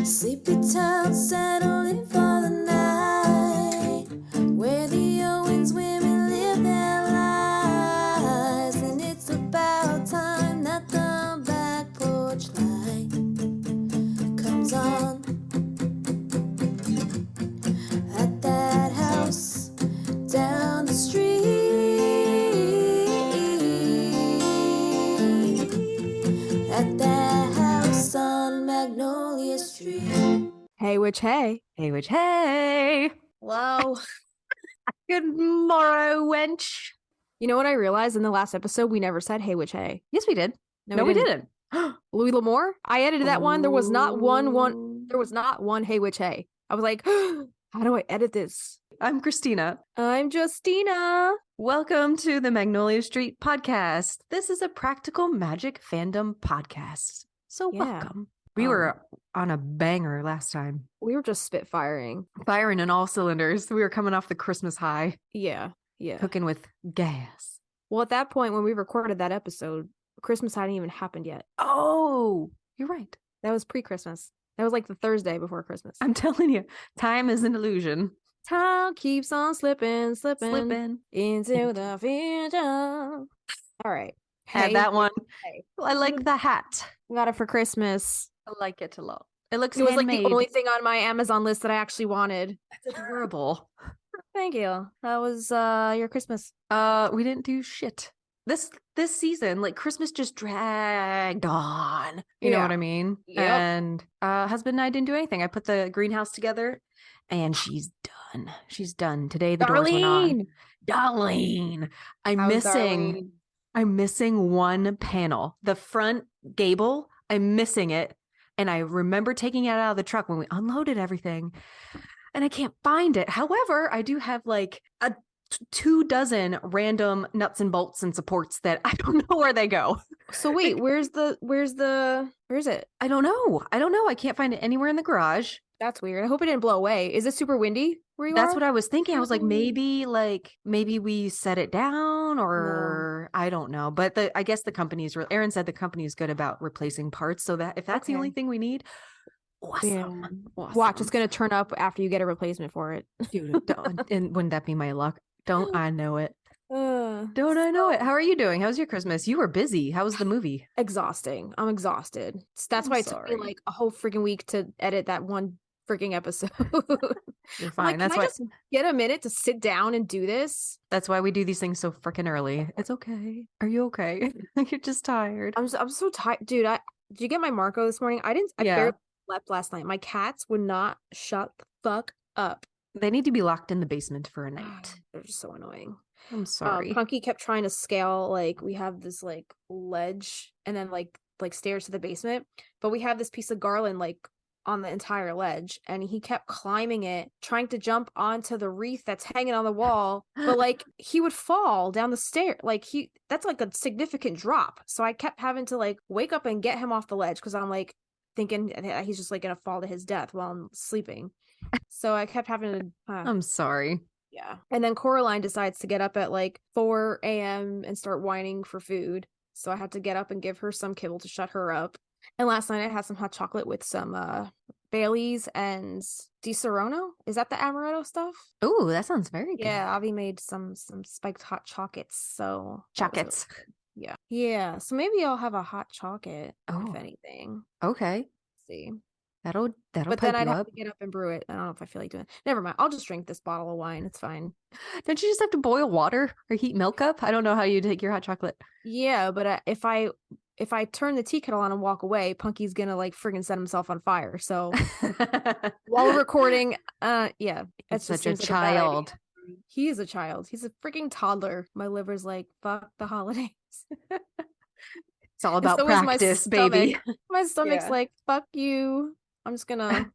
Sleepy town settling for the night, where the Owens women live their lives. And it's about time that the back porch light comes on at that house down the street, at that house on Magnolia Street. Hey, witch, hey. Hey, witch, hey. Hello. Good morrow, wench. You know what I realized in the last episode? We never said hey, witch, hey. Yes, we did. No, we didn't. Louis L'Amour? I edited that one. There was not one hey, witch, hey. I was like, how do I edit this? I'm Christina. I'm Justina. Welcome to the Magnolia Street podcast. This is a practical magic fandom podcast. So welcome. We were on a banger last time. We were just spitfiring. Firing in all cylinders. We were coming off the Christmas high. Yeah. Cooking with gas. Well, at that point, when we recorded that episode, Christmas hadn't even happened yet. Oh, you're right. That was pre-Christmas. That was like the Thursday before Christmas. I'm telling you, time is an illusion. Time keeps on slipping into the future. All right. Had that one. Hey. I like the hat. Got it for Christmas. I like it a lot. It looks It was handmade. like the only thing on my Amazon list that I actually wanted. That's adorable. Thank you. That was your Christmas. We didn't do shit. This season, like Christmas just dragged on. You know what I mean? Yep. And husband and I didn't do anything. I put the greenhouse together and she's done. She's done. Today the doors went on. Darlene. I'm missing one panel. The front gable, I'm missing it. And I remember taking it out of the truck when we unloaded everything and I can't find it. However, I do have like a 24 random nuts and bolts and supports that I don't know where they go. So wait, where is it? I don't know. I can't find it anywhere in the garage. That's weird. I hope it didn't blow away. Is it super windy where you are? That's what I was thinking. I was like, maybe we set it down or I don't know. But I guess the company's, Aaron said the company is good about replacing parts. So that if that's the only thing we need, awesome. Yeah. Watch, it's going to turn up after you get a replacement for it. Dude, and wouldn't that be my luck? Don't I know it? Don't I know it? How are you doing? How's your Christmas? You were busy. How was the movie? Exhausting. I'm exhausted. That's why it took me like a whole freaking week to edit that one freaking episode. You're fine. Like, can I just get a minute to sit down and do this? That's why we do these things so freaking early. It's okay. Are you okay? You're just tired. I'm so tired, dude. Did you get my Marco this morning? I barely slept last night. My cats would not shut the fuck up. They need to be locked in the basement for a night. They're just so annoying. I'm sorry. Punky kept trying to scale, like we have this like ledge and then like stairs to the basement, but we have this piece of garland like on the entire ledge, and he kept climbing it, trying to jump onto the wreath that's hanging on the wall, but like he would fall down the stair. Like that's like a significant drop. So I kept having to like wake up and get him off the ledge because I'm like thinking he's just like gonna fall to his death while I'm sleeping. So I kept having to I'm sorry. Yeah. And then Coraline decides to get up at like 4 a.m. and start whining for food. So I had to get up and give her some kibble to shut her up. And last night I had some hot chocolate with some Bailey's and Di Serono. Is that the amaretto stuff? Oh, that sounds very good. Yeah, Avi made some spiked hot chocolates. So chocolates. Yeah. So maybe I'll have a hot chocolate if anything. Okay. Let's see. That'll but then I'd have to get up and brew it. I don't know if I feel like doing it. Never mind. I'll just drink this bottle of wine. It's fine. Don't you just have to boil water or heat milk up? I don't know how you take your hot chocolate. Yeah, but if I turn the tea kettle on and walk away, Punky's gonna like friggin' set himself on fire. So while we're recording, it's such a child. He is a child. He's a freaking toddler. My liver's like, fuck the holidays. It's all about practice, baby. My stomach's like, fuck you. I'm just gonna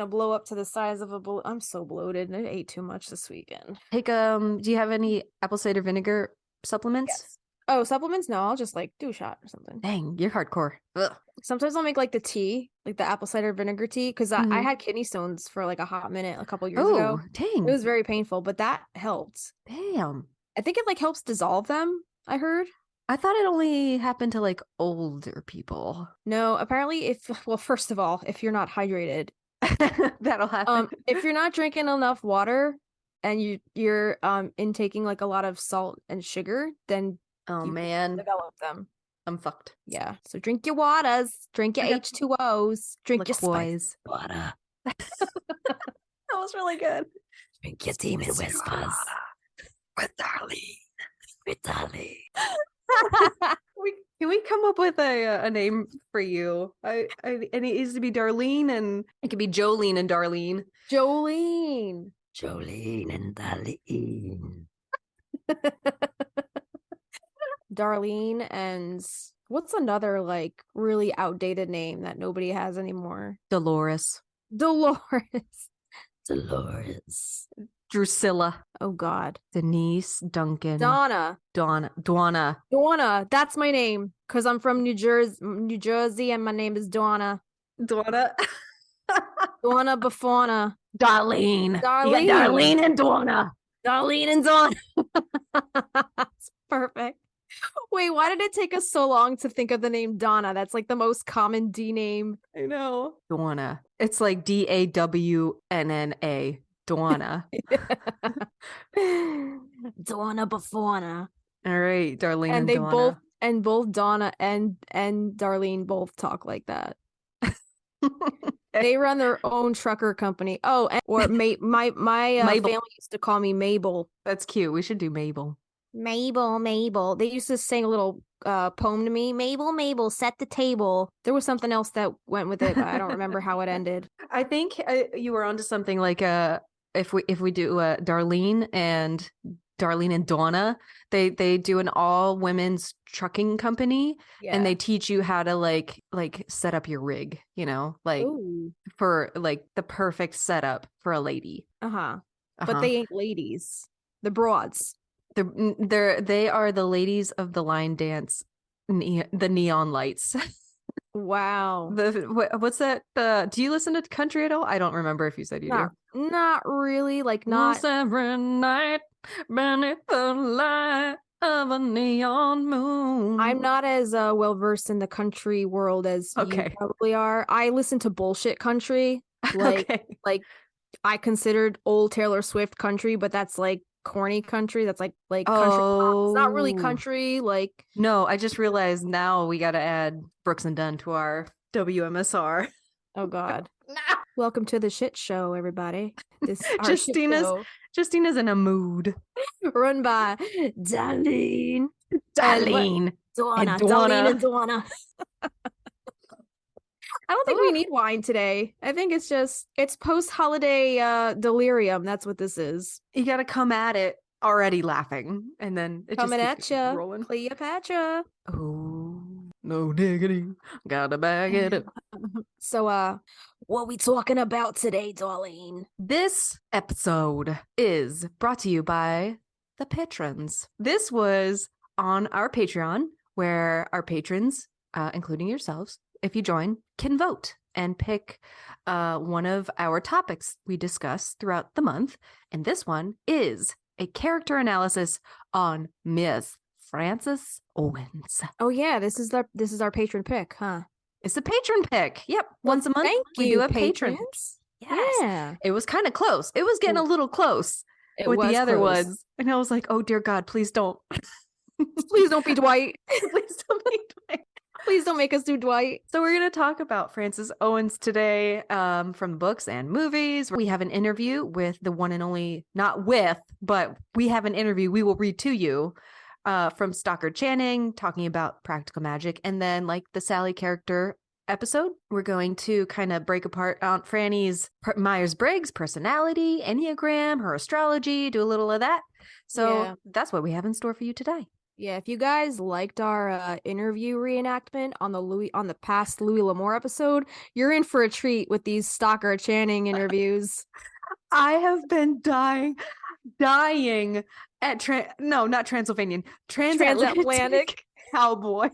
blow up to the size of a balloon. I'm so bloated and I ate too much this weekend. Take do you have any apple cider vinegar supplements? Yes. Oh, supplements? No, I'll just like do a shot or something. Dang, you're hardcore. Ugh. Sometimes I'll make like the tea, like the apple cider vinegar tea, because I had kidney stones for like a hot minute a couple years ago. Dang. It was very painful, but that helped. Damn. I think it like helps dissolve them, I heard. I thought it only happened to like older people. No, apparently first of all, if you're not hydrated, That'll happen. If you're not drinking enough water and you're intaking like a lot of salt and sugar, then Oh you man, develop them. I'm fucked. Yeah. So drink your waters, drink your I got H2Os, drink your LaCroix. spice water, That was really good. drink your demon whispers. With Darlene. With Darlene. Can we come up with a name for you? And it needs to be Darlene, and it could be Jolene and Darlene. Jolene and Darlene. Darlene and what's another like really outdated name that nobody has anymore? Dolores. Drusilla. Oh God. Denise. Duncan. Donna. That's my name because I'm from New Jersey, and my name is Donna. Donna Bafana. Darlene. Darlene. You got Darlene and Donna. Darlene and Donna. That's perfect. Wait, why did it take us so long to think of the name Donna? That's like the most common D name. I know. Donna. It's like DAWNNA. Donna. Donna Bafana. All right, Darlene and they Donna. both Donna and Darlene both talk like that. They run their own trucker company. Oh, my family used to call me Mabel. That's cute. We should do Mabel. Mabel. They used to sing a little poem to me. Mabel, set the table. There was something else that went with it, but I don't remember how it ended. I think you were onto something like if we do Darlene and Donna, they do an all women's trucking company, and they teach you how to like set up your rig, like Ooh. for like the perfect setup for a lady. But they ain't ladies. The broads. They are the ladies of the line dance, the neon lights. Wow. What's that? Do you listen to country at all? I don't remember if you said you do. Not really. Like not every night beneath the light of a neon moon. I'm not as well versed in the country world as you probably are. I listen to bullshit country. Like I considered old Taylor Swift country, but that's like corny country. That's like country pop. It's not really country. Like no, I just realized now we got to add Brooks and Dunn to our WMSR. Oh God. Welcome to the shit show, everybody. Justina's in a mood. Run by Darlene and Donna. Darlene and Donna. I don't think we need wine today. I think it's post-holiday delirium. That's what this is. You got to come at it already laughing, and then it coming just at you, rolling. Cleopatra. Oh, no diggity, gotta bag it up. So, what we talking about today, Darlene? This episode is brought to you by the patrons. This was on our Patreon, where our patrons, including yourselves, if you join, can vote and pick one of our topics we discuss throughout the month. And this one is a character analysis on Miss Frances Owens. Oh yeah, this is our patron pick, huh? It's a patron pick. Yep. Once a month we do a patron. Yes. Yeah. It was kind of close. It was getting a little close with the other ones. And I was like, oh dear God, please don't. Please don't be Dwight. Please don't be Dwight. Please don't make us do Dwight. So we're going to talk about Frances Owens today, from books and movies. We have an interview with the one and only, not with, but we have an interview we will read to you from Stockard Channing talking about practical magic. And then like the Sally character episode, we're going to kind of break apart Aunt Franny's Myers-Briggs personality, Enneagram, her astrology, do a little of that. So that's what we have in store for you today. Yeah, if you guys liked our interview reenactment on the past Louis L'Amour episode, you're in for a treat with these Stockard Channing interviews. I have been dying at not Transylvanian, transatlantic cowboy.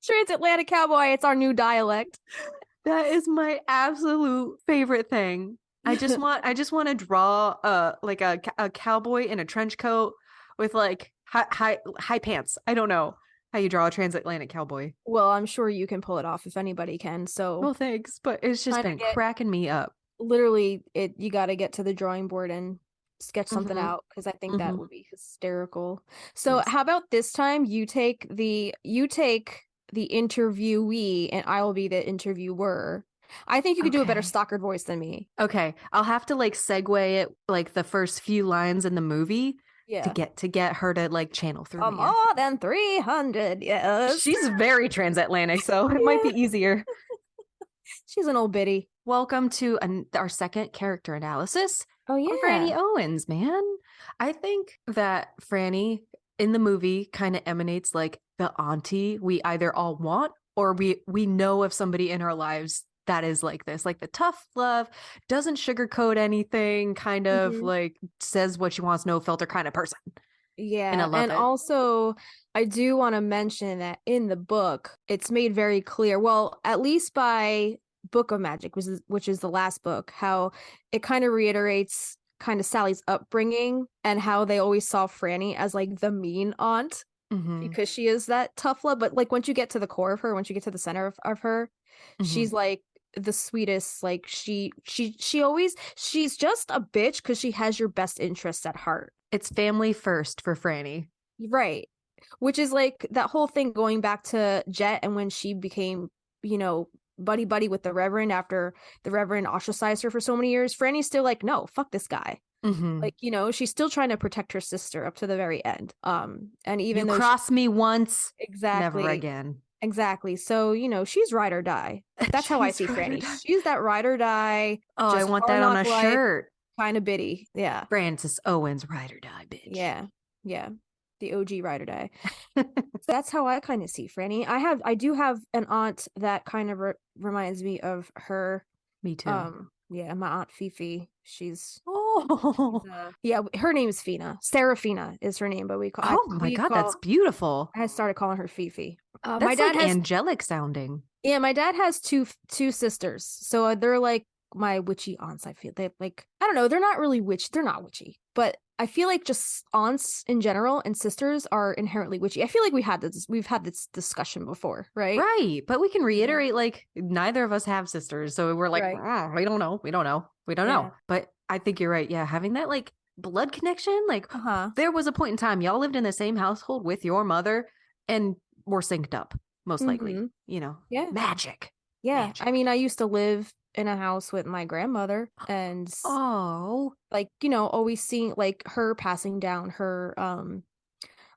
Transatlantic cowboy, it's our new dialect. That is my absolute favorite thing. I just want to draw like a cowboy in a trench coat with like high pants. I don't know how you draw a transatlantic cowboy. Well, I'm sure you can pull it off if anybody can. So well, thanks, but it's just been cracking me up. literally you got to get to the drawing board and sketch something Mhm. out, because I think that Mhm. would be hysterical. So Yes. how about this time you take the interviewee and I will be the interviewer. I think you could do a better Okay. Stockard voice than me. Okay. I'll have to like segue it like the first few lines in the movie Yeah. to get her to like channel through me. More than 300, yes. She's very transatlantic, so it might be Yeah. easier. She's an old biddy. Welcome to our second character analysis Oh on Franny yeah. Owens, man. I think that Franny in the movie kind of emanates like the auntie we either all want or we know of somebody in our lives that is like this, like the tough love, doesn't sugarcoat anything, kind of Mhm. like says what she wants, no filter kind of person. And I Yeah, love and it. also I do want to mention that in the book, it's made very clear, well, at least by Book of Magic, which is the last book, how it kind of reiterates kind of Sally's upbringing and how they always saw Franny as like the mean aunt Mm-hmm. because she is that tough love. But like once you get to the core of her, once you get to the center of her, Mm-hmm. she's like the sweetest. Like she always she's just a bitch because she has your best interests at heart. It's family first for Franny. Right. Which is like that whole thing going back to Jet and when she became, buddy buddy with the Reverend after the Reverend ostracized her for so many years. Franny's still like, no, fuck this guy. Mm-hmm. Like, she's still trying to protect her sister up to the very end. And You even though cross me once, never exactly, again. exactly. So, she's ride or die. That's how I She's see ride or Franny. die. She's that ride or die, Oh, I just want hard that on knock a life, shirt. kind of bitty. Yeah. Francis Owens, ride or die, bitch. Yeah. Yeah. The OG ride or die. That's how I kind of see Franny. I do have an aunt that kind of reminds me of her. Me too. Yeah, my aunt Fifi. She's Oh, yeah, her name's Fina. Serafina is her name, but oh my God, that's beautiful. I started calling her Fifi. My That's dad like has angelic sounding. yeah, my dad has two sisters, so they're like my witchy aunts. I feel they like I don't know. They're not really witch. They're not witchy, but I feel like just aunts in general and sisters are inherently witchy. I feel like we've had this discussion before, right? Right. But we can reiterate like neither of us have sisters. So we're like, Right. "Oh, we don't know. We don't know. We don't Yeah. know. But I think you're right. Yeah. Having that like blood connection, like Uh-huh. there was a point in time y'all lived in the same household with your mother and were synced up, most likely. Mhm. Yeah. Magic. Yeah. Magic. I mean, I used to live in a house with my grandmother and Oh, like, always seeing like her passing down her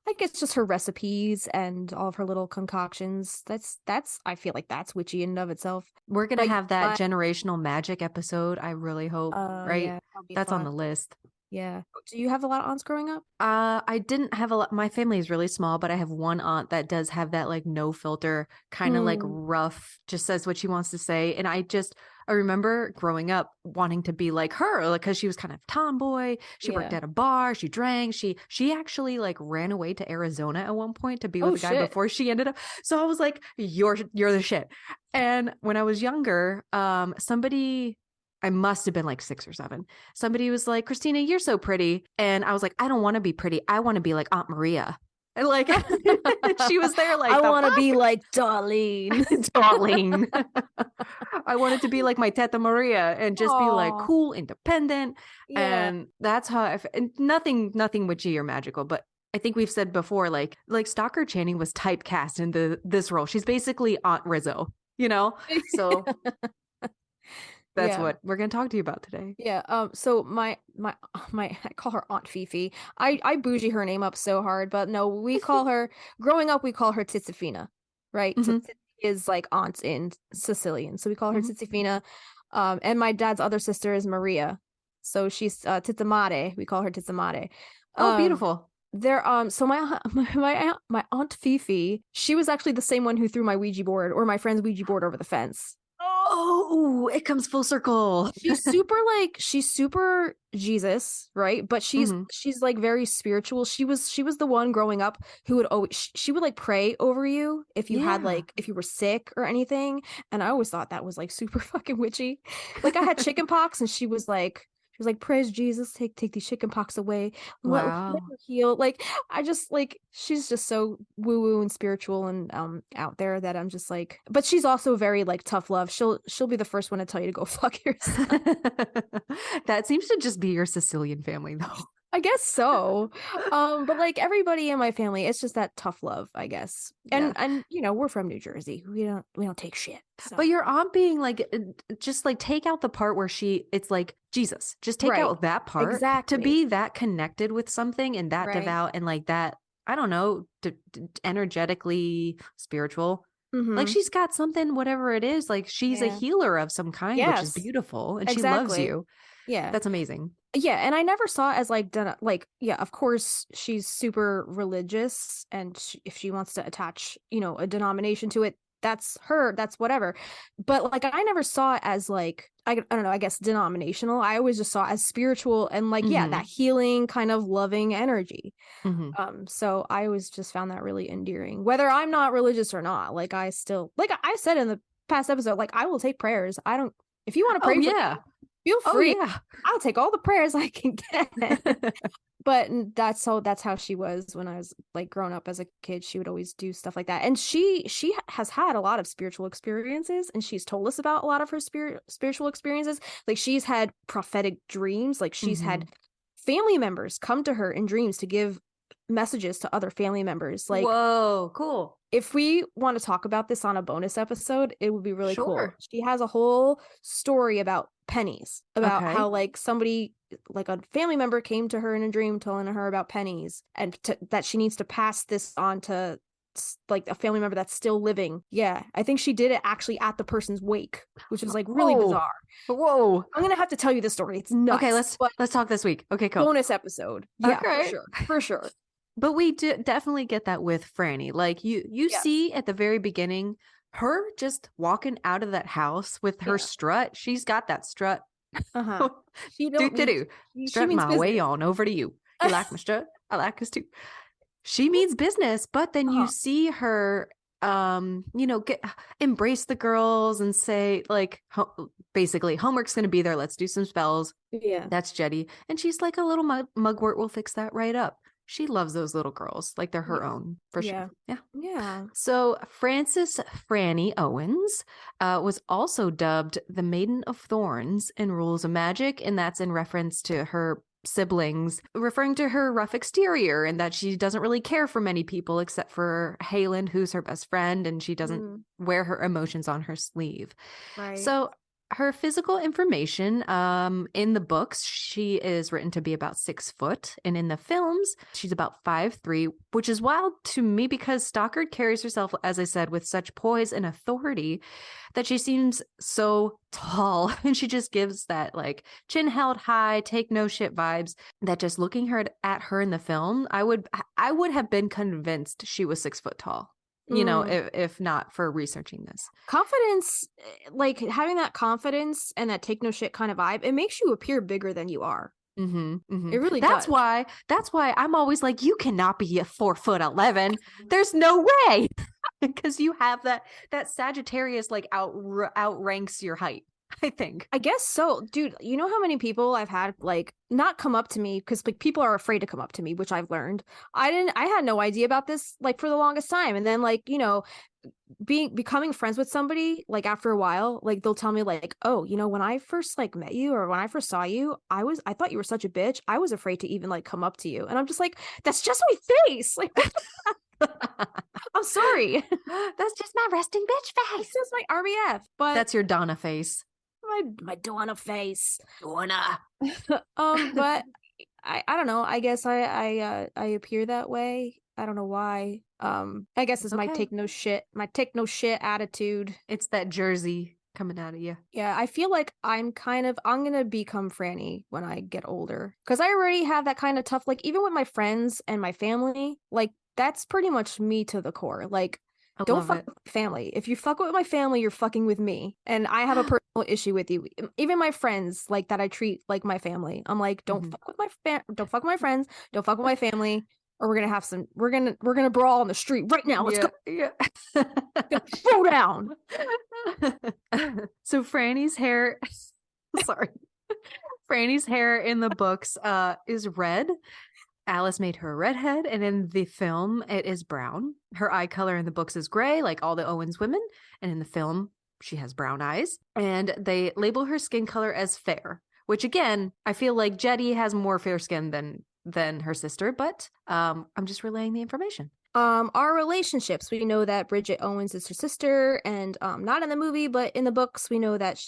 I guess just her recipes and all of her little concoctions. That's I feel like that's witchy in and of itself. we're gonna Like have that my generational magic episode. I really hope, right? yeah, that'll be That's on fun. the list. Yeah. Do you have a lot of aunts growing up? I didn't have a lot. My family is really small, but I have one aunt that does have that like no filter, kind of like Mm, rough, just says what she wants to say. And I remember growing up wanting to be like her, like because she was kind of tomboy. She worked yeah. at a bar. She drank. She actually like ran away to Arizona at one point to be with Oh a guy shit. before she ended up. So I was like, you're the shit. And when I was younger, somebody. I must have been like 6 or 7. Somebody was like, Christina, you're so pretty. And I was like, I don't want to be pretty. I want to be like Aunt Maria. And like, she was there like, I the want to fuck? be like Darlene. Darling. I wanted to be like my Teta Maria and just be like Aw. cool, independent. Yeah. And that's how and nothing witchy or magical, but I think we've said before, like Stockard Channing was typecast into this role. She's basically Aunt Rizzo, So that's Yeah. what we're going to talk to you about today. Yeah. So my I call her Aunt Fifi. I bougie her name up so hard, but no, we call her growing up we call her Tizzafina, right? Mhm. Tizzi is like aunt in Sicilian, so we call her Mhm. Tizzafina. And my dad's other sister is Maria, so she's Tizzamare. We call her Tizzamare. Oh, beautiful. So my aunt Fifi, she was actually the same one who threw my Ouija board or my friend's Ouija board over the fence. Oh, it comes full circle. She's super Jesus, right? But Mhm. she's like very spiritual. She was the one growing up who would always she would like pray over you if you had Yeah. like if you were sick or anything. And I always thought that was like super fucking witchy. Like I had chicken pox and she was like was like, praise Jesus, take these chicken pox away. Let Wow. her heal. Like, I just like, she's just so woo woo and spiritual and out there that I'm just like, but she's also very like tough love. She'll be the first one to tell you to go fuck yourself. That seems to just be your Sicilian family, though. I guess so. But like everybody in my family, it's just that tough love, I guess. Yeah. And you know, we're from New Jersey. We don't take shit. So. But your aunt being like, just like take out the part where it's like Jesus, just take Right. out that part Exactly. to be that connected with something and that Right. devout and like that, I don't know, energetically spiritual. Like Mhm. she's got something, whatever it is, like she's a Yeah. healer of some kind, which is Yes. beautiful. And she loves Exactly. you. Yeah. That's amazing. Yeah, and I never saw it as like yeah, of course she's super religious, and if she wants to attach, you know, a denomination to it, that's her, that's whatever. But like I never saw it as like I don't know, I guess denominational. I always just saw it as spiritual and like yeah, that healing kind of loving energy. So I always just found that really endearing. Whether I'm not religious or not, like I still, like I said in the past episode, like I will take prayers. I don't, if you want to pray for me, feel free. Oh, yeah. I'll take all the prayers I can get. But that's how she was when I was like growing up as a kid. She would always do stuff like that. And she has had a lot of spiritual experiences, and she's told us about a lot of her spiritual experiences. Like she's had prophetic dreams, like she's had family members come to her in dreams to give messages to other family members. Like, whoa, cool. If we want to talk about this on a bonus episode, it would be really cool. She has a whole story about pennies, about how like somebody, like a family member came to her in a dream telling her about pennies, and that she needs to pass this on to like a family member that's still living. Yeah, I think she did it actually at the person's wake, which is like really bizarre. Whoa. I'm gonna have to tell you the story. It's nuts. Okay, let's talk this week. Okay, cool. Bonus episode. Yeah, for sure. But we definitely get that with Franny. Like you see at the very beginning, her just walking out of that house with her strut. She's got that strut. She strut my way on over to you. You like my strut? I like this too. She means business, but then you see her embrace the girls and say like basically homework's gonna be there, let's do some spells. Yeah, that's Jetty, and she's like, a little mugwort will fix that right up. She loves those little girls like they're her own, for sure. Yeah. So Franny Owens was also dubbed the Maiden of Thorns in Rules of Magic, and that's in reference to her siblings, referring to her rough exterior and that she doesn't really care for many people except for Halen, who's her best friend, and she doesn't wear her emotions on her sleeve. Right. So her physical information, in the books, she is written to be about 6 foot, and in the films, she's about 5'3", which is wild to me because Stockard carries herself, as I said, with such poise and authority that she seems so tall, and she just gives that like chin held high, take no shit vibes. That just looking at her in the film, I would have been convinced she was 6 foot tall. You know, if not for researching this. Confidence, like having that confidence and that take no shit kind of vibe, it makes you appear bigger than you are. It really does. That's why I'm always like, you cannot be a 4'11". There's no way. Because you have that Sagittarius like outranks your height. I think. I guess so. Dude, you know how many people I've had like not come up to me because like people are afraid to come up to me, which I've learned. I had no idea about this like for the longest time. And then like, you know, becoming friends with somebody like after a while, like they'll tell me like, oh, you know, when I first like met you or when I first saw you, I thought you were such a bitch. I was afraid to even like come up to you. And I'm just like, that's just my face. Like I'm sorry. That's just my resting bitch face. That's just my RBF. But that's your Donna face. My Donna face. Donna. But I don't know. I guess I appear that way. I don't know why. I guess it's my take no shit attitude. It's that Jersey coming out of you. Yeah, I feel like I'm gonna become Franny when I get older. Because I already have that kind of tough, like even with my friends and my family, like that's pretty much me to the core. Like don't fuck with my family. If you fuck with my family, you're fucking with me. And I have a personal issue with you. Even my friends, like that I treat like my family. I'm like, don't fuck with my don't fuck with my friends. Don't fuck with my family. Or we're gonna brawl on the street right now. Let's go. Yeah. Throw down. So Franny's hair. Sorry. Franny's hair in the books is red. Alice made her a redhead, and in the film, it is brown. Her eye color in the books is gray, like all the Owens women, and in the film, she has brown eyes. And they label her skin color as fair, which again, I feel like Jetty has more fair skin than her sister, but I'm just relaying the information. Our relationships, we know that Bridget Owens is her sister, and not in the movie, but in the books, we know that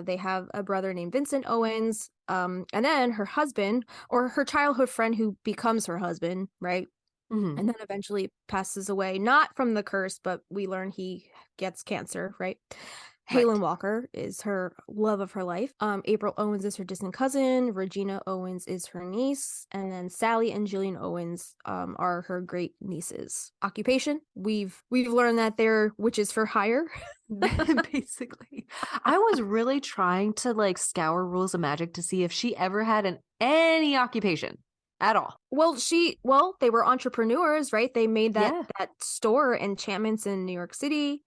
they have a brother named Vincent Owens, and then her husband, or her childhood friend who becomes her husband, right? Mhm. And then eventually passes away, not from the curse, but we learn he gets cancer, right? Halen Walker is her love of her life. April Owens is her distant cousin. Regina Owens is her niece. And then Sally and Jillian Owens are her great nieces. Occupation, we've learned that they're witches for hire. Basically. I was really trying to like scour Rules of Magic to see if she ever had any occupation at all. Well, they were entrepreneurs, right? They made that Yeah. that store, Enchantments, in New York City.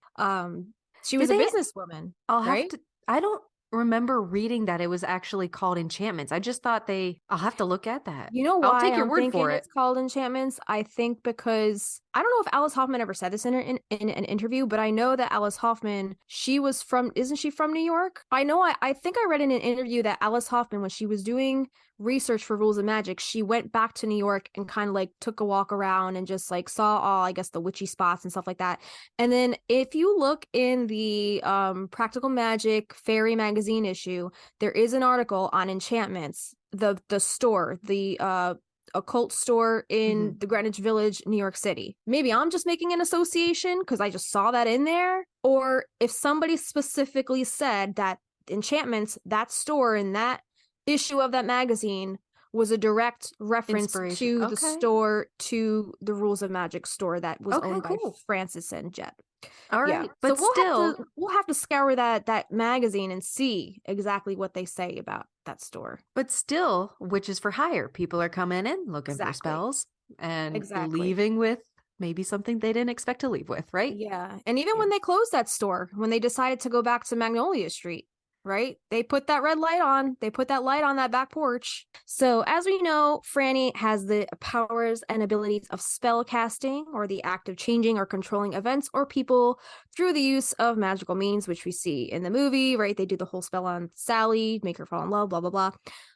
She was a businesswoman, right? I don't remember reading that it was actually called Enchantments. I just thought I'll have to look at that. You know why I'll take your I'm word thinking for it. it's called Enchantments? I think because I don't know if Alice Hoffman ever said this in an interview, but I know that Alice Hoffman, isn't she from New York? I think I read in an interview that Alice Hoffman, when she was doing research for Rules of Magic, she went back to New York and kind of like took a walk around and just like saw all, I guess, the witchy spots and stuff like that. And then if you look in the Practical Magic Fairy magazine issue, there is an article on Enchantments, the store, the occult store in the Greenwich Village, New York City. Maybe I'm just making an association because I just saw that in there, or if somebody specifically said that Enchantments, that store in that issue of that magazine, was a direct reference to the store, to the Rules of Magic store that was owned by Francis and Jet. All right, but so we'll have to scour that magazine and see exactly what they say about that store. But still, witches for hire. People are coming in looking for spells and leaving with maybe something they didn't expect to leave with, right? Yeah, and even when they closed that store, when they decided to go back to Magnolia Street, right? They put that red light on. They put that light on that back porch. So as we know, Franny has the powers and abilities of spell casting, or the act of changing or controlling events or people through the use of magical means, which we see in the movie, right? They do the whole spell on Sally, make her fall in love, blah, blah, blah.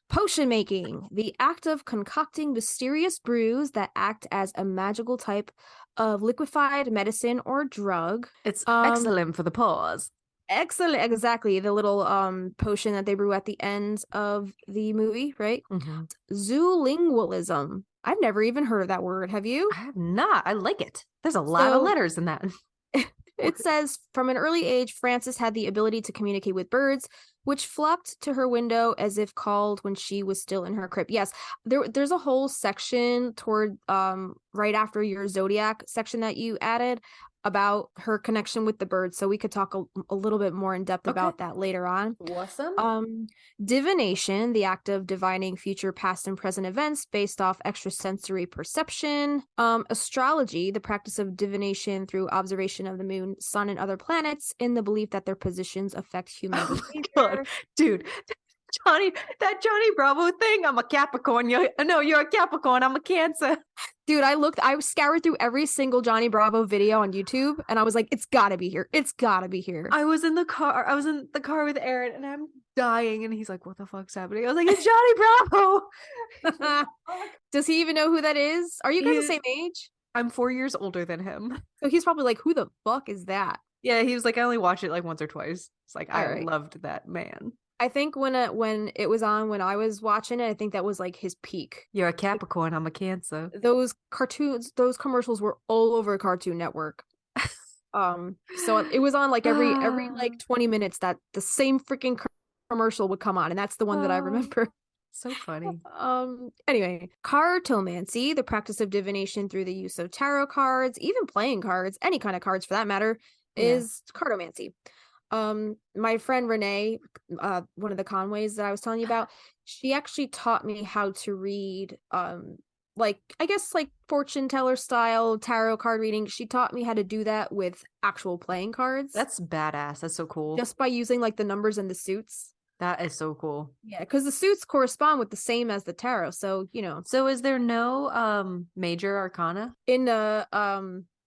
Potion making, the act of concocting mysterious brews that act as a magical type of liquefied medicine or drug. It's excellent for the pause. Excellent, exactly. The little potion that they brew at the end of the movie, right? Zoolingualism. I've never even heard of that word. Have you? I have not. I like it. There's a lot of letters in that. It says, from an early age, Frances had the ability to communicate with birds, which flocked to her window as if called when she was still in her crib. Yes, there's a whole section toward right after your Zodiac section that you added about her connection with the birds, so we could talk a little bit more in depth about that later on. Awesome. Divination, the act of divining future, past, and present events based off extrasensory perception. Astrology, the practice of divination through observation of the moon, sun, and other planets in the belief that their positions affect human behavior. God. Dude, that Johnny Bravo thing, I'm a Capricorn. You're a Capricorn, I'm a Cancer. Dude, I scoured through every single Johnny Bravo video on YouTube, and I was like, it's gotta be here. It's gotta be here. I was in the car with Aaron, and I'm dying, and he's like, what the fuck's happening? I was like, it's Johnny Bravo. Does he even know who that is? Are you guys the same age? I'm 4 years older than him. So he's probably like, who the fuck is that? Yeah, he was like, I only watched it like once or twice. It's like, I loved that man. I think when it was on, when I was watching it, I think that was like his peak. You're a Capricorn, I'm a Cancer. Those cartoons, those commercials were all over Cartoon Network. So it was on like every like 20 minutes that the same freaking commercial would come on, and that's the one that I remember. So funny. Anyway, cartomancy, the practice of divination through the use of tarot cards, even playing cards, any kind of cards for that matter, is cartomancy. My friend Renee, one of the Conways that I was telling you about, she actually taught me how to read like, I guess, like fortune teller style tarot card reading. She taught me how to do that with actual playing cards. That's badass. That's so cool. Just by using like the numbers and the suits. That is so cool. Yeah, because the suits correspond with the same as the tarot. So, you know, So is there no major arcana? in the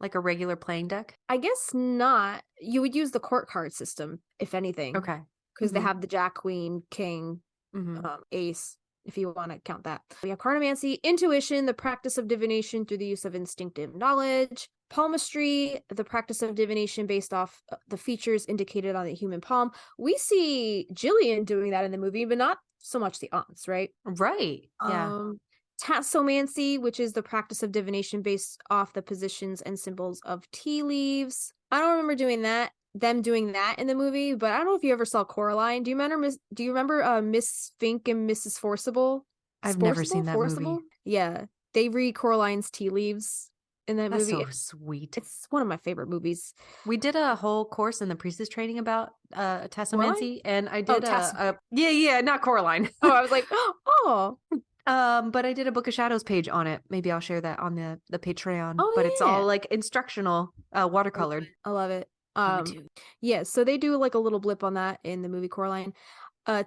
Like a regular playing deck? I guess not. You would use the court card system, if anything. Okay. Because they Mhm. have the Jack, Queen, King, Mhm. Ace, if you want to count that. We have cartomancy, intuition, the practice of divination through the use of instinctive knowledge, palmistry, the practice of divination based off the features indicated on the human palm. We see Jillian doing that in the movie, but not so much the aunts, right? Right. Yeah. Tassomancy, which is the practice of divination based off the positions and symbols of tea leaves. I don't remember them doing that in the movie, but I don't know if you ever saw Coraline. Do you remember Miss Fink and Mrs. Forcible? I've never seen that movie. Yeah. They read Coraline's tea leaves in that That's movie. so sweet. It's one of my favorite movies. We did a whole course in the priestess training about tassomancy, and I did not Coraline. Oh, I was like, oh. But I did a Book of Shadows page on it. Maybe I'll share that on the Patreon. Oh, but it's yeah. all like instructional, watercolored. I love it. Me too. Yeah, so they do like a little blip on that in the movie Coraline.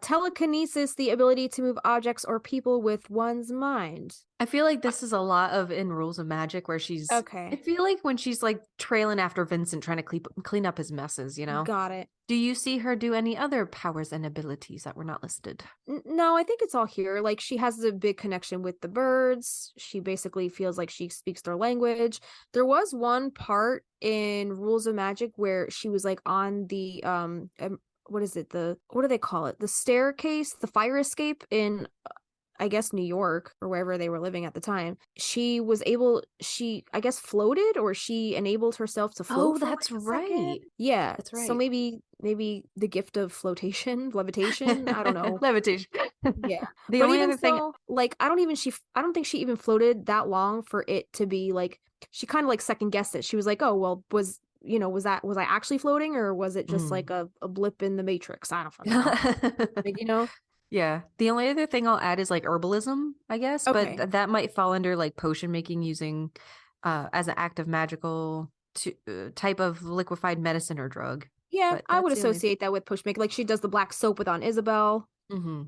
Telekinesis, the ability to move objects or people with one's mind. I feel like this is a lot of in Rules of Magic where she's Okay. I feel like when she's like trailing after Vincent trying to clean up his messes, you know. Got it. Do you see her do any other powers and abilities that were not listed? No, I think it's all here. Like she has a big connection with the birds. She basically feels like she speaks their language. There was one part in Rules of Magic where she was like on the what do they call it? The staircase, the fire escape in I guess New York or wherever they were living at the time. She I guess floated, or she enabled herself to float. Oh, that's right. Yeah. That's right. So maybe the gift of levitation, I don't know. Levitation. Yeah. The But only even other thing so, like I don't think she even floated that long for it to be like, she kind of like second guessed it. She was like, oh well, was I actually floating, or was it just like a blip in the matrix? I don't fucking know. Like, you know. Yeah. The only other thing I'll add is like herbalism, I guess, Okay. but that might fall under like potion making using as an act of magical type of liquefied medicine or drug. Yeah, But I would that's the only- associate that with push make. Like she does the black soap with Aunt Isabel. Mhm.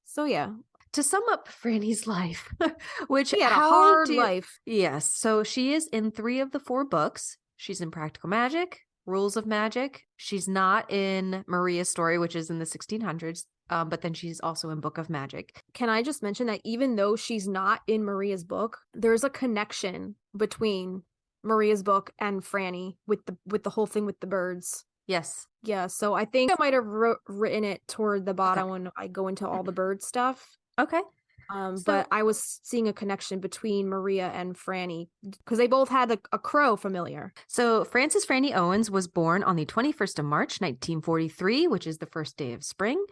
So yeah. To sum up Franny's life, which She had a how hard do you- life. Yes. So she is in 3 of the 4 books. She's in Practical Magic, Rules of Magic. She's not in Maria's story, which is in the 1600s. But then she's also in Book of Magic. Can I just mention that even though she's not in Maria's book, there's a connection between Maria's book and Franny with the whole thing with the birds. Yes. Yeah, so I think I might have written it toward the bottom when I go into all the bird stuff. Okay. But I was seeing a connection between Maria and Franny because they both had a crow familiar. So Frances Franny Owens was born on the 21st of March, 1943, which is the first day of spring.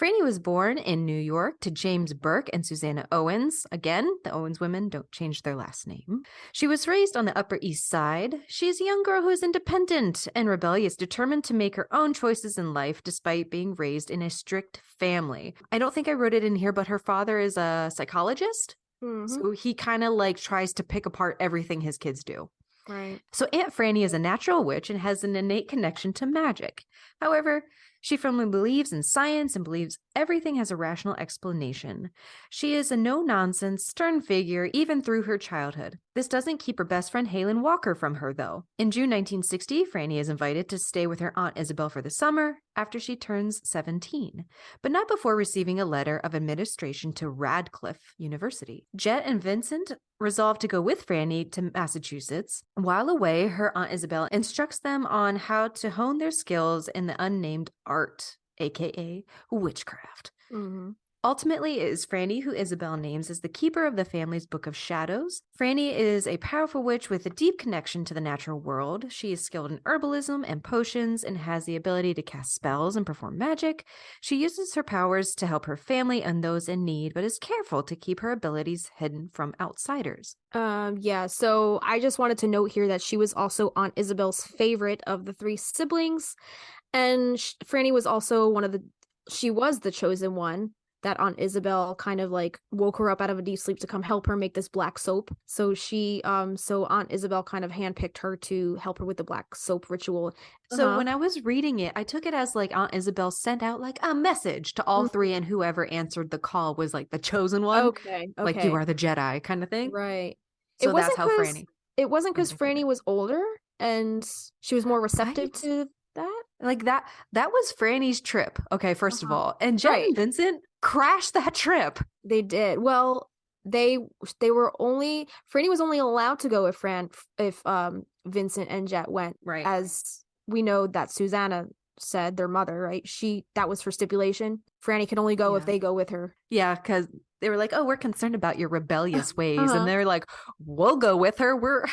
Franny was born in New York to James Burke and Susanna Owens. Again, the Owens women don't change their last name. She was raised on the Upper East Side. She is a young girl who is independent and rebellious, determined to make her own choices in life despite being raised in a strict family. I don't think I wrote it in here, but her father is a psychologist. Mm-hmm. So he kind of like tries to pick apart everything his kids do. Right. So Aunt Franny is a natural witch and has an innate connection to magic. However, she firmly believes in science and believes everything has a rational explanation. She is a no-nonsense, stern figure even through her childhood. This doesn't keep her best friend Halen Walker from her, though. In June 1960, Franny is invited to stay with her Aunt Isabel for the summer after she turns 17, but not before receiving a letter of administration to Radcliffe University. Jet and Vincent resolve to go with Franny to Massachusetts. While away, her Aunt Isabel instructs them on how to hone their skills in the unnamed art, aka witchcraft. Mm-hmm. Ultimately, it is Franny who Isabel names as the keeper of the family's Book of Shadows. Franny is a powerful witch with a deep connection to the natural world. She is skilled in herbalism and potions and has the ability to cast spells and perform magic. She uses her powers to help her family and those in need, but is careful to keep her abilities hidden from outsiders. Yeah, so I just wanted to note here that she was also Aunt Isabel's favorite of the 3 siblings, and Franny was also she was the chosen one. that Aunt Isabel kind of like woke her up out of a deep sleep to come help her make this black soap. So so Aunt Isabel kind of handpicked her to help her with the black soap ritual. So when I was reading it, I took it as like Aunt Isabel sent out like a message to all three, and whoever answered the call was like the chosen one. Okay. Like you are the Jedi kind of thing. Right. So that's how Franny. It wasn't because Franny was older and she was more receptive Right? to that. Like that was Franny's trip. Okay, first of all. And Jen and Vincent crashed that trip. They did. Well, they were only Franny was only allowed to go if Vincent and Jet went. Right. As we know that Susanna said, their mother, right? That was her stipulation. Franny can only go if they go with her. Yeah, because they were like, oh, we're concerned about your rebellious ways. And they're like, we'll go with her. We're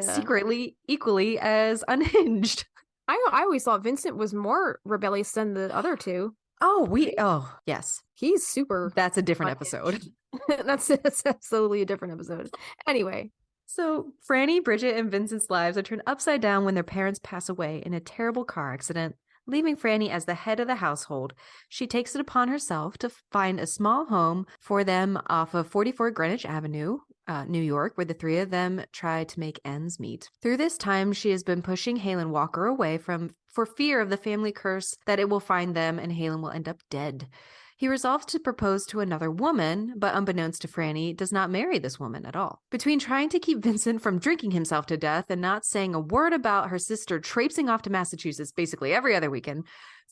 secretly equally as unhinged. I always thought Vincent was more rebellious than the other two. Oh, yes. He's super. That's a different episode. That's absolutely a different episode. Anyway. So Franny, Bridget, and Vincent's lives are turned upside down when their parents pass away in a terrible car accident. Leaving Franny as the head of the household, she takes it upon herself to find a small home for them off of 44 Greenwich Avenue, New York, where the three of them try to make ends meet. Through this time, she has been pushing Halen Walker away for fear of the family curse that it will find them and Halen will end up dead. He resolves to propose to another woman, but unbeknownst to Franny, does not marry this woman at all. Between trying to keep Vincent from drinking himself to death and not saying a word about her sister traipsing off to Massachusetts basically every other weekend,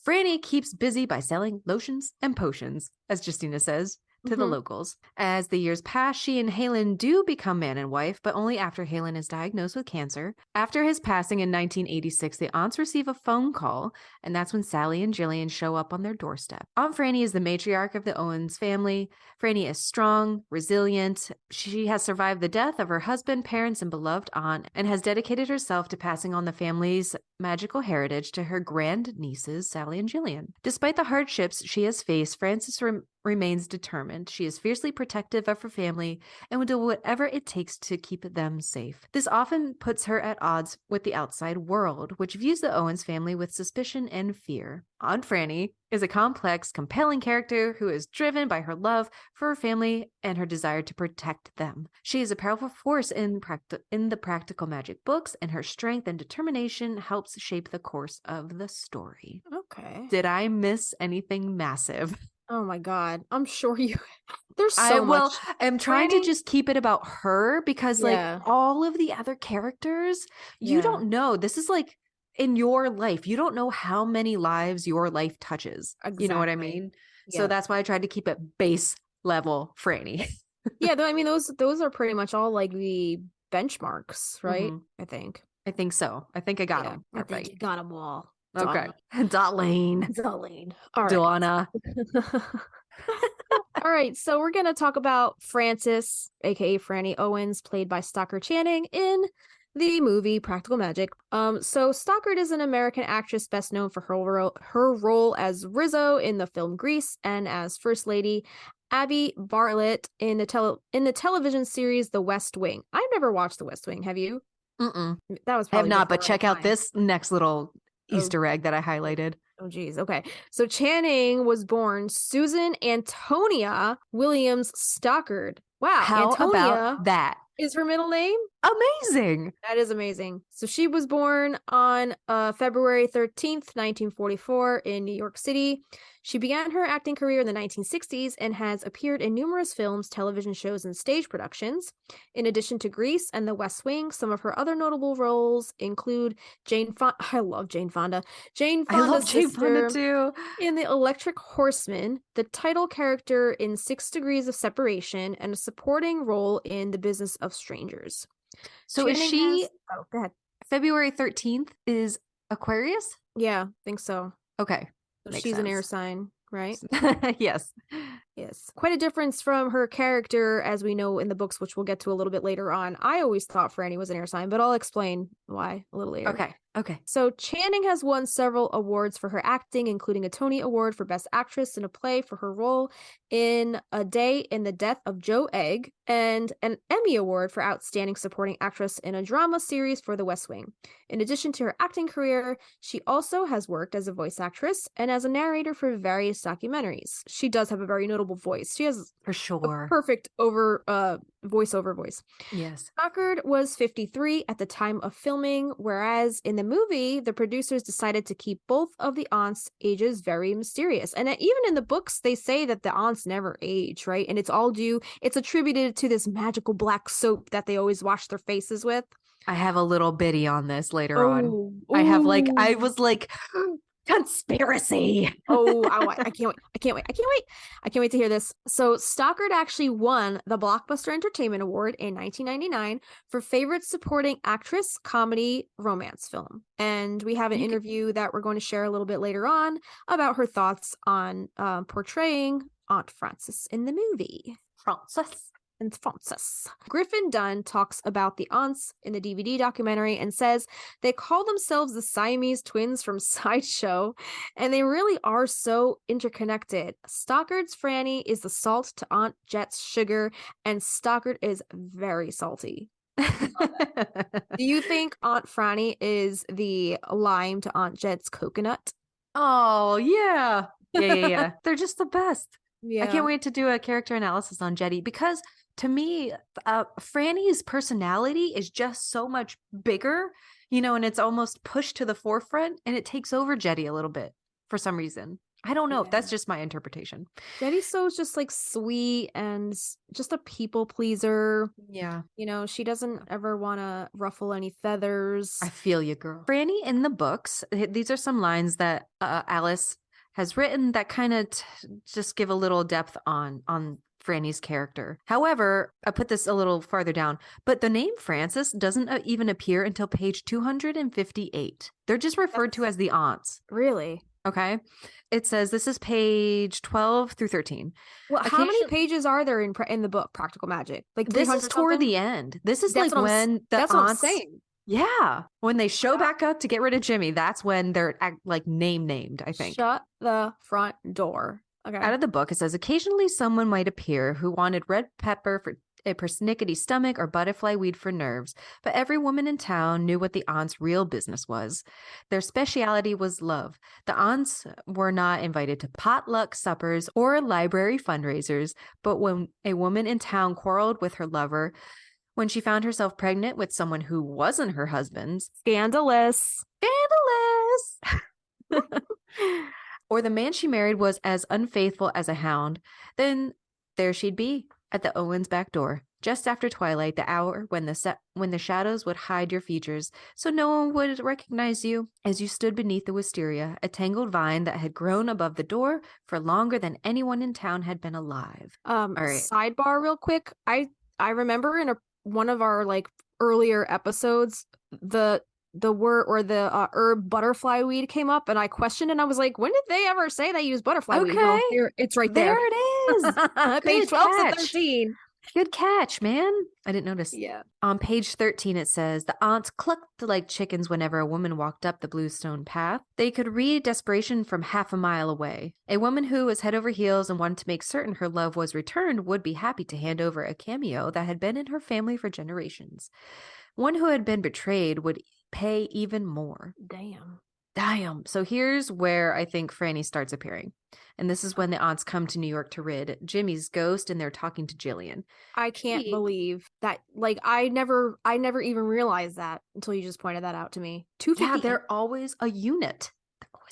Franny keeps busy by selling lotions and potions, as Justina says, to the locals. As the years pass, she and Halen do become man and wife, but only after Halen is diagnosed with cancer. After his passing in 1986, the aunts receive a phone call, and that's when Sally and Jillian show up on their doorstep. Aunt Franny is the matriarch of the Owens family. Franny is strong, resilient. She has survived the death of her husband, parents, and beloved aunt, and has dedicated herself to passing on the family's magical heritage to her grandnieces, Sally and Jillian. Despite the hardships she has faced, Frances remains determined. She is fiercely protective of her family and will do whatever it takes to keep them safe. This often puts her at odds with the outside world, which views the Owens family with suspicion and fear. Aunt Franny is a complex, compelling character who is driven by her love for her family and her desire to protect them. She is a powerful force in the practical magic books, and her strength and determination helps shape the course of the story. Okay. Did I miss anything massive? Oh my God. I'm sure you there's so much. Well, I'm trying to just keep it about her because like all of the other characters, you don't know. This is like in your life. You don't know how many lives your life touches. Exactly. You know what I mean? Yeah. So that's why I tried to keep it base level Franny. Yeah, I mean those are pretty much all like the benchmarks, right? I think so. I think I got them. I think you got them all. Okay. Darlene. All right. Donna. All right. So we're going to talk about Frances, aka Franny Owens, played by Stockard Channing in the movie Practical Magic. So Stockard is an American actress best known for her role as Rizzo in the film Grease and as First Lady Abby Bartlett in the television series The West Wing. I've never watched The West Wing. Have you? Mm-mm. That was probably I have not, but check out this next little Easter egg that I highlighted. Oh, geez. Okay. So Channing was born Susan Antonia Williams Stockard. Wow. How Antonia about that? Is her middle name? Amazing. That is amazing. So she was born on February 13th, 1944 in New York City. She began her acting career in the 1960s and has appeared in numerous films, television shows, and stage productions. In addition to Grease and The West Wing, some of her other notable roles include I love Jane Fonda. I love Jane Fonda too. In The Electric Horseman, the title character in 6 Degrees of Separation, and a supporting role in The Business of Strangers. So Channing is she go ahead. February 13th is Aquarius? Yeah, I think so. Okay. She's sense. An air sign, right? Yes. Quite a difference from her character, as we know in the books, which we'll get to a little bit later on. I always thought Franny was an air sign, but I'll explain why a little later. Okay. So Channing has won several awards for her acting, including a Tony Award for Best Actress in a Play for her role in A Day in the Death of Joe Egg, and an Emmy Award for Outstanding Supporting Actress in a Drama Series for The West Wing. In addition to her acting career, she also has worked as a voice actress and as a narrator for various documentaries. She does have a very notable voice. She has For a sure. perfect voiceover voice. Yes. Stockard was 53 at the time of filming, whereas in the movie, the producers decided to keep both of the aunts' ages very mysterious. And even in the books, they say that the aunts never age, right? And it's attributed to this magical black soap that they always wash their faces with. I have a little bitty on this later on. I ooh. was like, conspiracy. I can't wait. I can't wait. I can't wait. I can't wait to hear this. So Stockard actually won the Blockbuster Entertainment Award in 1999 for Favorite Supporting Actress Comedy Romance Film. And we have an interview that we're going to share a little bit later on about her thoughts on portraying Aunt Frances in the movie. Frances. Griffin Dunn talks about the aunts in the DVD documentary and says they call themselves the Siamese twins from Sideshow, and they really are so interconnected. Stockard's Franny is the salt to Aunt Jet's sugar, and Stockard is very salty. Do you think Aunt Franny is the lime to Aunt Jet's coconut? Oh, yeah. Yeah. They're just the best. Yeah. I can't wait to do a character analysis on Jetty because to me, Franny's personality is just so much bigger, and it's almost pushed to the forefront and it takes over Jetty a little bit for some reason. I don't know if that's just my interpretation. Jetty's so just like sweet and just a people pleaser. Yeah. She doesn't ever want to ruffle any feathers. I feel you, girl. Franny in the books, these are some lines that Alice has written that kind of just give a little depth on Franny's character. However, I put this a little farther down, but the name Frances doesn't even appear until page 258. They're just referred to as the aunts. Really? Okay. It says this is page 12 through 13. Well, how many pages are there in the book Practical Magic? Like this is toward the end. This is like when the aunts. What I'm saying. Yeah, when they show back up to get rid of Jimmy, that's when they're like named, I think. Shut the front door. Okay. Out of the book, it says, occasionally someone might appear who wanted red pepper for a persnickety stomach or butterfly weed for nerves, but every woman in town knew what the aunts' real business was. Their speciality was love. The aunts were not invited to potluck suppers or library fundraisers, but when a woman in town quarreled with her lover, when she found herself pregnant with someone who wasn't her husband's. Scandalous. Or the man she married was as unfaithful as a hound, then there she'd be at the Owens' back door, just after twilight, the hour when the shadows would hide your features, so no one would recognize you as you stood beneath the wisteria, a tangled vine that had grown above the door for longer than anyone in town had been alive. All right. Sidebar real quick. I remember in one of our like earlier episodes, the word or the herb butterfly weed came up, and I questioned, and I was like, when did they ever say they use butterfly weed? No, it's right there. There it is. Page 12 to 13. Good catch, man. I didn't notice. Yeah. On page 13, it says, the aunts clucked like chickens whenever a woman walked up the bluestone path. They could read desperation from half a mile away. A woman who was head over heels and wanted to make certain her love was returned would be happy to hand over a cameo that had been in her family for generations. One who had been betrayed would pay even more. Damn. So here's where I think Franny starts appearing. And this is when the aunts come to New York to rid Jimmy's ghost, and they're talking to Jillian. I can't believe that. Like, I never even realized that until you just pointed that out to me. 258. Yeah, they're always a unit.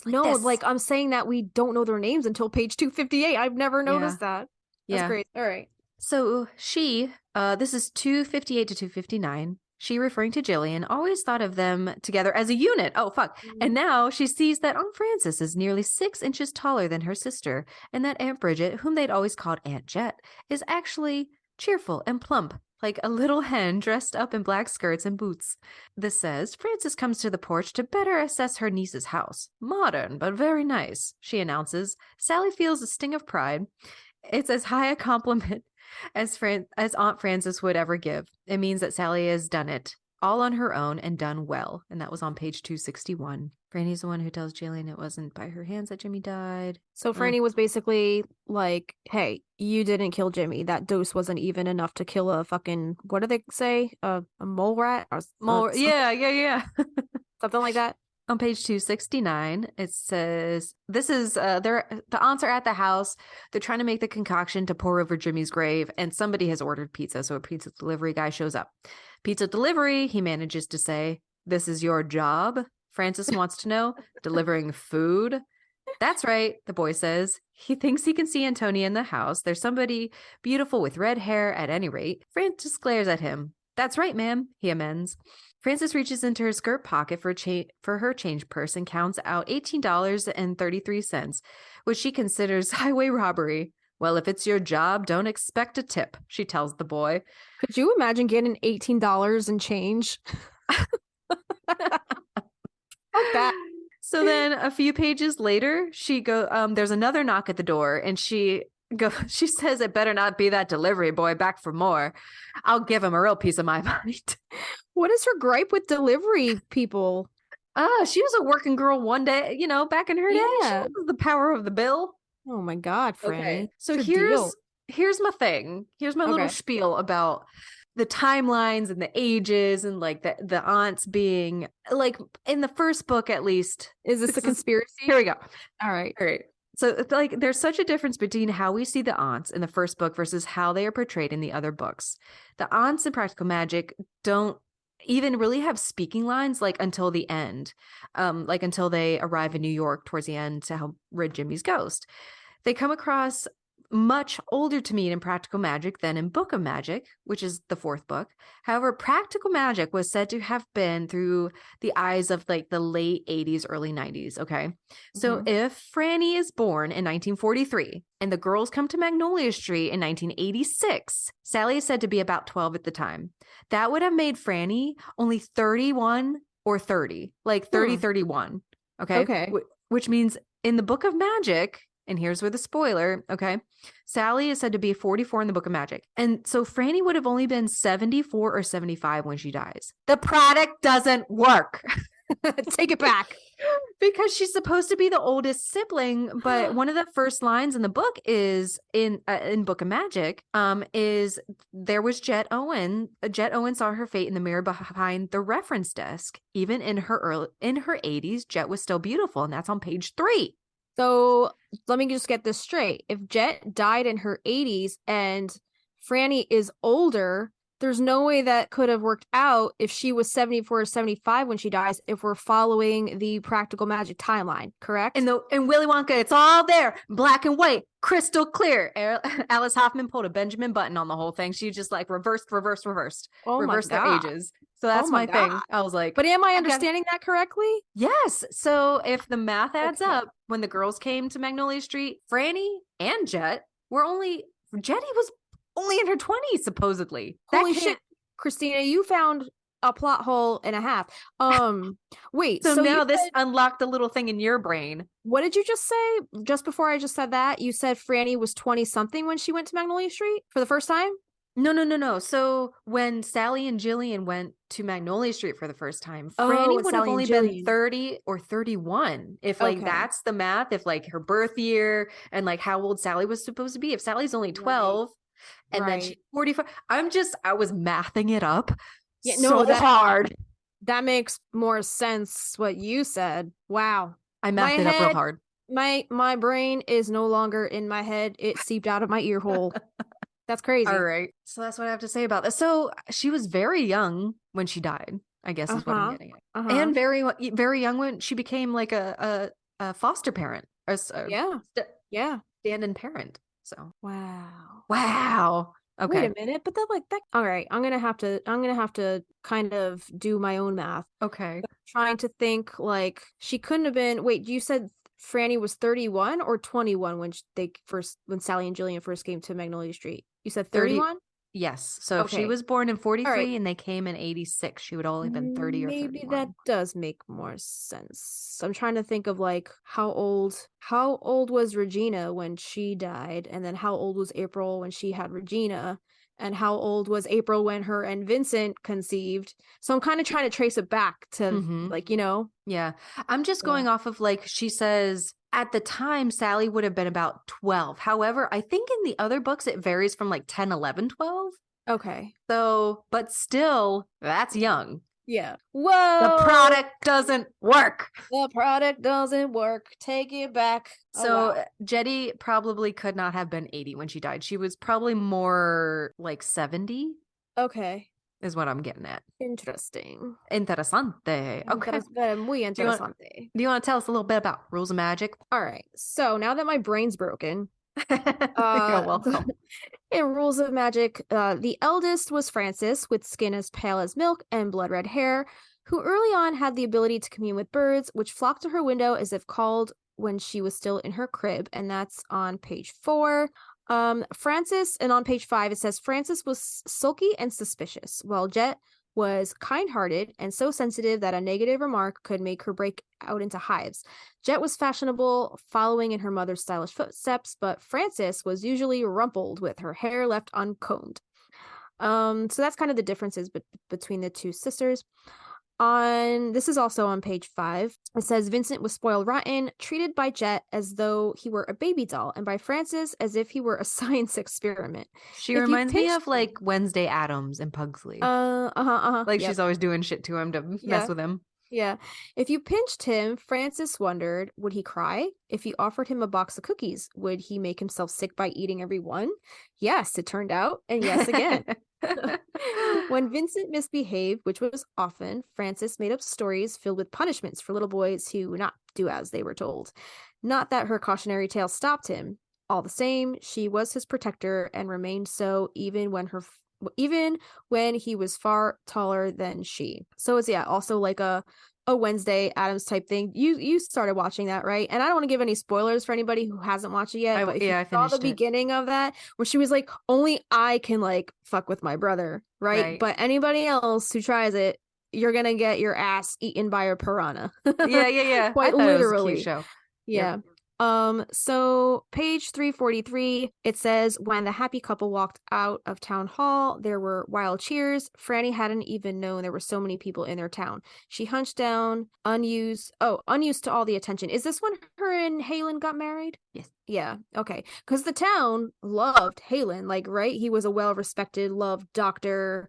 They're always like I'm saying that we don't know their names until page 258. I've never noticed that. That's great. All right. So she, this is 258 to 259. She, referring to Jillian, always thought of them together as a unit. Oh, fuck. And now she sees that Aunt Frances is nearly 6 inches taller than her sister, and that Aunt Bridget, whom they'd always called Aunt Jet, is actually cheerful and plump, like a little hen dressed up in black skirts and boots. This says, Frances comes to the porch to better assess her niece's house. Modern, but very nice, she announces. Sally feels a sting of pride. It's as high a compliment as Aunt Frances would ever give. It means that Sally has done it all on her own and done well. And that was on page 261. Franny's the one who tells Jillian it wasn't by her hands that Jimmy died. So Franny was basically like, hey, you didn't kill Jimmy. That dose wasn't even enough to kill a fucking, what do they say? A mole rat? Or something, Yeah. something like that. On page 269, it says, this is, the aunts are at the house. They're trying to make the concoction to pour over Jimmy's grave, and somebody has ordered pizza, so a pizza delivery guy shows up. Pizza delivery, he manages to say, this is your job? Francis wants to know, delivering food? That's right, the boy says. He thinks he can see Antonia in the house. There's somebody beautiful with red hair at any rate. Francis glares at him. That's right, ma'am, he amends. Frances reaches into her skirt pocket for her change purse and counts out $18.33, which she considers highway robbery. Well, if it's your job, don't expect a tip, she tells the boy. Could you imagine getting $18 and change? Fuck that. So then a few pages later, there's another knock at the door, and she says, it better not be that delivery boy back for more. I'll give him a real piece of my mind. What is her gripe with delivery people? She was a working girl one day, back in her day. Yeah. She was the power of the bill. Oh my God, Franny. Okay. So What's your deal? here's my thing. Here's my little spiel about the timelines and the ages and like the aunts being like in the first book, at least. Is this a conspiracy? Here we go. All right. So it's like there's such a difference between how we see the aunts in the first book versus how they are portrayed in the other books. The aunts in Practical Magic don't even really have speaking lines like until the end, like until they arrive in New York towards the end to help rid Jimmy's ghost. They come across much older to me in Practical Magic than in Book of Magic, which is the fourth book. However, Practical Magic was said to have been through the eyes of like the late 80s, early 90s. Okay. So if Franny is born in 1943 and the girls come to Magnolia Street in 1986, Sally is said to be about 12 at the time. That would have made Franny only 31 or 30, like 31. Okay. Which means in the Book of Magic, and here's where the spoiler, okay? Sally is said to be 44 in the Book of Magic. And so Franny would have only been 74 or 75 when she dies. The product doesn't work. Take it back. Because she's supposed to be the oldest sibling, but one of the first lines in the book is in Book of Magic, is there was Jet Owen. Jet Owen saw her fate in the mirror behind the reference desk. Even in her 80s, Jet was still beautiful, and that's on page 3. So let me just get this straight. If Jet died in her 80s and Franny is older, there's no way that could have worked out if she was 74 or 75 when she dies, if we're following the Practical Magic timeline, correct? And Willy Wonka, it's all there, black and white, crystal clear. Alice Hoffman pulled a Benjamin Button on the whole thing. She just like reversed Oh reversed their ages. So that's my thing. I was like, but am I understanding that correctly? Yes. So if the math adds up, when the girls came to Magnolia Street, Franny and Jet Jetty was only in her 20s, supposedly. Holy shit, Christina, you found a plot hole and a half. Wait. So now this unlocked a little thing in your brain. What did you just say? Just before I just said that, you said Franny was 20 something when she went to Magnolia Street for the first time? No. So when Sally and Jillian went to Magnolia Street for the first time, Franny would have only been 30 or 31. If like that's the math, if like her birth year and like how old Sally was supposed to be. If Sally's only 12 and then she's 45, I was mathing it up. Yeah, no, that's hard. That makes more sense what you said. Wow. I mathed it up real hard. My brain is no longer in my head. It seeped out of my ear hole. That's crazy. All right. So that's what I have to say about this. So she was very young when she died, I guess is what I'm getting at. And very, very young when she became like a foster parent. Stand-in parent. So wow. Okay. Wait a minute, but that all right, I'm gonna have to kind of do my own math. Okay. I'm trying to think, like, she couldn't have been, wait, you said Franny was 31 or 21 when when Sally and Jillian first came to Magnolia Street? You said 31? Yes. So if she was born in 43 and they came in 86, she would only been 30 or 31. Maybe that does make more sense. I'm trying to think of like how old was Regina when she died, and then how old was April when she had Regina, And how old was April when her and Vincent conceived? So I'm kind of trying to trace it back to like, you know. Yeah. I'm just going off of like, she says at the time, Sally would have been about 12. However, I think in the other books, it varies from like 10, 11, 12. Okay. So, but still, that's young. Yeah. Whoa. The product doesn't work. The product doesn't work. Take it back. So Jetty probably could not have been 80 when she died. She was probably more like 70. Okay. Is what I'm getting at. Interesting. Interesante. Okay. Muy interesante. Do you want to tell us a little bit about rules of magic? All right. So now that my brain's broken, you're welcome. In rules of magic, the eldest was Frances, with skin as pale as milk and blood red hair, who early on had the ability to commune with birds, which flocked to her window as if called when she was still in her crib, and that's on page 4. Frances, and on page 5 it says Frances was sulky and suspicious, while Jet was kind-hearted and so sensitive that a negative remark could make her break out into hives. Jet was fashionable, following in her mother's stylish footsteps, but Frances was usually rumpled with her hair left uncombed. So that's kind of the differences between the two sisters. This is also on page 5. It says Vincent was spoiled rotten, treated by Jet as though he were a baby doll, and by Frances as if he were a science experiment. She reminds me of like Wednesday Addams and Pugsley. Like she's always doing shit to him to mess with him. Yeah. If you pinched him, Frances wondered, would he cry? If you offered him a box of cookies, would he make himself sick by eating every one? Yes, it turned out, and yes again. When Vincent misbehaved, which was often, Frances made up stories filled with punishments for little boys who would not do as they were told. Not that her cautionary tale stopped him. All the same, she was his protector and remained so even when he was far taller than she. So it's also like a Wednesday Addams type thing. You started watching that, right? And I don't want to give any spoilers for anybody who hasn't watched it yet. But if you saw the beginning of that, where she was like, only I can like fuck with my brother, right? But anybody else who tries it, you're gonna get your ass eaten by a piranha. Yeah. Quite literally. It was a cute show. Yeah. Yep. So page 343, it says when the happy couple walked out of town hall, there were wild cheers. Franny hadn't even known there were so many people in their town. She hunched down, unused to all the attention. Is this when her and Halen got married? Yes. Yeah. Okay. Because the town loved Halen, like, right? He was a well-respected, loved doctor,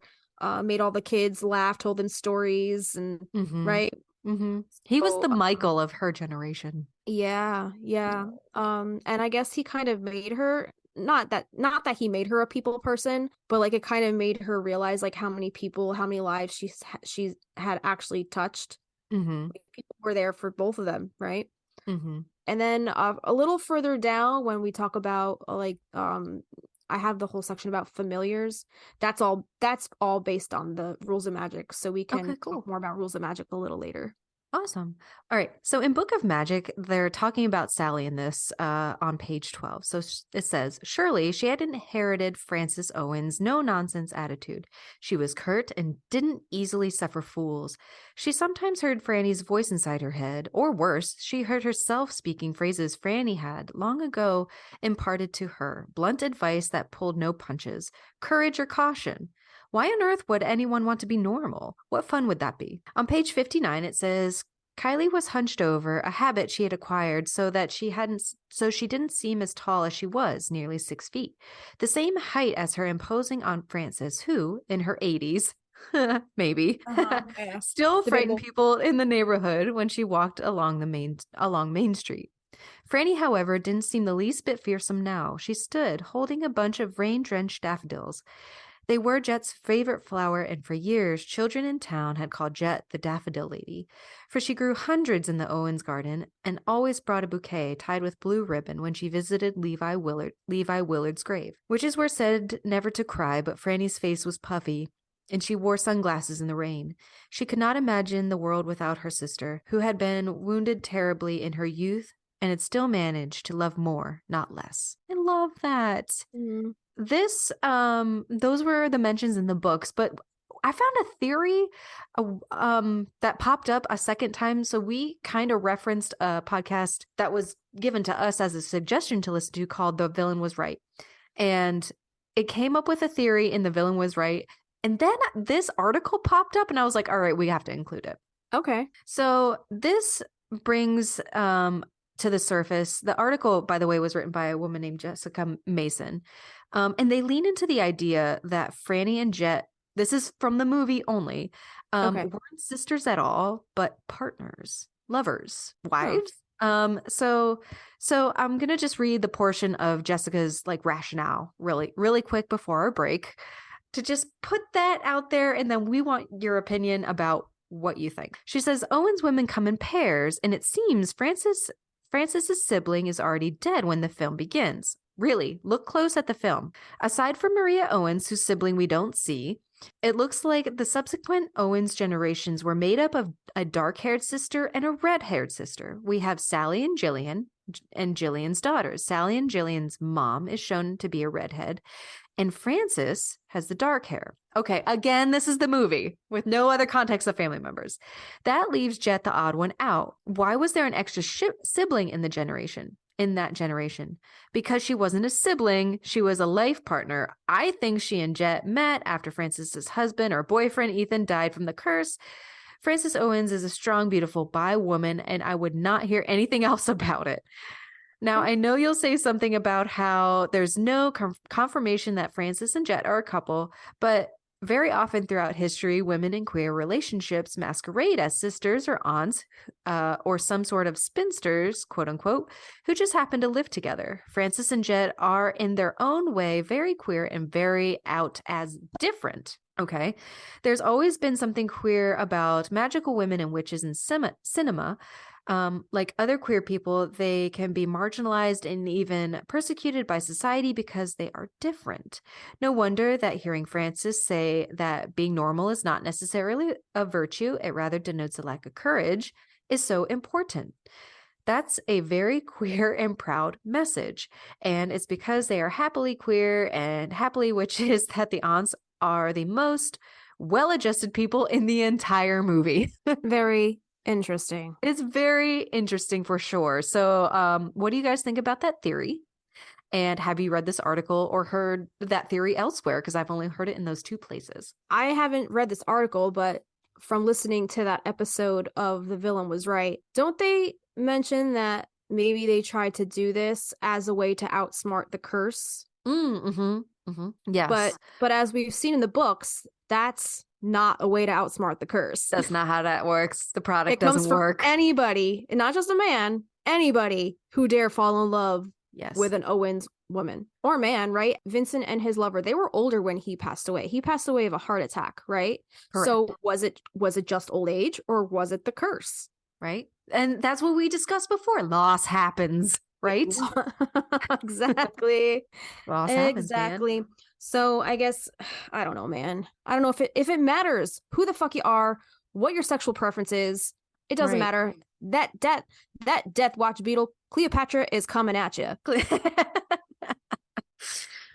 made all the kids laugh, told them stories, and right? Mm-hmm. He was the Michael of her generation. Yeah. And I guess he kind of made her not that he made her a people person, but like it kind of made her realize like how many lives she's had actually touched. Like, people were there for both of them, right? And then a little further down, when we talk about like I have the whole section about familiars. That's all based on the rules of magic. So we can talk more about rules of magic a little later. Awesome. All right. So in Book of Magic, they're talking about Sally in this on page 12. So it says, surely she had inherited Francis Owen's no-nonsense attitude. She was curt and didn't easily suffer fools. She sometimes heard Franny's voice inside her head, or worse, she heard herself speaking phrases Franny had long ago imparted to her, blunt advice that pulled no punches, courage or caution. Why on earth would anyone want to be normal? What fun would that be? On page 59, it says, Kylie was hunched over, a habit she had acquired so she didn't seem as tall as she was, nearly 6 feet. The same height as her imposing Aunt Frances, who, in her 80s, maybe, still frightened people in the neighborhood when she walked along Main Street. Franny, however, didn't seem the least bit fearsome now. She stood, holding a bunch of rain-drenched daffodils. They were Jet's favorite flower, and for years, children in town had called Jet the Daffodil Lady, for she grew hundreds in the Owens garden and always brought a bouquet tied with blue ribbon when she visited Levi Willard's grave. Witches were said never to cry, but Franny's face was puffy, and she wore sunglasses in the rain. She could not imagine the world without her sister, who had been wounded terribly in her youth and had still managed to love more, not less. I love that. This, those were the mentions in the books, but I found a theory that popped up a second time. So we kind of referenced a podcast that was given to us as a suggestion to listen to called The Villain Was Right. And it came up with a theory in The Villain Was Right. And then this article popped up and I was like, all right, we have to include it. Okay. So this brings to the surface. The article, by the way, was written by a woman named Jessica Mason. And they lean into the idea that Franny and Jet, this is from the movie only, weren't sisters at all, but partners, lovers, wives. So I'm going to just read the portion of Jessica's like rationale really, really quick before our break to just put that out there. And then we want your opinion about what you think. She says, Owen's women come in pairs, and it seems Francis's sibling is already dead when the film begins. Really, look close at the film. Aside from Maria Owens, whose sibling we don't see, it looks like the subsequent Owens generations were made up of a dark-haired sister and a red-haired sister. We have Sally and Jillian and Jillian's daughters. Sally and Jillian's mom is shown to be a redhead, and Francis has the dark hair. Okay, again, this is the movie with no other context of family members. That leaves Jet the odd one out. Why was there an extra sibling in that generation? Because she wasn't a sibling, she was a life partner. I think she and Jet met after Francis's husband or boyfriend Ethan died from the curse. Frances Owens is a strong, beautiful bi woman, and I would not hear anything else about it. Now, I know you'll say something about how there's no confirmation that Francis and Jet are a couple, but very often throughout history, women in queer relationships masquerade as sisters or aunts or some sort of spinsters, quote unquote, who just happen to live together. Francis and Jet are in their own way very queer and very out as different. Okay. There's always been something queer about magical women and witches in cinema. Like other queer people, they can be marginalized and even persecuted by society because they are different. No wonder that hearing Frances say that being normal is not necessarily a virtue, it rather denotes a lack of courage, is so important. That's a very queer and proud message. And it's because they are happily queer and happily witches that the aunts are the most well-adjusted people in the entire movie. Very interesting. It's very interesting for sure. So what do you guys think about that theory? And have you read this article or heard that theory elsewhere? Because I've only heard it in those two places. I haven't read this article, but from listening to that episode of The Villain Was Right, don't they mention that maybe they tried to do this as a way to outsmart the curse? Yes. But as we've seen in the books, that's not a way to outsmart the curse. That's not how that works. The product doesn't doesn't work. Anybody, and not just a man, anybody who dare fall in love with an Owens woman or man, right? Vincent and his lover, they were older when he passed away. He passed away of a heart attack, right? Correct. So was it just old age or was it the curse? Right. And that's what we discussed before. Loss happens, right? Exactly. Loss happens, exactly. man. So I guess, I don't know, man. I don't know if it matters who the fuck you are, what your sexual preference is. It doesn't matter. That Death Watch beetle, Cleopatra, is coming at you.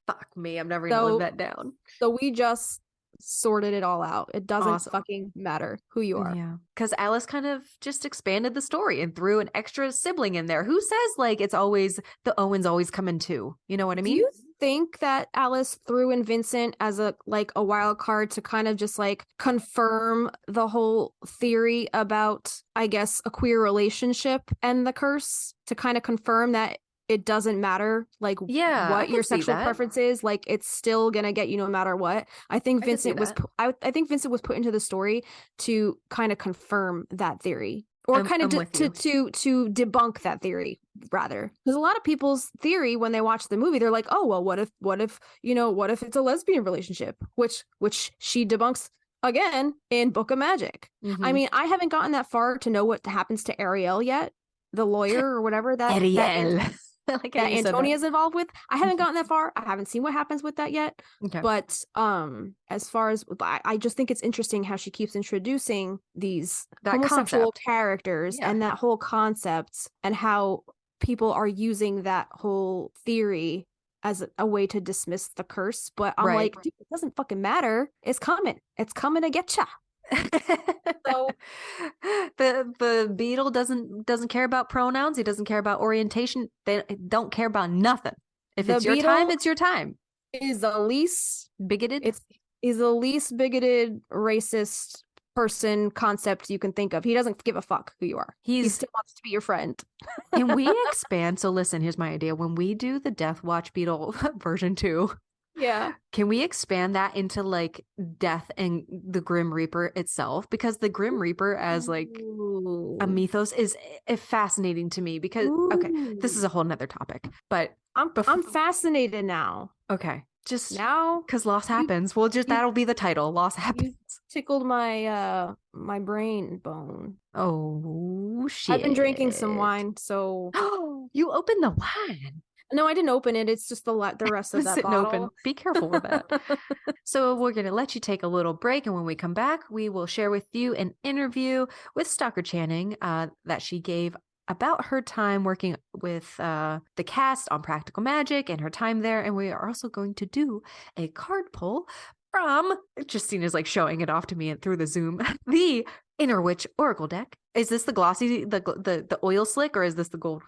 Fuck me. I'm never going to live that down. So we just sorted it all out. It doesn't fucking matter who you are. Yeah. Because Alice kind of just expanded the story and threw an extra sibling in there. Who says like it's always the Owens always come in too? You know what I mean? Do you think that Alice threw in Vincent as a wild card to kind of just like confirm the whole theory about, I guess, a queer relationship and the curse, to kind of confirm that it doesn't matter what your sexual preference is, like it's still gonna get you no matter what? I think Vincent was I think Vincent was put into the story to kind of confirm that theory, or kind of to debunk that theory, rather, because a lot of people's theory when they watch the movie, they're like, oh well, what if it's a lesbian relationship, which she debunks again in Book of Magic. I mean, I haven't gotten that far to know what happens to Ariel yet, the lawyer or whatever that Ariel. That Antonia's involved with. I haven't gotten that far. I haven't seen what happens with that yet. Okay. But as far as I just think it's interesting how she keeps introducing these homosexual characters and that whole concept, and how people are using that whole theory as a way to dismiss the curse. But I'm like, dude, it doesn't fucking matter. It's coming to get ya. So the beetle doesn't care about pronouns. He doesn't care about orientation. They don't care about nothing. If it's your time, it's your time. is the least Bigoted? is the least bigoted, racist person concept you can think of. He doesn't give a fuck who you are. He still wants to be your friend. Can we expand? So listen, here's my idea. When we do the Death Watch Beetle version 2, Yeah. can we expand that into like Death and the Grim Reaper itself? Because the Grim Reaper as like a mythos is fascinating to me because okay, this is a whole nother topic. But I'm fascinated now. Okay. Just now because loss happens. That'll be the title. Loss happens. Tickled my my brain bone. Oh shit. I've been drinking some wine, so you opened the wine. No, I didn't open it. It's just the rest of that sitting bottle. Open. Be careful with that. So we're going to let you take a little break. And when we come back, we will share with you an interview with Stockard Channing that she gave about her time working with the cast on Practical Magic and her time there. And we are also going to do a card pull from, Justina's like showing it off to me and through the Zoom, the Inner Witch Oracle deck. Is this the glossy, the oil slick, or is this the gold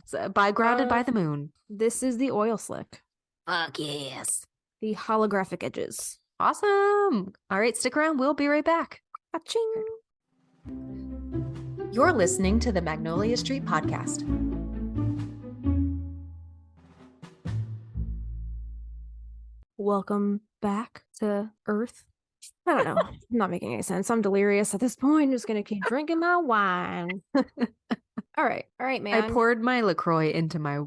grounded by the moon? This is the oil slick. Fuck yes. The holographic edges. Awesome. All right, stick around. We'll be right back. Aching. You're listening to the Magnolia Street Podcast. Welcome back to Earth. I don't know. I'm not making any sense. I'm delirious at this point. I'm just going to keep drinking my wine. All right, man. I poured my LaCroix into my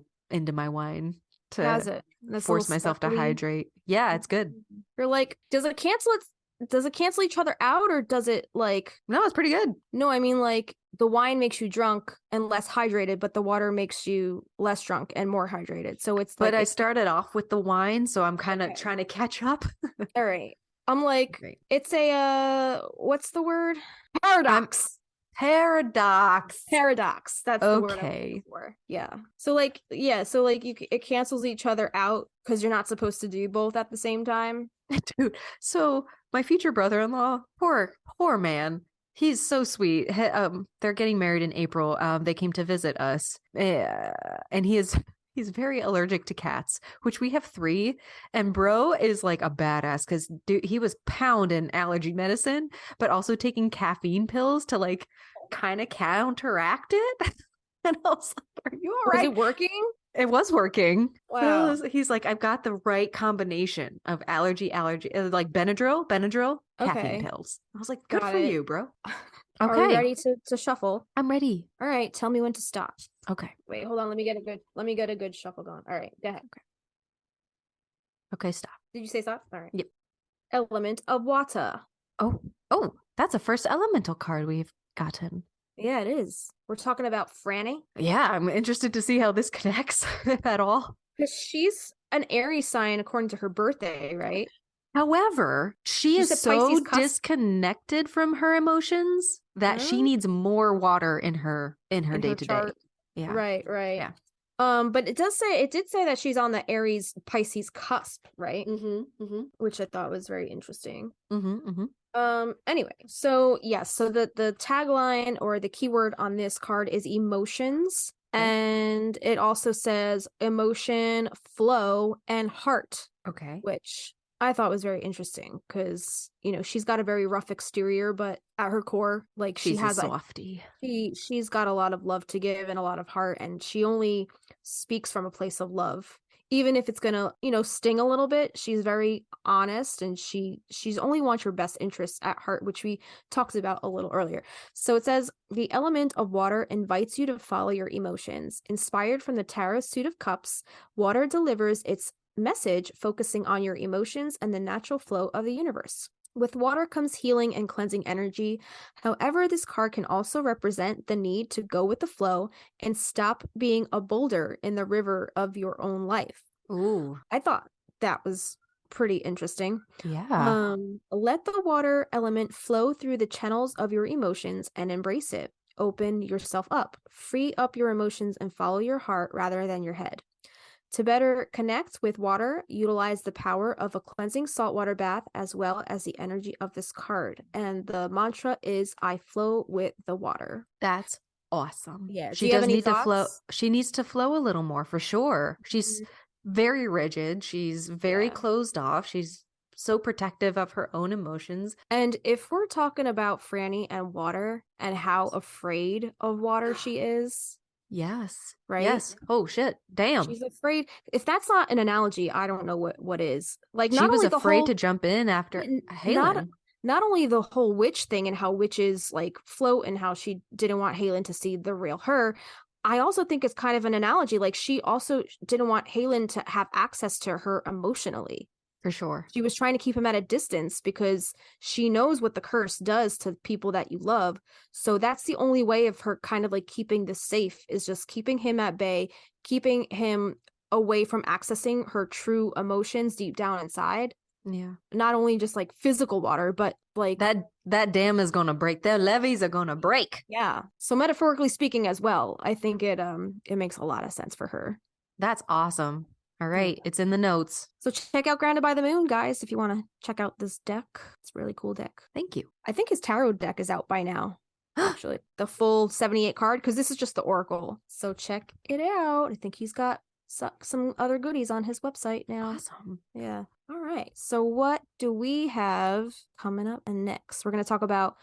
wine to force myself to hydrate. Yeah, it's good. You're like, does it cancel each other out, or does it like... No, it's pretty good. No, I mean like the wine makes you drunk and less hydrated, but the water makes you less drunk and more hydrated. So it's like... But I started off with the wine, so I'm kind of trying to catch up. All right. I'm like, it's a, what's the word? Paradox. That's That's the word I'm looking for. Yeah. So it cancels each other out because you're not supposed to do both at the same time. Dude, so my future brother-in-law, poor man. He's so sweet. They're getting married in April. They came to visit us. And he's very allergic to cats, which we have 3. And bro is like a badass because he was pounding allergy medicine, but also taking caffeine pills to like kind of counteract it. And I was like, are you all right? Was it working? It was working. Wow. He's like, I've got the right combination of allergy, like Benadryl, caffeine pills. I was like, good for you, bro. Okay. Are you ready to shuffle? I'm ready. All right. Tell me when to stop. Okay. Wait, hold on. Let me get a good shuffle going. All right. Go ahead. Okay, stop. Did you say stop? All right. Yep. Element of water. Oh, that's a first elemental card we've gotten. Yeah, it is. We're talking about Franny. Yeah, I'm interested to see how this connects, if at all. Because she's an Aries sign according to her birthday, right? However, she is so disconnected from her emotions that she needs more water in her day-to-day. Yeah. Right. Yeah. But it did say that she's on the Aries Pisces cusp, right? Which I thought was very interesting. Anyway, so yes, so the tagline or the keyword on this card is emotions, and it also says emotion, flow, and heart. Okay. Which I thought was very interesting because, she's got a very rough exterior, but at her core, like she's a softie. She's got a lot of love to give and a lot of heart, and she only speaks from a place of love. Even if it's gonna, sting a little bit, she's very honest, and she's only wants your best interests at heart, which we talked about a little earlier. So it says, the element of water invites you to follow your emotions. Inspired from the Tarot Suit of Cups, water delivers its message, focusing on your emotions and the natural flow of the universe. With water comes healing and cleansing energy. However, this card can also represent the need to go with the flow and stop being a boulder in the river of your own life. Ooh. I thought that was pretty interesting. Yeah. Let the water element flow through the channels of your emotions and embrace it. Open yourself up. Free up your emotions and follow your heart rather than your head. To better connect with water, utilize the power of a cleansing saltwater bath as well as the energy of this card. And the mantra is, I flow with the water. That's awesome. Yeah. She does need to flow. She needs to flow a little more for sure. She's very rigid. She's very Yeah. closed off. She's so protective of her own emotions. And if we're talking about Franny and water and how afraid of water she is, Yes. right? Yes. Oh shit. Damn. She's afraid. If that's not an analogy, I don't know what is. Like, She not was only the afraid whole, to jump in after not Halen. not only the whole witch thing and how witches like float and how she didn't want Halen to see the real her. I also think it's kind of an analogy. Like, she also didn't want Halen to have access to her emotionally. For sure. She was trying to keep him at a distance because she knows what the curse does to people that you love. So that's the only way of her kind of like keeping this safe, is just keeping him at bay, keeping him away from accessing her true emotions deep down inside. Yeah. Not only just like physical water, but like that dam is gonna break. Their levees are gonna break. yeah. So metaphorically speaking as well, I think it makes a lot of sense for her. That's awesome. All right, it's in the notes. So check out Grounded by the Moon, guys, if you want to check out this deck. It's a really cool deck. Thank you. I think his tarot deck is out by now, actually. The full 78 card, because this is just the Oracle. So check it out. I think he's got some other goodies on his website now. Awesome. Yeah. All right. So what do we have coming up next? We're going to talk about,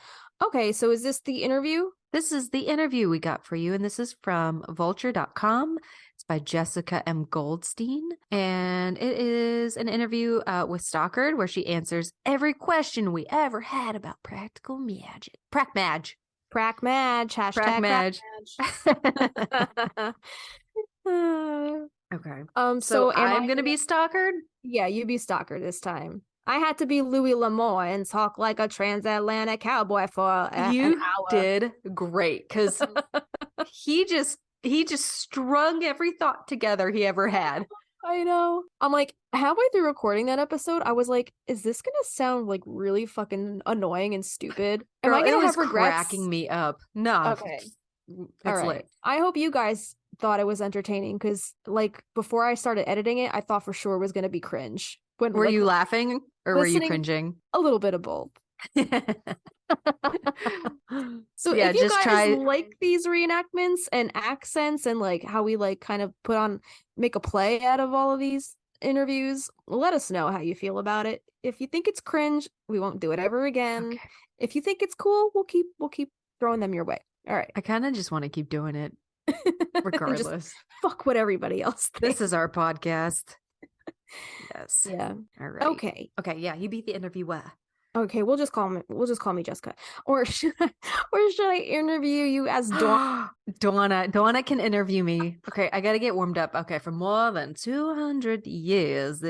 okay, so is this the interview? This is the interview we got for you, and this is from vulture.com. It's by Jessica M. Goldstein, and it is an interview with Stockard where she answers every question we ever had about practical magic. Prac-Maj. Prac-Maj. Hashtag Prac-Maj. Okay. So I'm going to be Stockard? Yeah, you be Stockard this time. I had to be Louis L'Amour and talk like a transatlantic cowboy for an hour. Did great, because he just strung every thought together he ever had. I know. I'm like, halfway through recording that episode, I was like, is this gonna sound like really fucking annoying and stupid? Girl, Am I gonna it was have regrets? cracking me up. No. Okay. It's All right. lit. I hope you guys thought it was entertaining, because like before I started editing it, I thought for sure it was gonna be cringe. Were you laughing or were you listening- cringing? A little bit of both. So yeah, if you just guys like these reenactments and accents and like how we like kind of make a play out of all of these interviews, let us know how you feel about it. If you think it's cringe, we won't do it ever again. Okay. If you think it's cool, we'll keep throwing them your way. All right. I kind of just want to keep doing it regardless. Just fuck what everybody else thinks. This is our podcast. Yes. Yeah. All right. Okay. Okay. Yeah. You beat the interviewer. Okay. We'll just call me Jessica. Or should I interview you as Dawn? Donna can interview me. Okay. I got to get warmed up. Okay. For more than 200 years.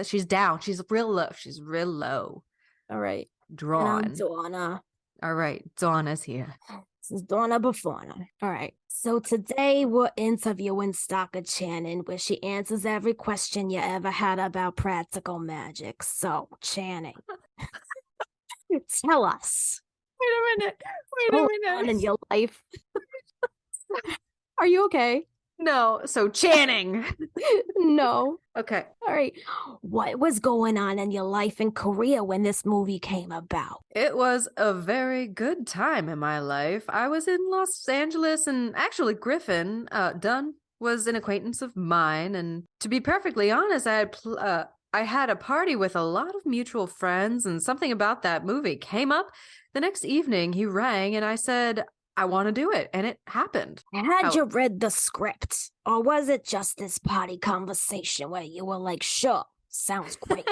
She's down. She's real low. She's real low. All right. Drawn. And I'm Donna. All right. Donna's here. This is Donna Bufona. All right. So today we're interviewing Stockard Channing, where she answers every question you ever had about practical magic. So, Channing, tell us. Wait a minute. In your life. Are you okay? No. So Channing. No. Okay. All right. What was going on in your life in Korea when this movie came about? It was a very good time in my life. I was in Los Angeles, and actually Griffin Dunn was an acquaintance of mine. And to be perfectly honest, I had a party with a lot of mutual friends, and something about that movie came up. The next evening he rang and I said, I want to do it. And it happened. Had you read the script? Or was it just this party conversation where you were like, sure, sounds great?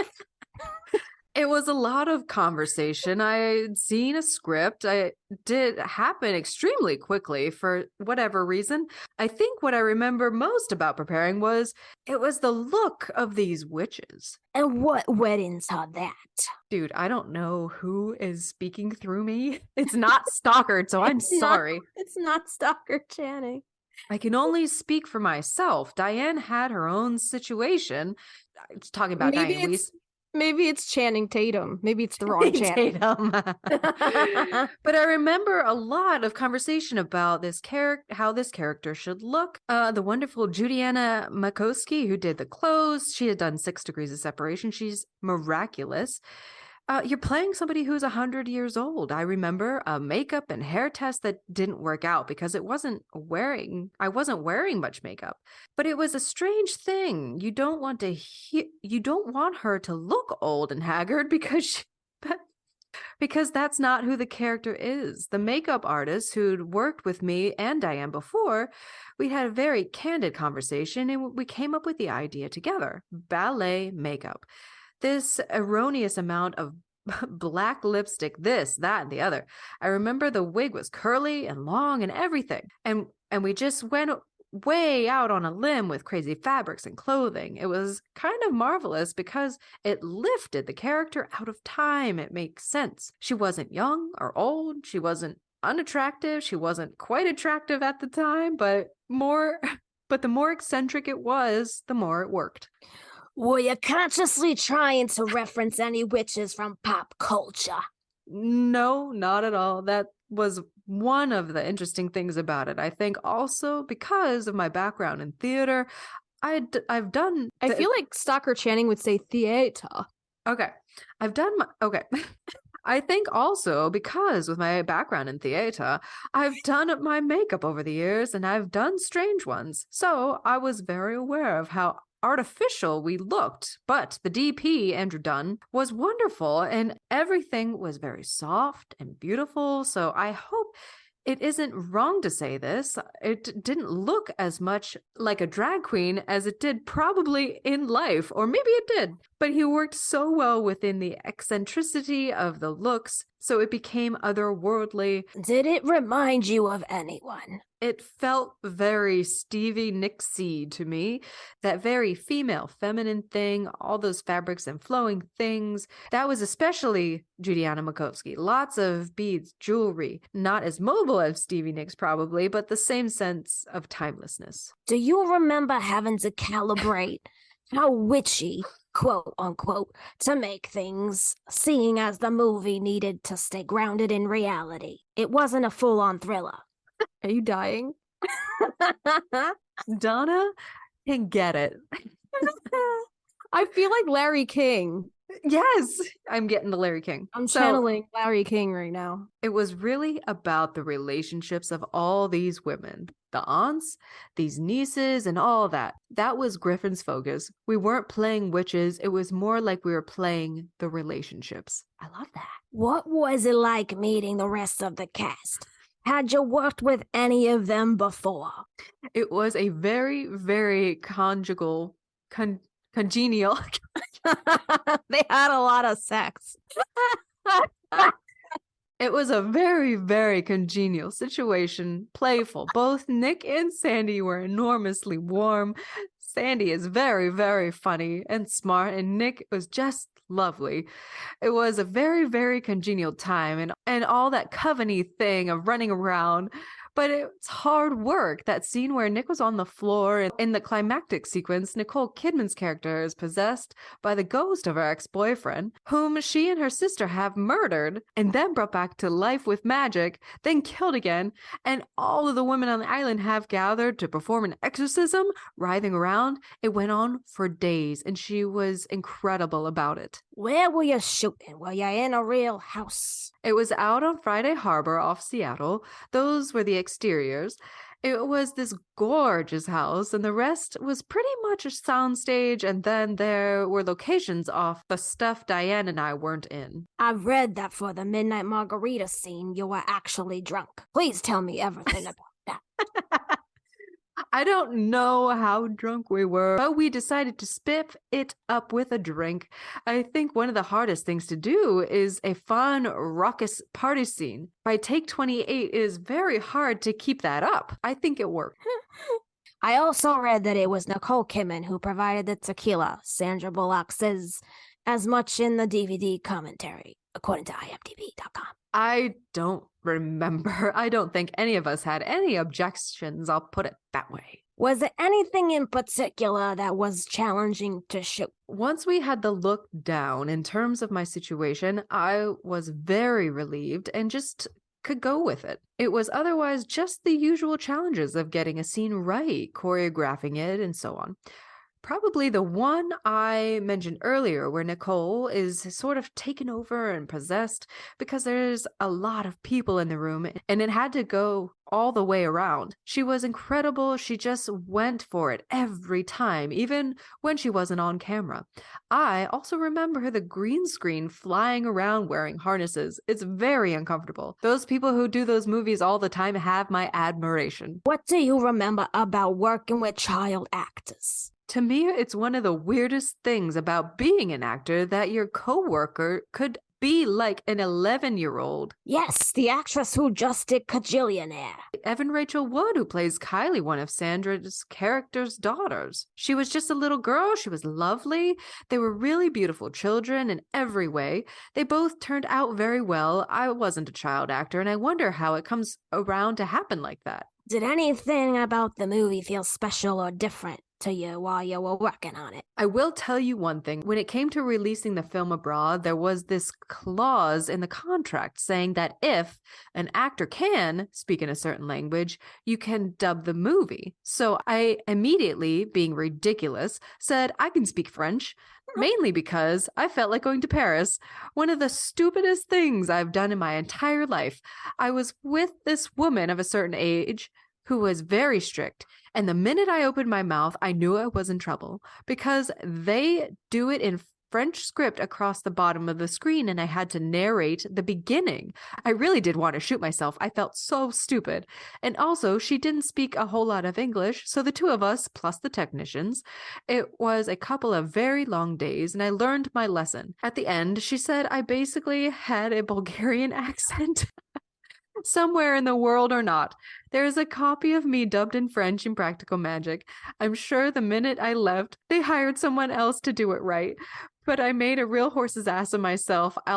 It was a lot of conversation. I'd seen a script. It did happen extremely quickly for whatever reason. I think what I remember most about preparing was it was the look of these witches. And what weddings are that? Dude, I don't know who is speaking through me. It's not Stockard, so I'm sorry. It's not Stockard Channing. I can only speak for myself. Diane had her own situation. Talking about Diane Weiss. Maybe it's Channing Tatum. Maybe it's the wrong Channing. Tatum. But I remember a lot of conversation about this how this character should look. The wonderful Judiana Makowski, who did the clothes, she had done 6 Degrees of Separation. She's miraculous. You're playing somebody who's 100 years old. I remember a makeup and hair test that didn't work out because I wasn't wearing much makeup. But it was a strange thing. You don't want her to look old and haggard because that's not who the character is. The makeup artist who'd worked with me and Diane before, we had a very candid conversation and we came up with the idea together. Ballet makeup. This erroneous amount of black lipstick, this, that, and the other. I remember the wig was curly and long and everything. And we just went way out on a limb with crazy fabrics and clothing. It was kind of marvelous because it lifted the character out of time. It makes sense. She wasn't young or old. She wasn't unattractive. She wasn't quite attractive at the time, but the more eccentric it was, the more it worked. Were you consciously trying to reference any witches from pop culture? No, not at all. That was one of the interesting things about it. I think also because of my background in theater, I've done... I feel like Stockard Channing would say theater. Okay. Okay. I think also because with my background in theater, I've done my makeup over the years and I've done strange ones. So I was very aware of how artificial we looked, but the DP, Andrew Dunn, was wonderful and everything was very soft and beautiful. So I hope it isn't wrong to say this. It didn't look as much like a drag queen as it did probably in life, or maybe it did, but he worked so well within the eccentricity of the looks, so it became otherworldly. Did it remind you of anyone? It felt very Stevie Nicks-y to me. That very female, feminine thing, all those fabrics and flowing things. That was especially Judianna Makovsky. Lots of beads, jewelry. Not as mobile as Stevie Nicks probably, but the same sense of timelessness. Do you remember having to calibrate how witchy, quote unquote, to make things, seeing as the movie needed to stay grounded in reality? It wasn't a full-on thriller. Are you dying? Donna can get it. I feel like Larry King. Yes, I'm getting the Larry King. I'm channeling Larry King right now. It was really about the relationships of all these women, the aunts, these nieces, and all that. That was Griffin's focus. We weren't playing witches. It was more like we were playing the relationships. I love that. What was it like meeting the rest of the cast? Had you worked with any of them before? It was a very, very congenial. They had a lot of sex. It was a very, very congenial situation, playful. Both Nick and Sandy were enormously warm. Sandy is very, very funny and smart, and Nick was just lovely. It was a very, very congenial time and all that coven-y thing of running around. But it's hard work. That scene where Nick was on the floor in the climactic sequence, Nicole Kidman's character is possessed by the ghost of her ex-boyfriend, whom she and her sister have murdered and then brought back to life with magic, then killed again. And all of the women on the island have gathered to perform an exorcism, writhing around. It went on for days, and she was incredible about it. Where were you shooting? Were you in a real house? It was out on Friday Harbor off Seattle. Those were the exteriors. It was this gorgeous house, and the rest was pretty much a soundstage, and then there were locations off the stuff Diane and I weren't in. I've read that for the Midnight Margarita scene, you were actually drunk. Please tell me everything about that. I don't know how drunk we were, but we decided to spiff it up with a drink. I think one of the hardest things to do is a fun, raucous party scene. By take 28, it is very hard to keep that up. I think it worked. I also read that it was Nicole Kidman who provided the tequila. Sandra Bullock says as much in the DVD commentary, according to imdb.com. I don't remember. I don't think any of us had any objections. I'll put it that way. Was there anything in particular that was challenging to shoot? Once we had the look down in terms of my situation, I was very relieved and just could go with it. It was otherwise just the usual challenges of getting a scene right, choreographing it, and so on. probably the one I mentioned earlier, where Nicole is sort of taken over and possessed because there's a lot of people in the room and it had to go all the way around. She was incredible. She just went for it every time, even when she wasn't on camera. I also remember the green screen flying around wearing harnesses. It's very uncomfortable. Those people who do those movies all the time have my admiration. What do you remember about working with child actors? To me, it's one of the weirdest things about being an actor that your coworker could be like an 11-year-old. Yes, the actress who just did Kajillionaire. Evan Rachel Wood, who plays Kylie, one of Sandra's character's daughters. She was just a little girl. She was lovely. They were really beautiful children in every way. They both turned out very well. I wasn't a child actor, and I wonder how it comes around to happen like that. Did anything about the movie feel special or different to you while you were working on it? I will tell you one thing. When it came to releasing the film abroad, there was this clause in the contract saying that if an actor can speak in a certain language, you can dub the movie. So I immediately, being ridiculous, said I can speak French, mainly because I felt like going to Paris. One of the stupidest things I've done in my entire life. I was with this woman of a certain age who was very strict. And the minute I opened my mouth, I knew I was in trouble because they do it in French script across the bottom of the screen, and I had to narrate the beginning. I really did want to shoot myself. I felt so stupid. And also, she didn't speak a whole lot of English, so the two of us, plus the technicians, it was a couple of very long days, and I learned my lesson. At the end, she said I basically had a Bulgarian accent. Somewhere in the world or not, there is a copy of me dubbed in French in Practical Magic. I'm sure the minute I left, they hired someone else to do it right. But I made a real horse's ass of myself. I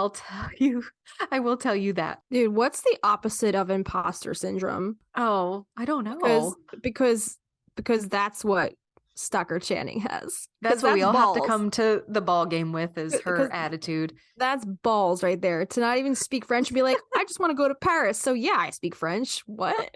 will tell you that. Dude, what's the opposite of imposter syndrome? Oh, I don't know. Because that's what Stockard Channing has. That's what we all balls. have to come to the ball game with is her attitude. That's balls right there. To not even speak French and be like, I just want to go to Paris. So yeah, I speak French. What?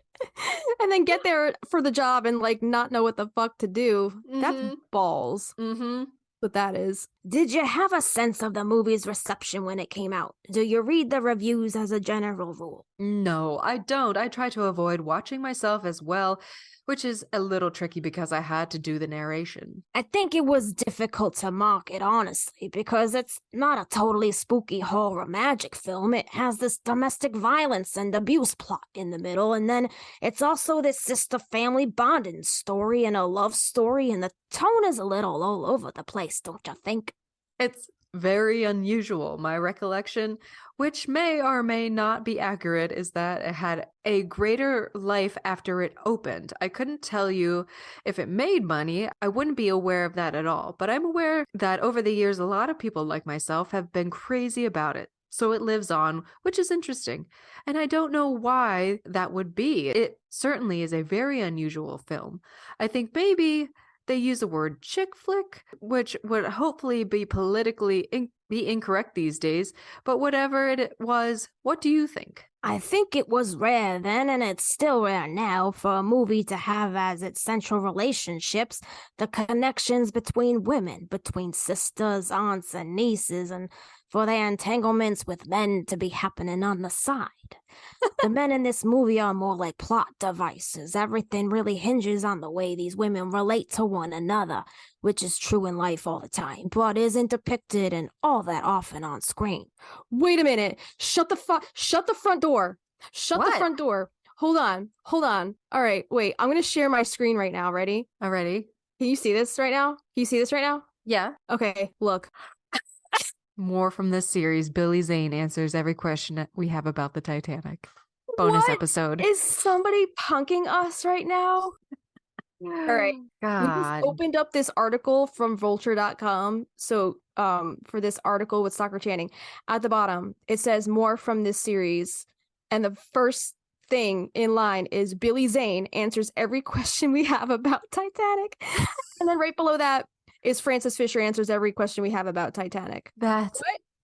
And then get there for the job and like not know what the fuck to do. Mm-hmm. That's balls. Mm-hmm. What that is. Did you have a sense of the movie's reception when it came out? Do you read the reviews as a general rule? No, I don't. I try to avoid watching myself as well, which is a little tricky because I had to do the narration. I think it was difficult to market, honestly, because it's not a totally spooky horror magic film. It has this domestic violence and abuse plot in the middle, and then it's also this sister-family bonding story and a love story, and the tone is a little all over the place, don't you think? It's very unusual. My recollection, which may or may not be accurate, is that it had a greater life after it opened. I couldn't tell you if it made money. I wouldn't be aware of that at all. But I'm aware that over the years, a lot of people like myself have been crazy about it. So it lives on, which is interesting. And I don't know why that would be. It certainly is a very unusual film. I think maybe they use the word chick flick, which would hopefully be politically be incorrect these days. But whatever it was, what do you think? I think it was rare then, and it's still rare now, for a movie to have as its central relationships the connections between women, between sisters, aunts, and nieces, and for their entanglements with men to be happening on the side. The men in this movie are more like plot devices. Everything really hinges on the way these women relate to one another, which is true in life all the time, but isn't depicted and all that often on screen. Wait a minute. Shut the front door. Shut the front door. Hold on. All right, wait. I'm going to share my screen right now. Ready? Already. Can you see this right now? Yeah. Okay, look. More from this series. Billy Zane answers every question that we have about the Titanic. Bonus episode. Is somebody punking us right now? All right. God. We just opened up this article from vulture.com. So for this article with Stockard Channing, at the bottom, it says more from this series. And the first thing in line is Billy Zane answers every question we have about Titanic. And then right below that is Francis Fisher answers every question we have about Titanic. That's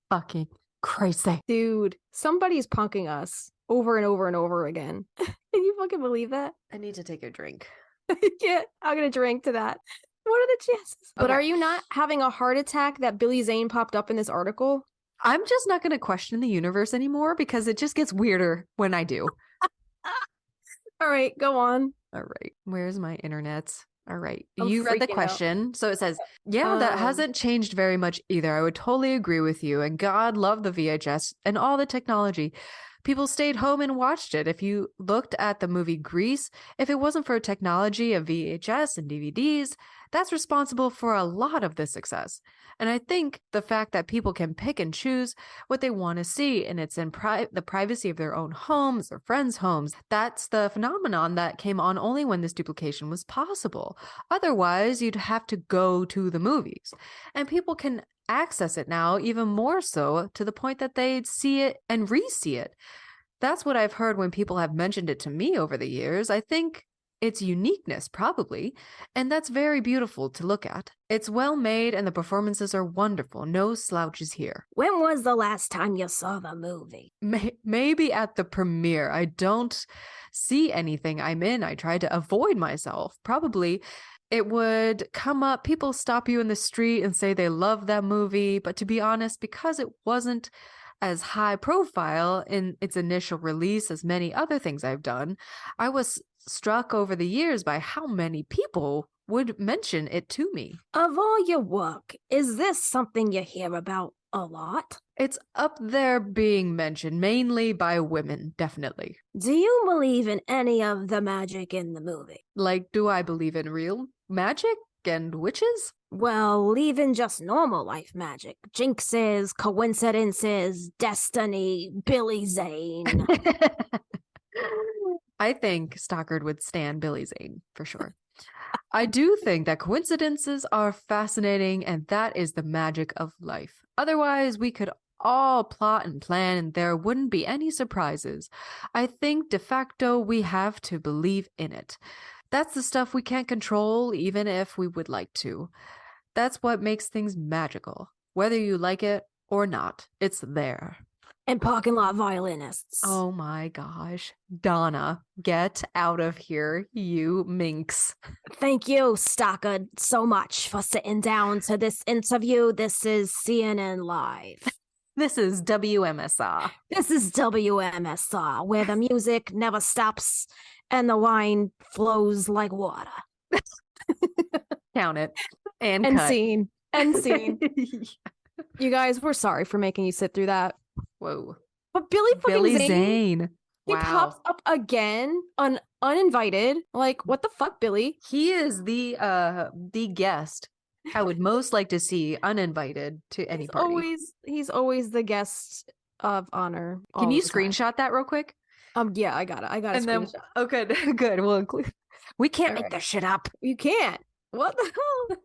fucking crazy. Dude, somebody's punking us over and over and over again. Can you fucking believe that? I need to take a drink. Yeah, I'm gonna drink to that. What are the chances? But Okay. are you not having a heart attack that Billy Zane popped up in this article? I'm just not going to question the universe anymore because it just gets weirder when I do. All right, go on. All right. Where's my internet? All right. I'm You read the freaking out. question. So it says, yeah, that hasn't changed very much either. I would totally agree with you. And God loved the VHS and all the technology. People stayed home and watched it. If you looked at the movie Grease, if it wasn't for technology of VHS and DVDs, that's responsible for a lot of the success. And I think the fact that people can pick and choose what they want to see, and it's in the privacy of their own homes or friends' homes, that's the phenomenon that came on only when this duplication was possible. Otherwise, you'd have to go to the movies. And people can access it now even more so to the point that they'd see it and re-see it. That's what I've heard when people have mentioned it to me over the years. I think its uniqueness, probably, and that's very beautiful to look at. It's well made and the performances are wonderful. No slouches here. When was the last time you saw the movie? Maybe at the premiere. I don't see anything I'm in. I try to avoid myself. Probably it would come up, people stop you in the street and say they love that movie, but to be honest, because it wasn't as high profile in its initial release as many other things I've done, I was struck over the years by how many people would mention it to me. Of all your work, is this something you hear about a lot? It's up there being mentioned, mainly by women, definitely. Do you believe in any of the magic in the movie? Like, do I believe in real magic and witches? Well, even just normal life magic. Jinxes, coincidences, destiny, Billy Zane. I think Stockard would stand Billy Zane for sure. I do think that coincidences are fascinating, and that is the magic of life. Otherwise, we could all plot and plan, and there wouldn't be any surprises. I think de facto we have to believe in it. That's the stuff we can't control, even if we would like to. That's what makes things magical. Whether you like it or not, it's there. And parking lot violinists. Oh my gosh. Donna, get out of here, you minx. Thank you, Stockard, so much for sitting down to this interview. This is CNN Live. This is WMSR. This is WMSR, where the music never stops and the wine flows like water. Count it. And End cut. scene. End scene. You guys, we're sorry for making you sit through that. Whoa. But Billy Zane. He pops up again uninvited. Like, what the fuck, Billy? He is the guest I would most like to see uninvited to any party. He's always the guest of honor. Can you screenshot that real quick? Yeah, I got it. And then, okay, good. We'll include. We can't make this shit up. You can't. What the hell?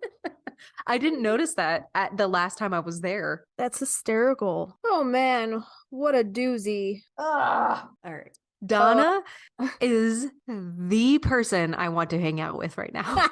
I didn't notice that at the last time I was there. That's hysterical. Oh man, what a doozy. All right. Donna is the person I want to hang out with right now.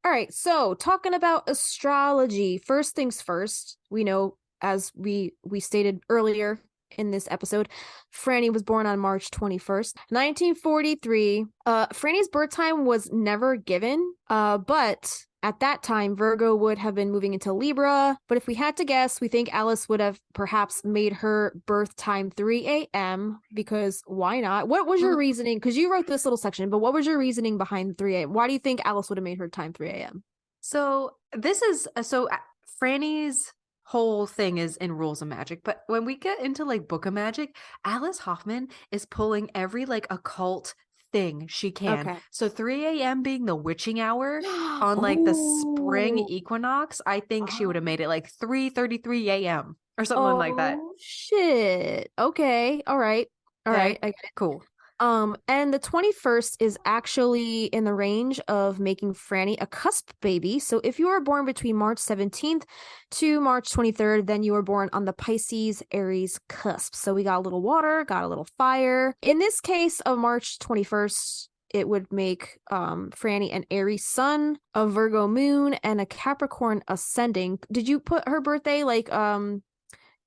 All right, so talking about astrology. First things first, we know, as we stated earlier in this episode, Franny was born on March 21st, 1943. Franny's birth time was never given, but at that time, Virgo would have been moving into Libra. But if we had to guess, we think Alice would have perhaps made her birth time 3 a.m. because why not? What was your reasoning? Because you wrote this little section, but what was your reasoning behind 3 a.m.? Why do you think Alice would have made her time 3 a.m.? So Franny's whole thing is in rules of magic, but when we get into like book of magic, Alice Hoffman is pulling every like occult thing she can. Okay. So 3 a.m. being the witching hour on like the spring equinox, I think she would have made it like 3:33 a.m. or something like that. Shit. Okay. All right. All right. I get it. Cool. And the 21st is actually in the range of making Franny a cusp baby. So if you were born between March 17th to March 23rd, then you were born on the Pisces Aries cusp. So we got a little water, got a little fire. In this case of March 21st, it would make Franny an Aries sun, a Virgo moon, and a Capricorn ascending. Did you put her birthday like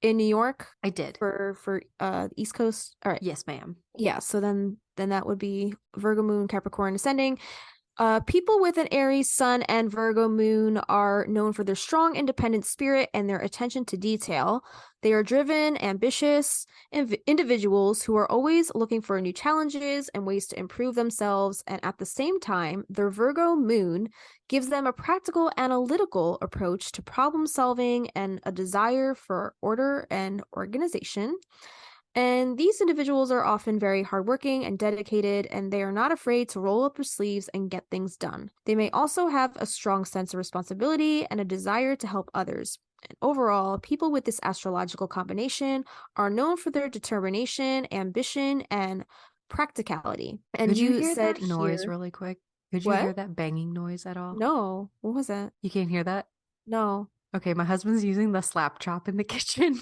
in New York? I did. For East Coast? All right. Yes, ma'am. Yeah, so then that would be Virgo moon, Capricorn ascending. People with an Aries sun and Virgo moon are known for their strong, independent spirit and their attention to detail. They are driven, ambitious individuals who are always looking for new challenges and ways to improve themselves. And at the same time, their Virgo moon gives them a practical, analytical approach to problem solving and a desire for order and organization. And these individuals are often very hardworking and dedicated, and they are not afraid to roll up their sleeves and get things done. They may also have a strong sense of responsibility and a desire to help others. And overall, people with this astrological combination are known for their determination, ambition, and practicality. And Could you you hear said that noise here, really quick? Could you what? hear that banging noise at all? No, what was that? You can't hear that? No. Okay, my husband's using the slap chop in the kitchen.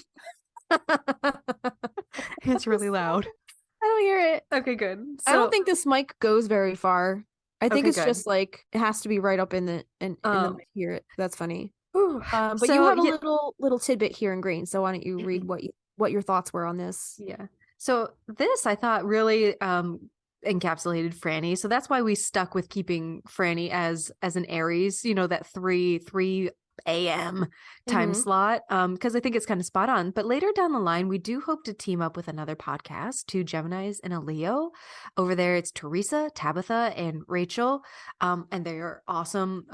It's really loud. I don't hear it. Okay, good. I don't think this mic goes very far. I think Okay, it's good. just like it has to be right up in the mic here. That's funny. But you So, have a yeah, little tidbit here in green. So why don't you read what your thoughts were on this? yeah. So this I thought really encapsulated Franny. So that's why we stuck with keeping Franny as an Aries, you know, that 3 a.m. time Mhm. slot. Because I think it's kind of spot on. But later down the line, we do hope to team up with another podcast, two Geminis and a Leo. Over there, it's Teresa, Tabitha, and Rachel. And they are awesome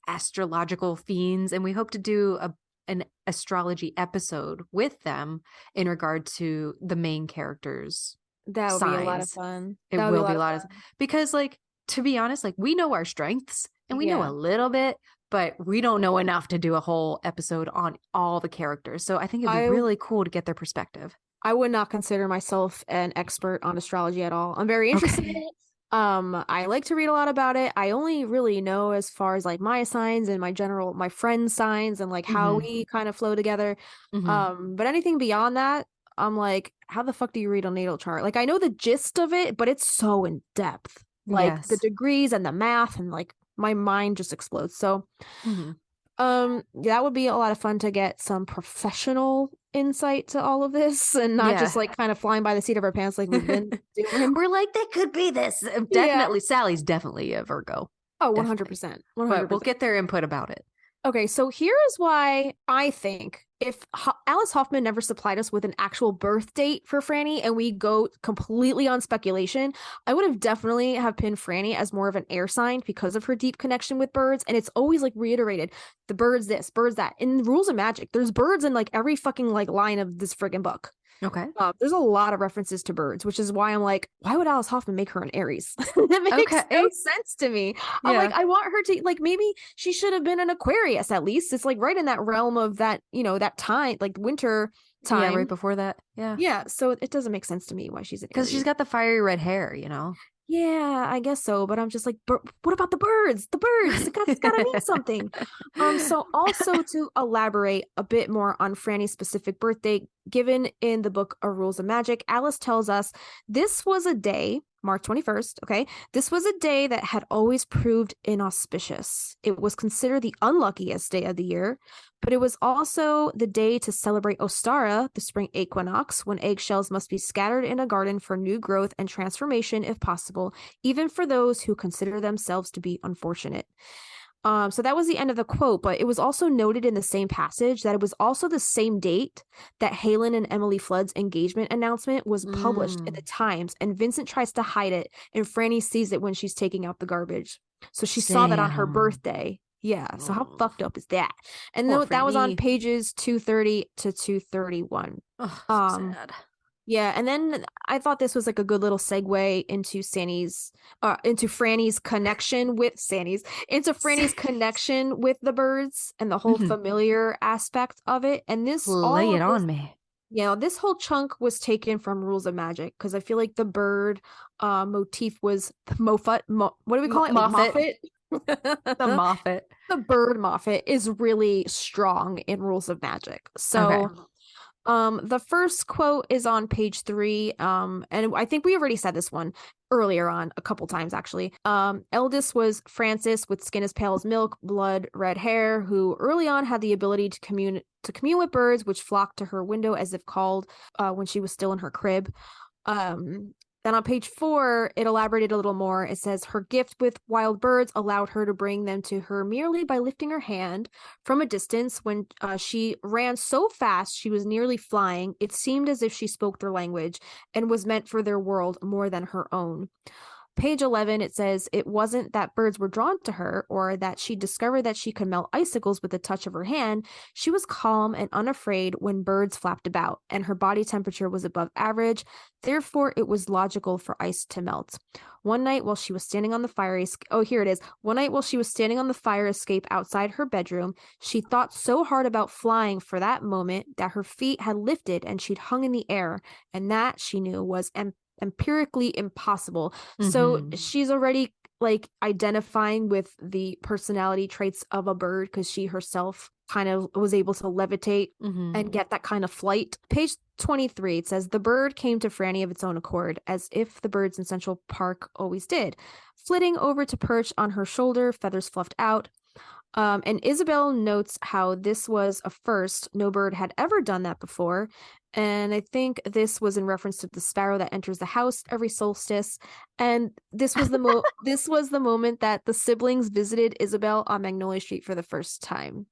astrological fiends. And we hope to do an astrology episode with them in regard to the main characters' That would be a lot of signs. fun. It That would will be a of lot of fun. because, like, to be honest, like, we know our strengths and we know Yeah. a little bit, but we don't know enough to do a whole episode on all the characters. So I think it'd be I really cool to get their perspective. I would not consider myself an expert on astrology at all. I'm very interested in Okay. it. I like to read a lot about it. I only really know as far as like my signs and my friends' signs and like how Mhm. we kind of flow together. Mhm. But anything beyond that, I'm like, how the fuck do you read a natal chart? Like I know the gist of it, but it's so in depth. Like the Yes. degrees and the math and like my mind just explodes. So Mhm. that would be a lot of fun to get some professional insight to all of this and not just Yeah. like kind of flying by the seat of our pants like we've been doing. We're like, that could be this. Yeah. Definitely. Sally's definitely a Virgo. Oh, Definitely. 100%. But we'll 100%. get their input about it. Okay, so here is why I think if Alice Hoffman never supplied us with an actual birth date for Franny and we go completely on speculation, I would have definitely have pinned Franny as more of an air sign because of her deep connection with birds. And it's always like reiterated, the birds this, birds that. In Rules of Magic, there's birds in like every fucking like line of this friggin' book. Okay. There's a lot of references to birds, which is why I'm like, why would Alice Hoffman make her an Aries? That makes Okay. no sense to me. I'm Yeah. like, I want her to like maybe she should have been an Aquarius at least. It's like right in that realm of that, that time, like winter time. Yeah, right before that. Yeah. Yeah, so it doesn't make sense to me why she's an Because Aries. she's got the fiery red hair, you know? Yeah, I guess so, but I'm just like, what about the birds? The birds, it's gotta mean something. So also to elaborate a bit more on Franny's specific birthday, given in the book A Rules of Magic, Alice tells us this was a day, March 21st, okay? This was a day that had always proved inauspicious. It was considered the unluckiest day of the year, but it was also the day to celebrate Ostara, the spring equinox, when eggshells must be scattered in a garden for new growth and transformation if possible, even for those who consider themselves to be unfortunate. So that was the end of the quote, but it was also noted in the same passage that it was also the same date that Halen and Emily Flood's engagement announcement was published in the Times, and Vincent tries to hide it, and Franny sees it when she's taking out the garbage. So she saw that on her Damn. birthday. Yeah, so how fucked up is that? And Poor that was on Franny. pages 230 to 231. Oh, so sad. Yeah, and then I thought this was like a good little segue into Franny's connection with Franny's connection with the birds and the whole familiar aspect of it. And this Lay it on me. this whole chunk was taken from Rules of Magic because I feel like the bird motif was what do we call it? Moffat. Moffat. The Moffat. The bird Moffat is really strong in Rules of Magic. So Okay. the first quote is on page 3. And I think we already said this one earlier on a couple times actually. Eldest was Frances with skin as pale as milk, blood red hair, who early on had the ability to commune with birds, which flocked to her window as if called when she was still in her crib. Then on page 4, it elaborated a little more. It says her gift with wild birds allowed her to bring them to her merely by lifting her hand from a distance. When she ran so fast she was nearly flying, it seemed as if she spoke their language and was meant for their world more than her own. Page 11, it says it wasn't that birds were drawn to her or that she discovered that she could melt icicles with the touch of her hand. She was calm and unafraid when birds flapped about, and her body temperature was above average. Therefore, it was logical for ice to melt. One night while she was standing on the fire One night while she was standing on the fire escape outside her bedroom, she thought so hard about flying for that moment that her feet had lifted and she'd hung in the air, and that, she knew, was empirically impossible. So she's already like identifying with the personality traits of a bird because she herself kind of was able to levitate and get that kind of flight. Page 23, it says the bird came to Franny of its own accord, as if the birds in Central Park always did, flitting over to perch on her shoulder, feathers fluffed out. And Isabel notes how this was a first. No bird had ever done that before. And I think this was in reference to the sparrow that enters the house every solstice. And this was the moment that the siblings visited Isabel on Magnolia Street for the first time.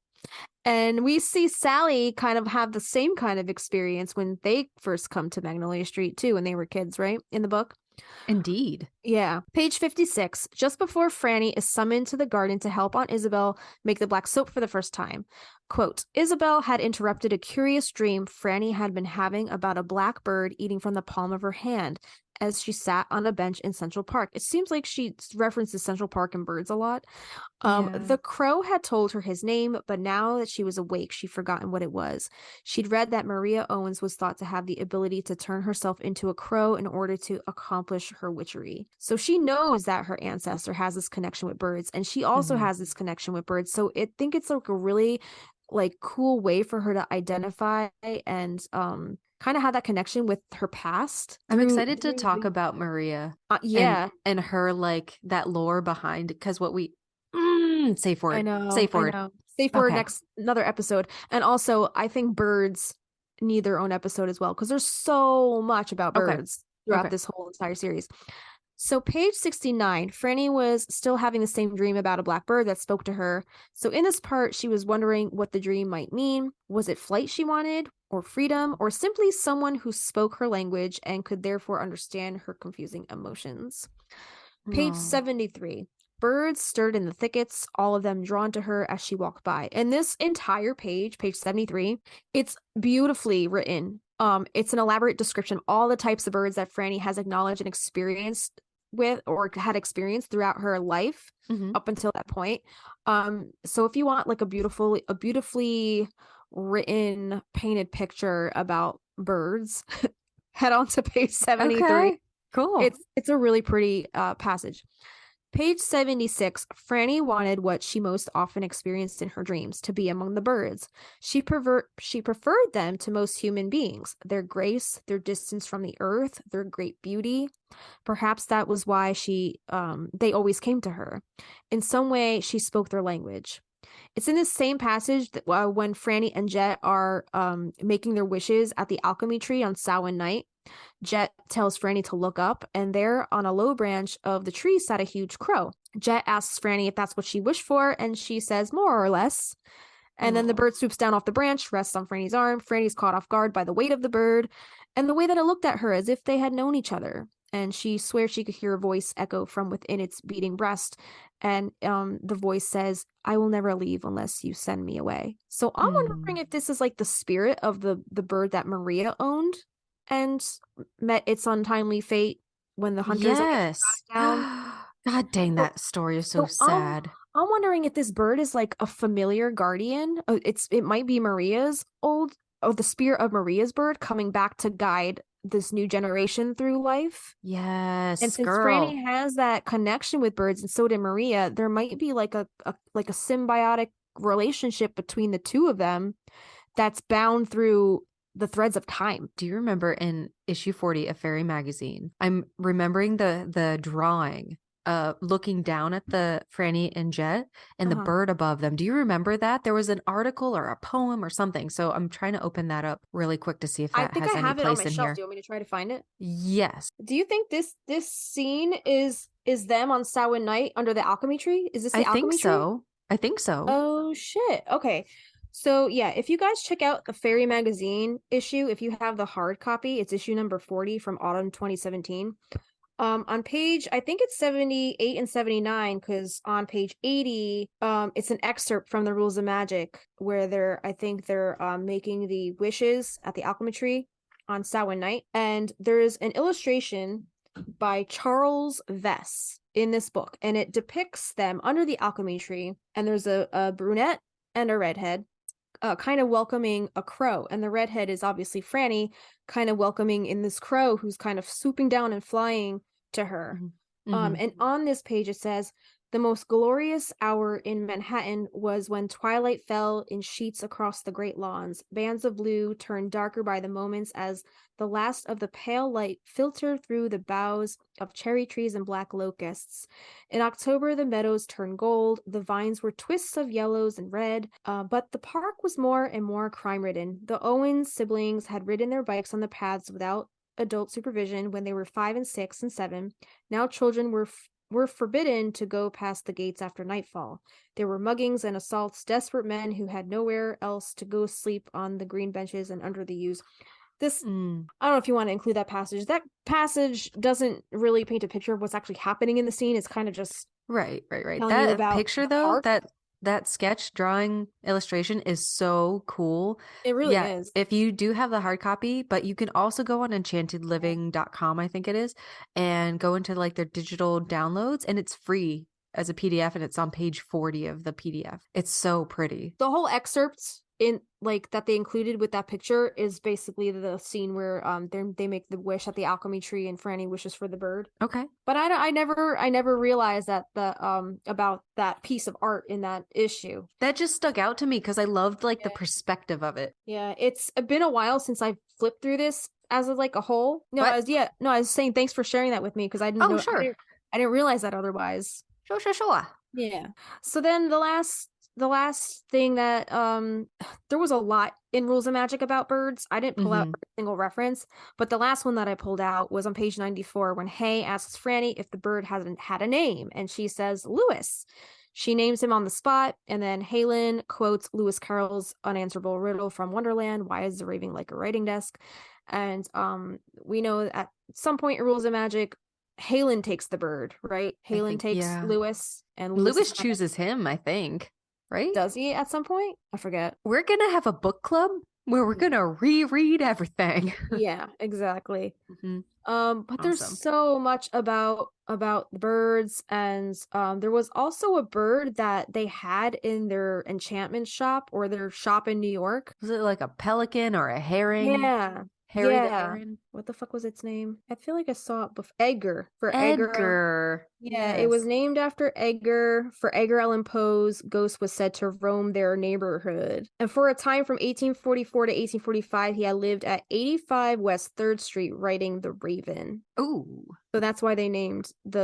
And we see Sally kind of have the same kind of experience when they first come to Magnolia Street too, when they were kids, right? In the book. Indeed. Yeah. Page 56, just before Franny is summoned to the garden to help Aunt Isabel make the black soap for the first time. Quote, Isabel had interrupted a curious dream Franny had been having about a black bird eating from the palm of her hand as she sat on a bench in Central Park. It seems like she references Central Park and birds a lot. The crow had told her his name, but now that she was awake, she'd forgotten what it was. She'd read that Maria Owens was thought to have the ability to turn herself into a crow in order to accomplish her witchery. So she knows that her ancestor has this connection with birds, and she also has this connection with birds. So I think it's like a really like cool way for her to identify and kind of have that connection with her past. I'm excited to talk about Maria. And her like that lore behind, because what we safe word. I know. Safe word. Safe word next another episode. And also I think birds need their own episode as well, because there's so much about birds throughout this whole entire series. So page 69, Franny was still having the same dream about a black bird that spoke to her. So in this part, she was wondering what the dream might mean. Was it flight she wanted, or freedom, or simply someone who spoke her language and could therefore understand her confusing emotions? Page 73, birds stirred in the thickets, all of them drawn to her as she walked by. And this entire page, page 73, it's beautifully written. It's an elaborate description of all the types of birds that Franny has acknowledged and experienced with or had experienced throughout her life up until that point. So if you want like a beautifully written, painted picture about birds, head on to page 73. Okay, cool. It's a really pretty passage. Page 76, Franny wanted what she most often experienced in her dreams, to be among the birds. She preferred them to most human beings, their grace, their distance from the earth, their great beauty. Perhaps that was why they always came to her. In some way, she spoke their language. It's in this same passage that when Franny and Jet are making their wishes at the alchemy tree on Samhain night, Jet tells Franny to look up, and there on a low branch of the tree sat a huge crow. Jet asks Franny if that's what she wished for, and she says more or less. And then the bird swoops down off the branch, rests on Franny's arm. Franny's caught off guard by the weight of the bird and the way that it looked at her as if they had known each other. And she swears she could hear a voice echo from within its beating breast. And the voice says, I will never leave unless you send me away. So I'm wondering if this is like the spirit of the bird that Maria owned and met its untimely fate when the hunters got down. God dang, that story is so sad. I'm wondering if this bird is like a familiar guardian. It might be the spirit of Maria's bird coming back to guide this new generation through life. Yes, and since Franny has that connection with birds, and so did Maria, there might be like a symbiotic relationship between the two of them that's bound through the threads of time. Do you remember in issue 40 of Fairy Magazine? I'm remembering the drawing looking down at the Franny and Jet and the bird above them. Do you remember that? There was an article or a poem or something. So I'm trying to open that up really quick to see if I that think has I any have it on place my in shelf. here. Do you want me to try to find it? Yes. Do you think this scene is them on Samhain night under the alchemy tree? Is this the I think alchemy tree? so. I think so. Oh shit. Okay. So yeah, if you guys check out the Fairy Magazine issue, if you have the hard copy, it's issue number 40 from autumn 2017. On page, I think it's 78 and 79, because on page 80, it's an excerpt from the Rules of Magic where they're making the wishes at the alchemy tree on Samhain night, and there's an illustration by Charles Vess in this book, and it depicts them under the alchemy tree, and there's a brunette and a redhead kind of welcoming a crow, and the redhead is obviously Franny, kind of welcoming in this crow who's kind of swooping down and flying to her. And on this page it says, the most glorious hour in Manhattan was when twilight fell in sheets across the great lawns. Bands of blue turned darker by the moments as the last of the pale light filtered through the boughs of cherry trees and black locusts. In October, the meadows turned gold. The vines were twists of yellows and red, but the park was more and more crime-ridden. The Owens siblings had ridden their bikes on the paths without adult supervision when they were 5 and 6 and 7. Now children were forbidden to go past the gates after nightfall. There were muggings and assaults, desperate men who had nowhere else to go sleep on the green benches and under the yews. This, I don't know if you want to include that passage. That passage doesn't really paint a picture of what's actually happening in the scene. It's kind of just Right. telling you That about picture the though, park. that sketch drawing illustration is so cool. It really Yeah, is. if you do have the hard copy, but you can also go on enchantedliving.com, I think it is, and go into like their digital downloads, and it's free as a PDF, and it's on page 40 of the PDF. It's so pretty. The whole excerpt in like that they included with that picture is basically the scene where they make the wish at the alchemy tree and Franny wishes for the bird. Okay. But I never realized that the about that piece of art in that issue. That just stuck out to me because I loved like the perspective of it. Yeah, it's been a while since I've flipped through this as like a whole. No, What? I was saying thanks for sharing that with me because I didn't know. Sure. I didn't realize that otherwise. Sure. Yeah. So then the last thing that there was a lot in Rules of Magic about birds. I didn't pull out every single reference, but the last one that I pulled out was on page 94 when Hay asks Franny if the bird hasn't had a name, and she says Lewis. She names him on the spot, and then Halen quotes Lewis Carroll's unanswerable riddle from Wonderland, why is the raving like a writing desk? And we know at some point in Rules of Magic, Halen takes the bird, right? Halen takes Lewis, and Lewis chooses him, I think. Right? Does he at some point? I forget. We're going to have a book club where we're going to reread everything. Yeah, exactly. But there's so much about the birds, and there was also a bird that they had in their enchantment shop or their shop in New York. Was it like a pelican or a herring? Yeah. Harry the Heron? What the fuck was its name? I feel like I saw it before. Edgar. Yeah, yes. It was named after Edgar. For Edgar Allan Poe's ghost was said to roam their neighborhood. And for a time from 1844 to 1845, he had lived at 85 West 3rd Street writing The Raven. Ooh. So that's why they named the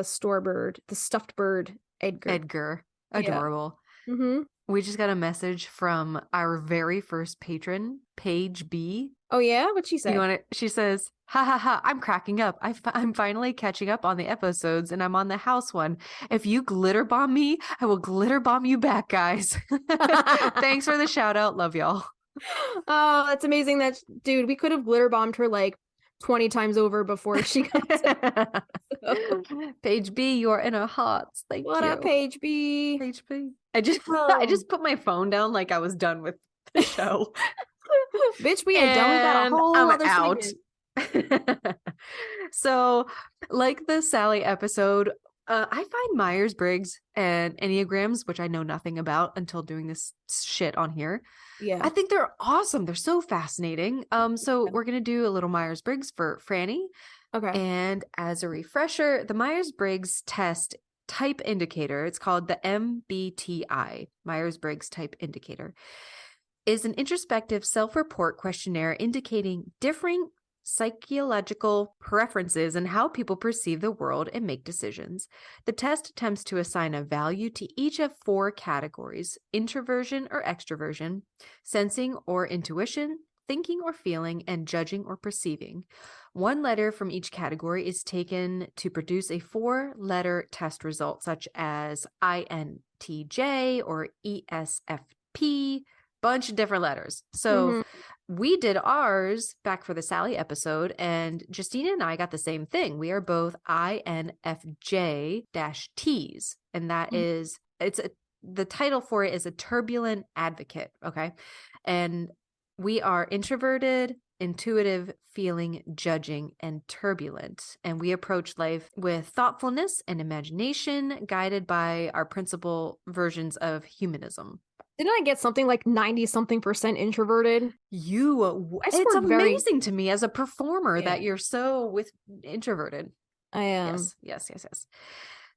the stuffed bird, Edgar. Adorable. Yeah. We just got a message from our very first patron, Paige B. Oh yeah? What'd she say? She says, ha ha ha, I'm cracking up. I'm finally catching up on the episodes, and I'm on the house one. If you glitter bomb me, I will glitter bomb you back, guys. Thanks for the shout out. Love y'all. Oh, that's amazing. Dude, we could have glitter bombed her like 20 times over before she got to Paige B, you're in our hearts. Thank you. What up, Paige B? Paige B. I just put my phone down like I was done with the show. Bitch, we ain't done. We got a whole other out. segment. So, like the Sally episode, I find Myers-Briggs and Enneagrams, which I know nothing about until doing this shit on here. Yeah. I think they're awesome. They're so fascinating. So we're going to do a little Myers-Briggs for Franny. Okay. And as a refresher, the Myers-Briggs test type indicator, it's called the MBTI, Myers-Briggs Type Indicator, is an introspective self-report questionnaire indicating differing psychological preferences and how people perceive the world and make decisions. The test attempts to assign a value to each of 4 categories: introversion or extroversion, sensing or intuition, thinking or feeling, and judging or perceiving. 1 letter from each category is taken to produce a 4-letter test result, such as INTJ or ESFP, bunch of different letters. So we did ours back for the Sally episode, and Justina and I got the same thing. We are both INFJ-Ts, and that is, the title for it is a turbulent advocate. Okay. And we are introverted, intuitive, feeling, judging, and turbulent. And we approach life with thoughtfulness and imagination, guided by our principal versions of humanism. Didn't I get something like 90-something% introverted? It's amazing to me as a performer that you're so introverted. I am. Yes.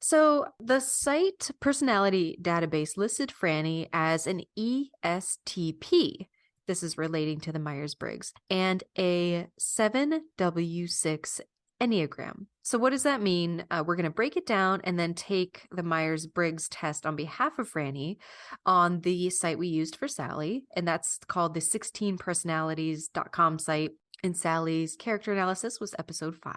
So the site personality database listed Franny as an ESTP. This is relating to the Myers-Briggs, and a 7W6 Enneagram. So what does that mean? We're going to break it down and then take the Myers-Briggs test on behalf of Franny on the site we used for Sally, and that's called the 16personalities.com site, and Sally's character analysis was episode 5.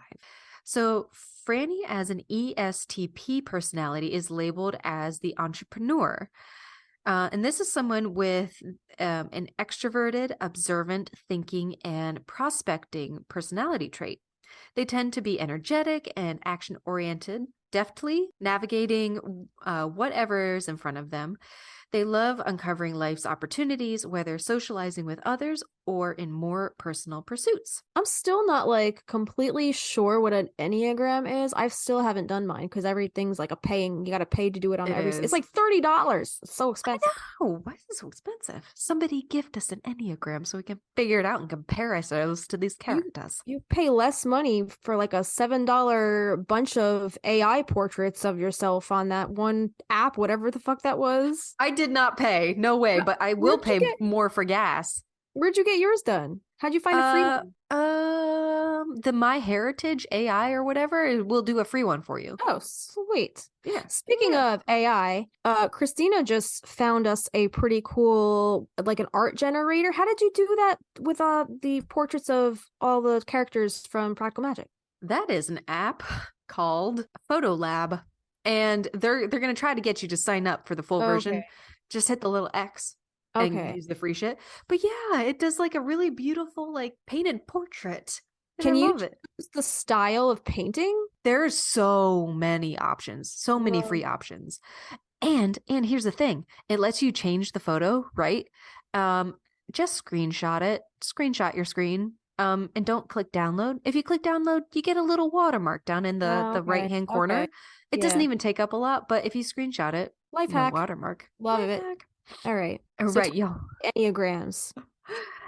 So Franny as an ESTP personality is labeled as the entrepreneur. And this is someone with an extroverted, observant, thinking, and prospecting personality trait. They tend to be energetic and action-oriented, deftly navigating whatever's in front of them. They love uncovering life's opportunities, whether socializing with others or in more personal pursuits. I'm still not like completely sure what an Enneagram is. I still haven't done mine because everything's like you got to pay to do it on it's like $30. It's so expensive. Oh, why is it so expensive? Somebody gift us an Enneagram so we can figure it out and compare ourselves to these characters. You pay less money for like a $7 bunch of AI portraits of yourself on that one app, whatever the fuck that was. I did not pay. No way, but I will pay more for gas. Where'd you get yours done? How'd you find a free one? The MyHeritage AI or whatever, we'll do a free one for you. Oh, sweet. Yeah. Speaking of AI, Christina just found us a pretty cool, like an art generator. How did you do that with the portraits of all the characters from Practical Magic? That is an app called Photo Lab, and they're going to try to get you to sign up for the full version. Just hit the little X. And use the free shit. But yeah, it does like a really beautiful, like painted portrait. Can you choose the style of painting? There's so many options, so many free options. And here's the thing. It lets you change the photo, right? Just screenshot your screen. And don't click download. If you click download, you get a little watermark down in the right-hand corner. It doesn't even take up a lot, but if you screenshot it, life hack. Watermark. Love it. All right. Enneagrams.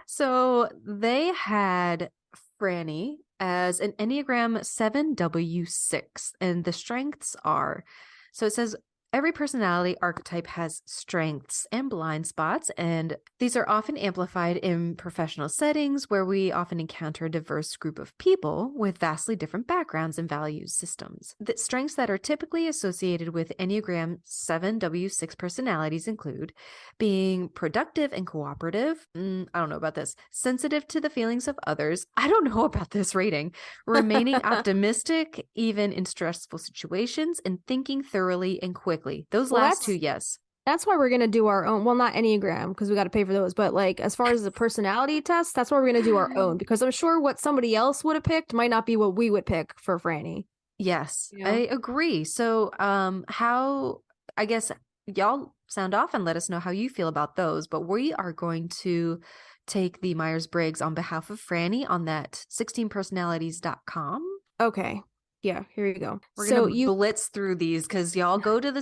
So they had Franny as an Enneagram 7W6, and the strengths are, so it says every personality archetype has strengths and blind spots, and these are often amplified in professional settings where we often encounter a diverse group of people with vastly different backgrounds and values systems. The strengths that are typically associated with Enneagram 7W6 personalities include being productive and cooperative. I don't know about this. Sensitive to the feelings of others. I don't know about this rating. Remaining optimistic, even in stressful situations, and thinking thoroughly and quickly. Those last two, yes. That's why we're going to do our own. Well, not Enneagram because we got to pay for those. But like as far as the personality test, that's why we're going to do our own because I'm sure what somebody else would have picked might not be what we would pick for Franny. Yes, I agree. So how, I guess y'all sound off and let us know how you feel about those. But we are going to take the Myers-Briggs on behalf of Franny on that 16personalities.com. Okay. Yeah, here you go. We're going to blitz through these because y'all go to the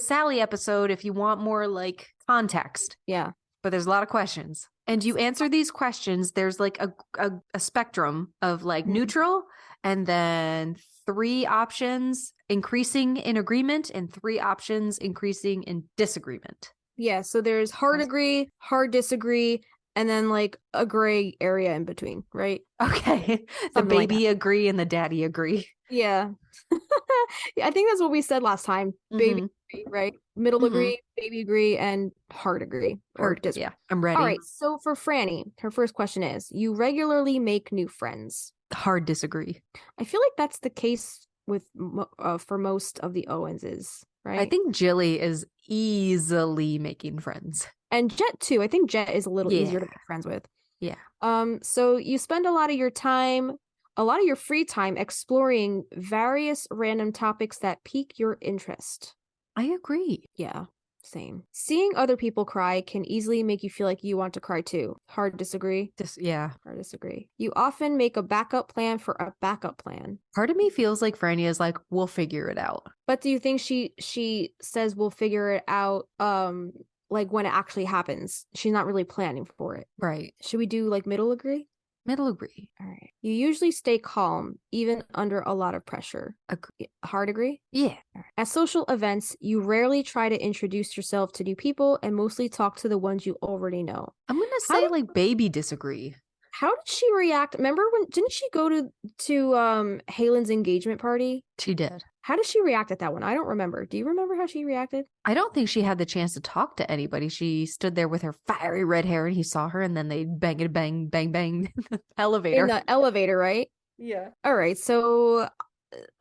Sally episode if you want more like context. Yeah. But there's a lot of questions. And you answer these questions, there's like a spectrum of like neutral and then 3 options increasing in agreement and 3 options increasing in disagreement. Yeah, so there's hard agree, hard disagree, and then like a gray area in between, right? Okay. The Something like baby agree and the daddy agree. Yeah. Yeah, I think that's what we said last time. Baby Mhm. agree, right? Middle Mhm. agree, baby agree, and heart agree or disagree. Yeah, I'm ready. All right. So for Franny, her first question is: you regularly make new friends. Hard disagree. I feel like that's the case with for most of the Owenses, right? I think Jilly is easily making friends. And Jet too. I think Jet is a little easier to Yeah. make friends with. Yeah. So you spend a lot of your free time exploring various random topics that pique your interest. I agree. Yeah, same. Seeing other people cry can easily make you feel like you want to cry too. Hard disagree. Yeah. Hard disagree. You often make a backup plan for a backup plan. Part of me feels like Franny is like, we'll figure it out. But do you think she says we'll figure it out like when it actually happens? She's not really planning for it. Right. Should we do like middle agree? Middle agree. All right. You usually stay calm, even under a lot of pressure. Agree. Hard agree? Yeah. At social events, you rarely try to introduce yourself to new people and mostly talk to the ones you already know. I'm going to How say did- like baby disagree. How did she react? Remember when didn't she go to Halen's engagement party? She did. How did she react at that one? I don't remember. Do you remember how she reacted? I don't think she had the chance to talk to anybody. She stood there with her fiery red hair and he saw her and then they bang, bang, bang, bang in the elevator. In the elevator, right? Yeah. All right. So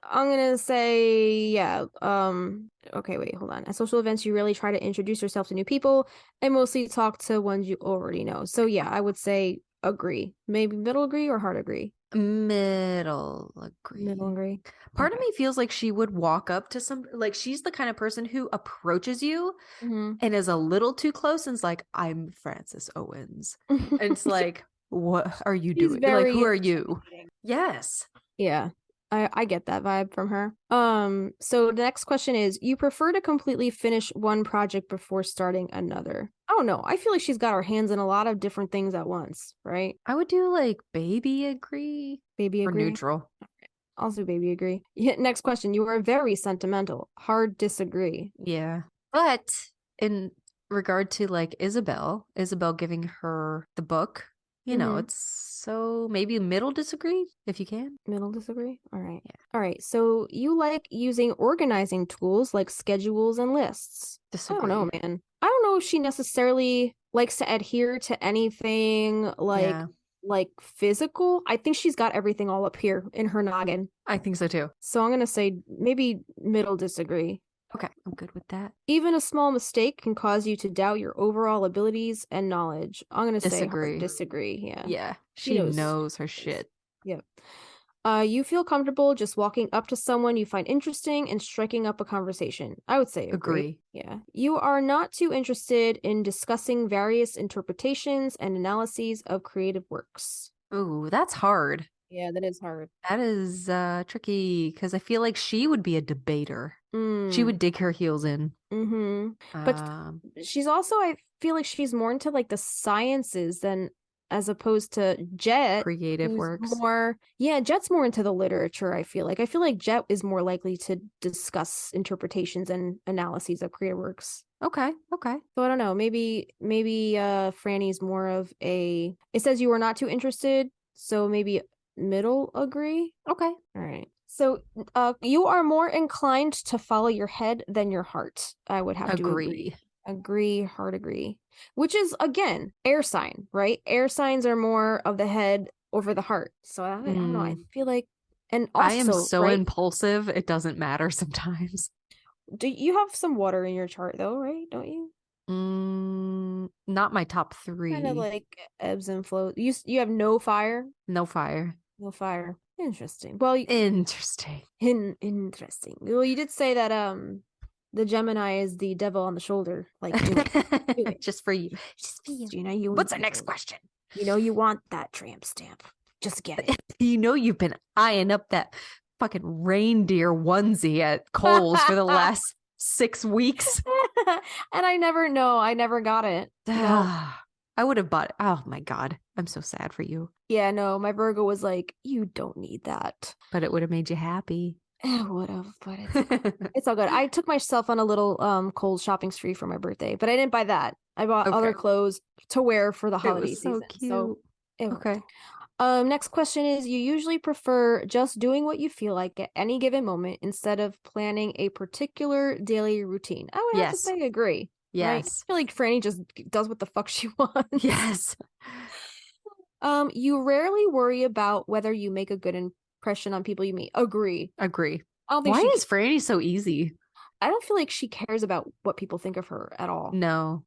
I'm gonna say, yeah. Okay, wait, hold on. At social events, you really try to introduce yourself to new people and mostly talk to ones you already know. So yeah, I would say agree. Maybe middle agree or hard agree? Middle agree. Middle agree. Part Okay. of me feels like she would walk up to some, like she's the kind of person who approaches you Mhm. and is a little too close and is like, I'm Francis Owens. And it's like, what are you She's doing? Like, very who are you? intimidating. Yes. Yeah. I get that vibe from her. So the next question is, you prefer to completely finish one project before starting another? I don't know. I feel like she's got her hands in a lot of different things at once, right? I would do like baby agree Baby or agree. neutral. Also baby agree. Yeah, next question. You are very sentimental. Hard disagree. Yeah. But in regard to like Isabel giving her the book, you know, Mhm. it's so maybe middle disagree if you can. Middle disagree? All right. Yeah. All right. So you like using organizing tools like schedules and lists. Disagree. I don't know, man. I don't know if she necessarily likes to adhere to anything like physical. I think she's got everything all up here in her noggin. I think so too. So I'm going to say maybe middle disagree. Okay, I'm good with that. Even a small mistake can cause you to doubt your overall abilities and knowledge. I'm going to say hard Disagree. disagree. Yeah. Yeah, She she knows. knows her shit. Yep. You feel comfortable just walking up to someone you find interesting and striking up a conversation. I would say agree. Yeah. You are not too interested in discussing various interpretations and analyses of creative works. Ooh, that's hard. Yeah, that is hard. That is tricky because I feel like she would be a debater. She would dig her heels in. Mm-hmm. But she's also, I feel like she's more into like the sciences than as opposed to Jet. Creative who's works. Jet's more into the literature, I feel like. I feel like Jet is more likely to discuss interpretations and analyses of creative works. Okay. So I don't know. Maybe Franny's more of a. It says you are not too interested, so maybe middle agree. Okay. All right. So you are more inclined to follow your head than your heart. I would have to agree. Agree, hard agree. Which is again air sign, right? Air signs are more of the head over the heart. So I don't know. I feel like, and also I am so right, impulsive. It doesn't matter sometimes. do you have some water in your chart though, right? Don't you? Not my top 3. Kind of like ebbs and flows. You have no fire. No fire. No fire. Interesting. Well, Interesting. Interesting. Well, you did say that the Gemini is the devil on the shoulder. Like do it. Just for you. Just for you. You know, What's our next question? You know you want that tramp stamp. Just get it. You know you've been eyeing up that fucking reindeer onesie at Kohl's for the last 6 weeks. And I never got it. No. I would have bought it. Oh my God. I'm so sad for you. Yeah, no, my Virgo was like, you don't need that. But it would have made you happy. Would have, but it's all good. I took myself on a little cold shopping spree for my birthday, but I didn't buy that. I bought other Okay. clothes to wear for the It holiday was so season. cute. So it worked. Okay. Next question is, you usually prefer just doing what you feel like at any given moment instead of planning a particular daily routine? I would have to Yes. say agree. Right? Yes. I feel like Franny just does what the fuck she wants. Yes. You rarely worry about whether you make a good impression on people you meet. Agree. Agree. I don't think Why she is Franny so easy? I don't feel like she cares about what people think of her at all. No.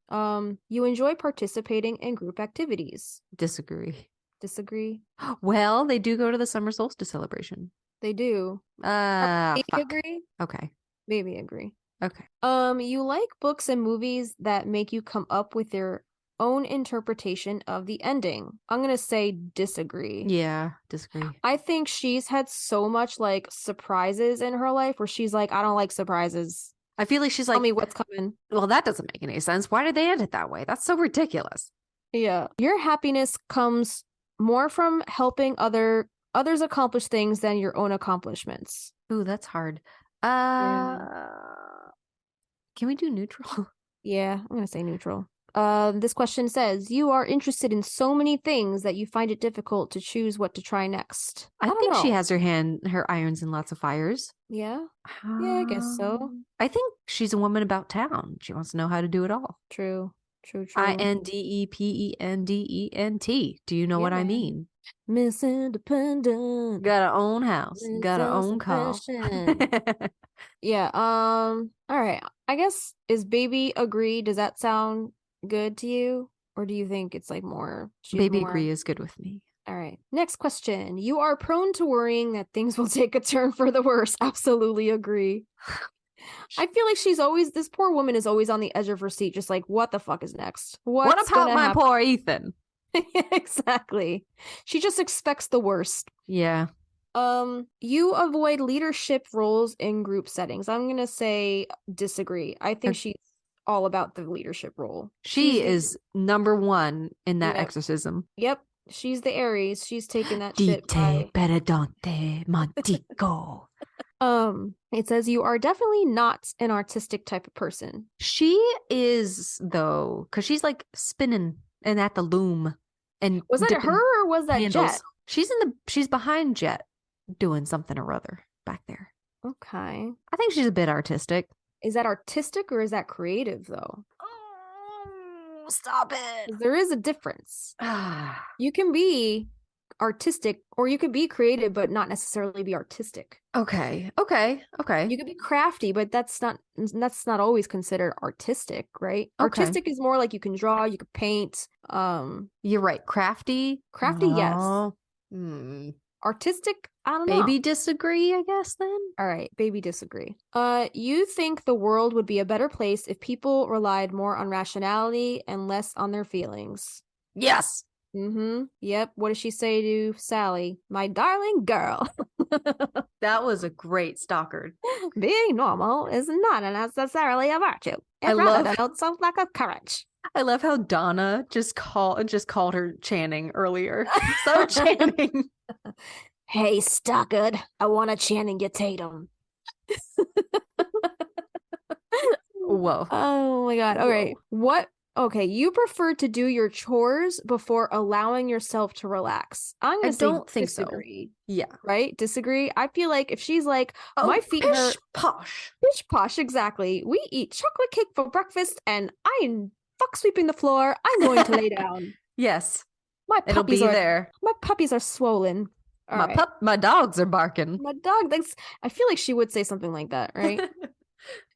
You enjoy participating in group activities. Disagree. Disagree? Well, they do go to the summer solstice celebration. They do. Fuck. Maybe agree? Okay. Maybe agree. Okay. You like books and movies that make you come up with your own interpretation of the ending. I'm gonna say disagree. Yeah, disagree. I think she's had so much like surprises in her life where she's like, I don't like surprises. I feel like she's Tell like, me what's coming. well, that doesn't make any sense. Why did they end it that way? That's so ridiculous. Yeah. Your happiness comes more from helping others accomplish things than your own accomplishments. Ooh, that's hard. Yeah. Can we do neutral? Yeah, I'm gonna say neutral. This question says, you are interested in so many things that you find it difficult to choose what to try next. I don't think she know. has her irons in lots of fires. Yeah, yeah, I guess so. I think she's a woman about town. She wants to know how to do it all. True. True. INDEPENDENT. Do you know Yeah, what I man. mean? Miss Independent. Got her own house. Miss Got her own car. Self-sufficient. Yeah, all right. I guess is baby agree? Does that sound good to you? Or do you think it's like more Baby agree is good with me. All right. Next question. You are prone to worrying that things will take a turn for the worse. Absolutely agree. I feel like this poor woman is always on the edge of her seat, just like, what the fuck is next? What What's about gonna my happen? poor Ethan? Exactly. She just expects the worst. Yeah. You avoid leadership roles in group settings. I'm gonna say disagree. I think she's all about the leadership role. She is number one in that exorcism. Yep. She's the Aries. She's taking that shit Dite peridonte mantico. It says you are definitely not an artistic type of person. She is though, because she's like spinning and at the loom. And was that her or was that candles. Jet? She's behind Jet doing something or other back there. Okay. I think she's a bit artistic. Is that artistic or is that creative though? Oh, stop it. There is a difference. You can be artistic or you could be creative but not necessarily be artistic. Okay. You could be crafty, but that's not always considered artistic, right? Okay. Artistic is more like you can draw, you could paint. You're right. Crafty, yes. Artistic, I don't know. Baby disagree, I guess then. All right, baby disagree. You think the world would be a better place if people relied more on rationality and less on their feelings. Yes. Yep. What does she say to Sally? My darling girl. That was a great Stockard. Being normal is not necessarily a virtue. It rather denotes some lack of courage. I love how Donna just called her Channing earlier. So Channing. Hey, Stockard, I want to Channing your Tatum. Whoa. Oh my god. All right. Okay, you prefer to do your chores before allowing yourself to relax. I'm gonna say think disagree. So. Yeah. Right? Disagree. I feel like if she's like, my feet hurt. Posh. Pish posh, exactly. We eat chocolate cake for breakfast and I'm fuck sweeping the floor. I'm going to lay down. Yes. It'll be there. My puppies are swollen. My dogs are barking. My dog thinks. I feel like she would say something like that, right?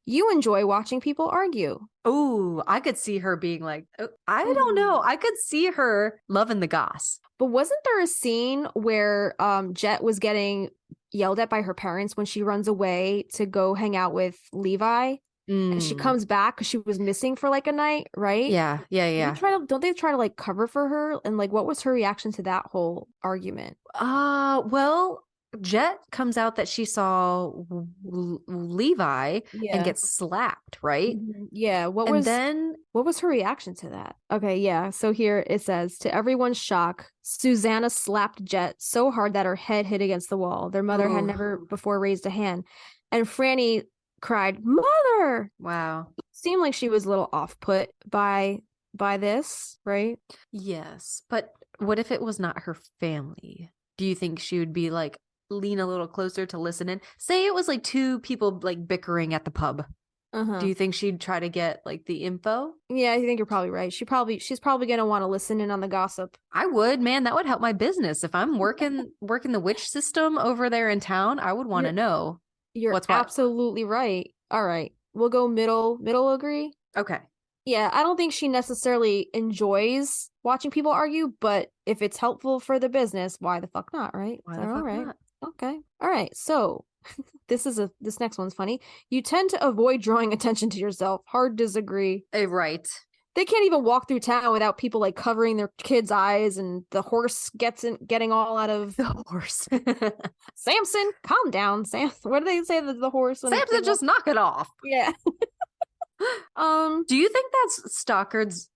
You enjoy watching people argue. Oh, I could see her being like, I don't know. I could see her loving the goss. But wasn't there a scene where Jet was getting yelled at by her parents when she runs away to go hang out with Levi? And she comes back because she was missing for like a night, right? Yeah. Don't they try to like cover for her? And like, what was her reaction to that whole argument? Well, Jet comes out that she saw Levi and gets slapped, right? Yeah. And then What was her reaction to that? Okay, yeah. So here it says, to everyone's shock, Susanna slapped Jet so hard that her head hit against the wall. Their mother had never before raised a hand. And Franny cried, "Mother!" wow. Seemed like she was a little off-put by this, right? Yes, but what if it was not her family? Do you think she would be like lean a little closer to listen in? Say it was like two people like bickering at the pub. Do you think she'd try to get like the info? Yeah, I think you're probably right. She's probably gonna want to listen in on the gossip. I would, man. That would help my business. If I'm working the witch system over there in town, I would want to know You're what's what. absolutely right. All right, we'll go middle agree. Okay. Yeah, I don't think she necessarily enjoys watching people argue, but if it's helpful for the business, why the fuck not, right? Why the fuck not? Okay. All right. So this next one's funny. You tend to avoid drawing attention to yourself. Hard disagree. Right. They can't even walk through town without people like covering their kids' eyes, and the horse getting all out of the horse. Samson, calm down, Sam. What do they say to the horse? Samson, just knock it off. Yeah. Do you think that's Stockard's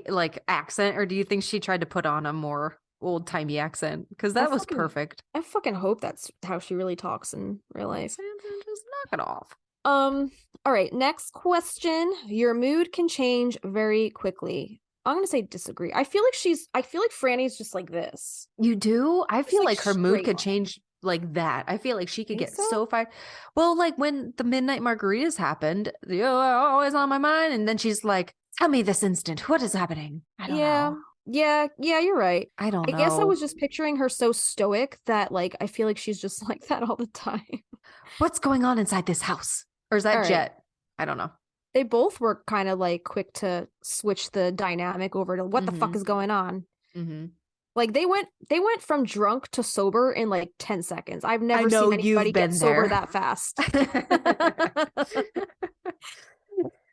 like accent, or do you think she tried to put on a more old-timey accent? Because that was perfect. I fucking hope that's how she really talks in real life. Samson, just knock it off. All right, next question. Your mood can change very quickly. I'm gonna say disagree. I feel like Franny's just like this. You do? I feel like her mood could on. change like that. I feel like she could Think get so? so fired. Well, like when the midnight margaritas happened, always on my mind, and then she's like, "Tell me this instant, what is happening?" I don't know. Yeah, you're right. I don't know. I guess I was just picturing her so stoic that like I feel like she's just like that all the time. What's going on inside this house? Or is that All Jet? right. I don't know. They both were kind of like quick to switch the dynamic over to what the fuck is going on. Like they went from drunk to sober in like 10 seconds. I've never seen anybody get sober that fast.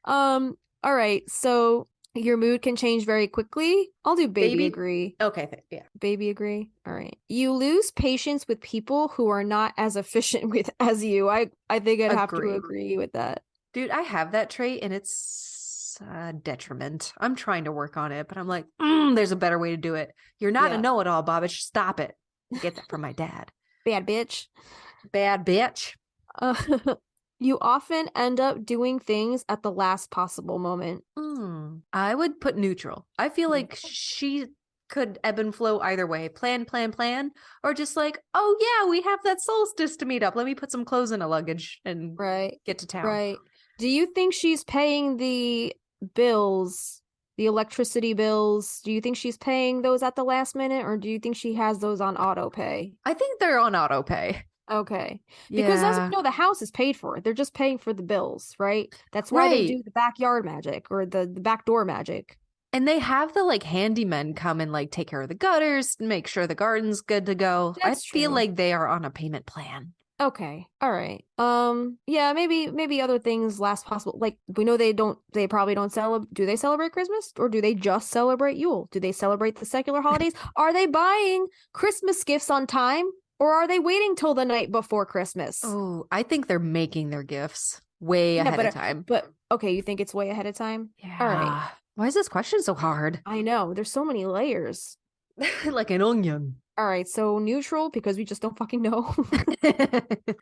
All right, so your mood can change very quickly. I'll do baby agree. Okay, yeah. Baby agree. All right. You lose patience with people who are not as efficient as you. I think I'd have to agree with that. Dude, I have that trait and it's a detriment. I'm trying to work on it, but I'm like, there's a better way to do it. You're not a know-it-all, Bobbage. Stop it. Get that from my dad. Bad bitch. Bad bitch. You often end up doing things at the last possible moment. I would put neutral. I feel like she could ebb and flow either way. Plan, or just like, oh yeah, we have that solstice to meet up. Let me put some clothes in a luggage and get to town. Right. Do you think she's paying the bills, the electricity bills? Do you think she's paying those at the last minute, or do you think she has those on auto pay? I think they're on auto pay. Okay. Because as we know, the house is paid for. They're just paying for the bills, right? That's why they do the backyard magic or the back door magic. And they have the like handymen come and like take care of the gutters, make sure the garden's good to go. I feel like they are on a payment plan. Okay. All right. Yeah, maybe other things last possible. Like we know they probably don't celebrate. Do they celebrate Christmas or do they just celebrate Yule? Do they celebrate the secular holidays? Are they buying Christmas gifts on time? Or are they waiting till the night before Christmas? Oh, I think they're making their gifts way ahead of time. But okay, you think it's way ahead of time? Yeah. All right. Why is this question so hard? I know. There's so many layers. Like an onion. All right, so neutral because we just don't fucking know.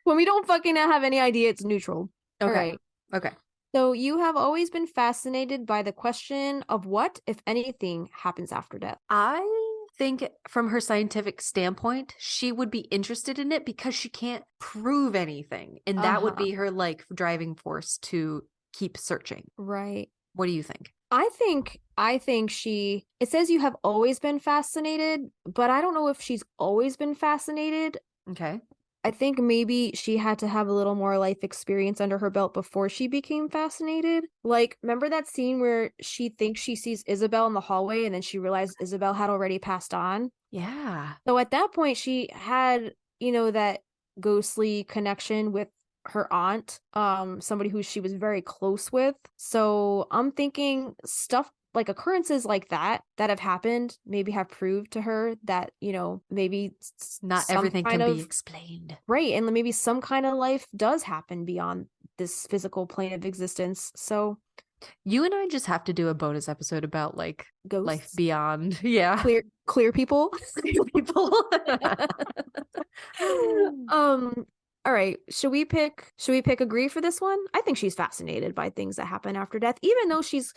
When we don't fucking have any idea, it's neutral. Okay. All right. Okay. So you have always been fascinated by the question of what, if anything, happens after death. I think from her scientific standpoint, she would be interested in it because she can't prove anything. And that would be her like driving force to keep searching. Right. What do you think? I think it says you have always been fascinated, but I don't know if she's always been fascinated. Okay. I think maybe she had to have a little more life experience under her belt before she became fascinated. Like, remember that scene where she thinks she sees Isabel in the hallway and then she realized Isabel had already passed on? Yeah. So at that point, she had, that ghostly connection with her aunt, somebody who she was very close with. So I'm thinking stuff like occurrences like that have happened maybe have proved to her that, you know, maybe Not some everything kind can of be explained. right, and maybe some kind of life does happen beyond this physical plane of existence. So You and I just have to do a bonus episode about like life ghosts, beyond. Yeah. clear people. People. All right, should we pick agree for this one? I think she's fascinated by things that happen after death, even though she's,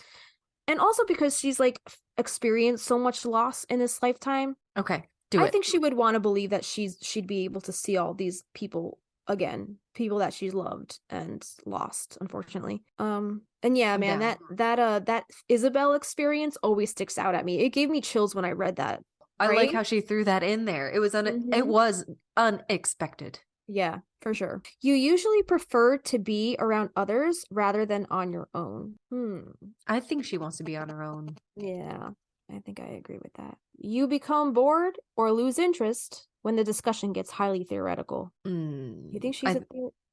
and also because she's like experienced so much loss in this lifetime. Okay, do I it. think she would want to believe that she'd be able to see all these people again, people that she's loved and lost, unfortunately. And yeah, I'm man, down. that Isabel experience always sticks out at me. It gave me chills when I read that. I like Right? how she threw that in there. It was Mhm. unexpected. Yeah, for sure. You usually prefer to be around others rather than on your own. I think she wants to be on her own. Yeah, I think I agree with that. You become bored or lose interest when the discussion gets highly theoretical. You think she's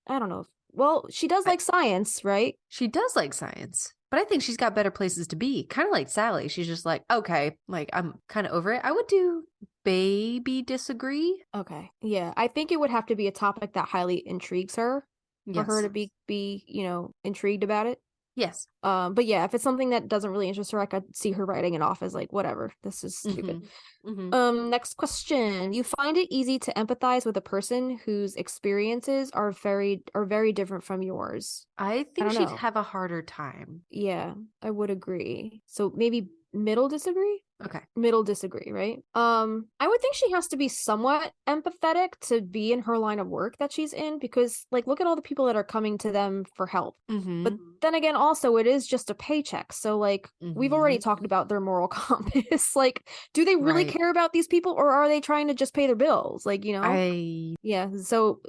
I don't know. Well, she does like science, right? She does like science, but I think she's got better places to be. Kind of like Sally. She's just like, okay, like I'm kind of over it. I would do baby disagree. Okay. Yeah, I think it would have to be a topic that highly intrigues her for her Yes. to be, you know, intrigued about it. Yes. But yeah, if it's something that doesn't really interest her, I could see her writing it off as like, whatever, this is stupid. Next question. You find it easy to empathize with a person whose experiences are very different from yours. I think don't she'd know. have a harder time. Yeah, I would agree. So maybe middle disagree? Okay. Middle disagree, right? I would think she has to be somewhat empathetic to be in her line of work that she's in, because like look at all the people that are coming to them for help. But then again, also it is just a paycheck. So like we've already talked about their moral compass. Like, do they really Right. care about these people, or are they trying to just pay their bills? Like, you know? Yeah, so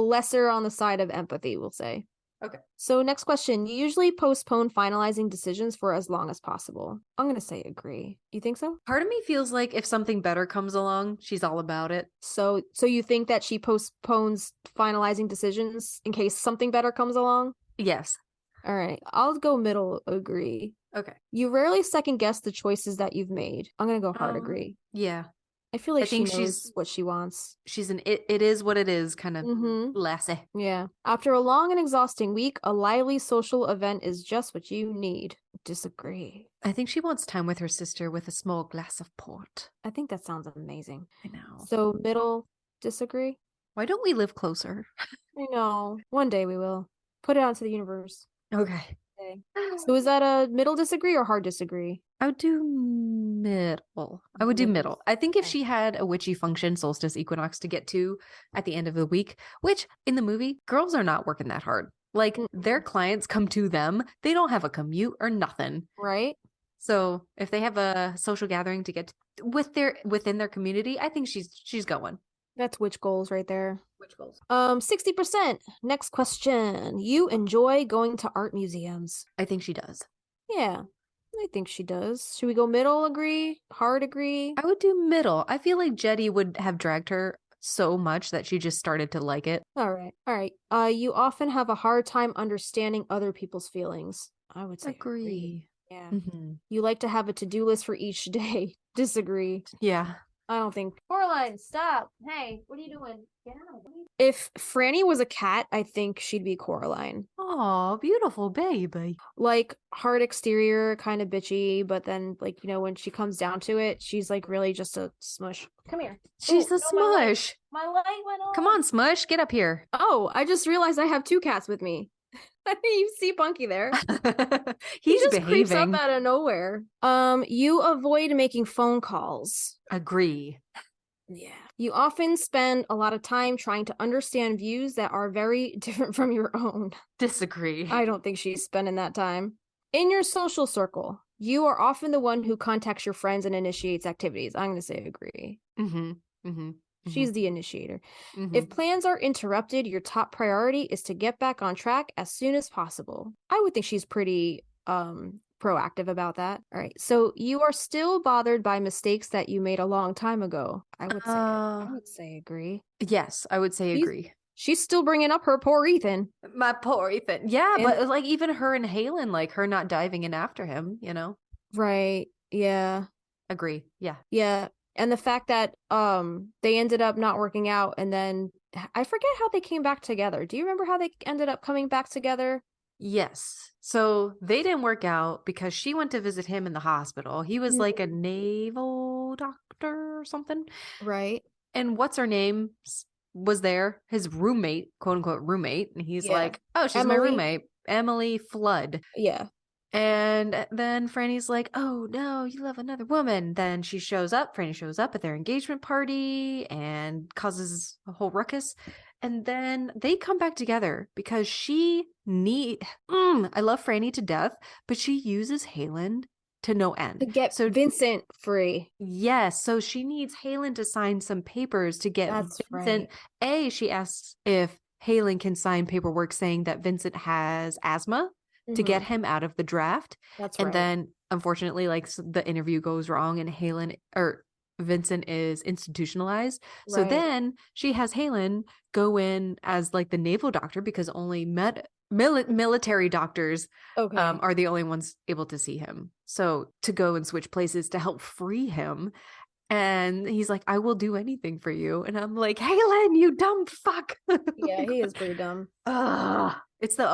lesser on the side of empathy, we'll say. Okay. So next question. You usually postpone finalizing decisions for as long as possible. I'm going to say agree. You think so? Part of me feels like if something better comes along, she's all about it. So you think that she postpones finalizing decisions in case something better comes along? Yes. All right. I'll go middle agree. Okay. You rarely second guess the choices that you've made. I'm going to go hard agree. Yeah. I feel like I think she knows what she wants. She's an it is what it is kind of lassie. Yeah. After a long and exhausting week, a lively social event is just what you need. Disagree. I think she wants time with her sister with a small glass of port. I think that sounds amazing. I know. So middle disagree? Why don't we live closer? I know. One day we will. Put it out to the universe. Okay. So is that a middle disagree or hard disagree? I would do middle. I would do middle. I think if she had a witchy function solstice equinox to get to at the end of the week, which in the movie, girls are not working that hard. Like their clients come to them. They don't have a commute or nothing. Right. So if they have a social gathering to get within their community, I think she's going. That's witch goals right there. Witch goals. 60%. Next question. You enjoy going to art museums? I think she does. Yeah. I think she does. Should we go middle agree? Hard agree? I would do middle. I feel like Jetty would have dragged her so much that she just started to like it. All right. You often have a hard time understanding other people's feelings. I would say agree. Yeah. You like to have a to-do list for each day. Disagree. Yeah. I don't think. Coraline, stop. Hey, what are you doing? Get out. If Franny was a cat, I think she'd be Coraline. Oh, beautiful baby. Like hard exterior, kind of bitchy, but then like, you know, when she comes down to it, she's like really just a smush. Come here. She's a smush. My light went on. Come on, Smush, get up here. Oh, I just realized I have two cats with me. You see Punky there. He's just behaving. Creeps up out of nowhere. You avoid making phone calls. Agree. Yeah. You often spend a lot of time trying to understand views that are very different from your own. Disagree. I don't think she's spending that time. In your social circle, you are often the one who contacts your friends and initiates activities. I'm going to say agree. She's the initiator. If plans are interrupted, your top priority is to get back on track as soon as possible. I would think she's pretty proactive about that. All right. So you are still bothered by mistakes that you made a long time ago. I would say agree. Yes, I would say agree. She's still bringing up her poor Ethan. My poor Ethan. Yeah, but like even her and Halen, like her not diving in after him, you know? Right. Yeah. Agree. Yeah. Yeah. And the fact that they ended up not working out, and then I forget how they came back together. Do you remember how they ended up coming back together? Yes. So they didn't work out because she went to visit him in the hospital. He was like a Mhm. naval doctor or something. Right. And what's her name was there, his roommate, quote unquote roommate. And he's Yeah. like, oh, she's my Emily. roommate, Emily Flood. Yeah. And then Franny's like, oh no, you love another woman. Then Franny shows up at their engagement party and causes a whole ruckus. And then they come back together because I love Franny to death, but she uses Halen to no end. To get So Vincent free. yes, so she needs Halen to sign some papers to get That's Vincent. right. She asks if Halen can sign paperwork saying that Vincent has asthma to get him out of the draft. That's And right. then, unfortunately, like the interview goes wrong, and Vincent is institutionalized. So Right. then she has Halen go in as like the naval doctor because only military doctors Okay. are the only ones able to see him. So to go and switch places to help free him. And he's like, I will do anything for you. And I'm like, Halen, you dumb fuck. Yeah, he is pretty dumb. It's the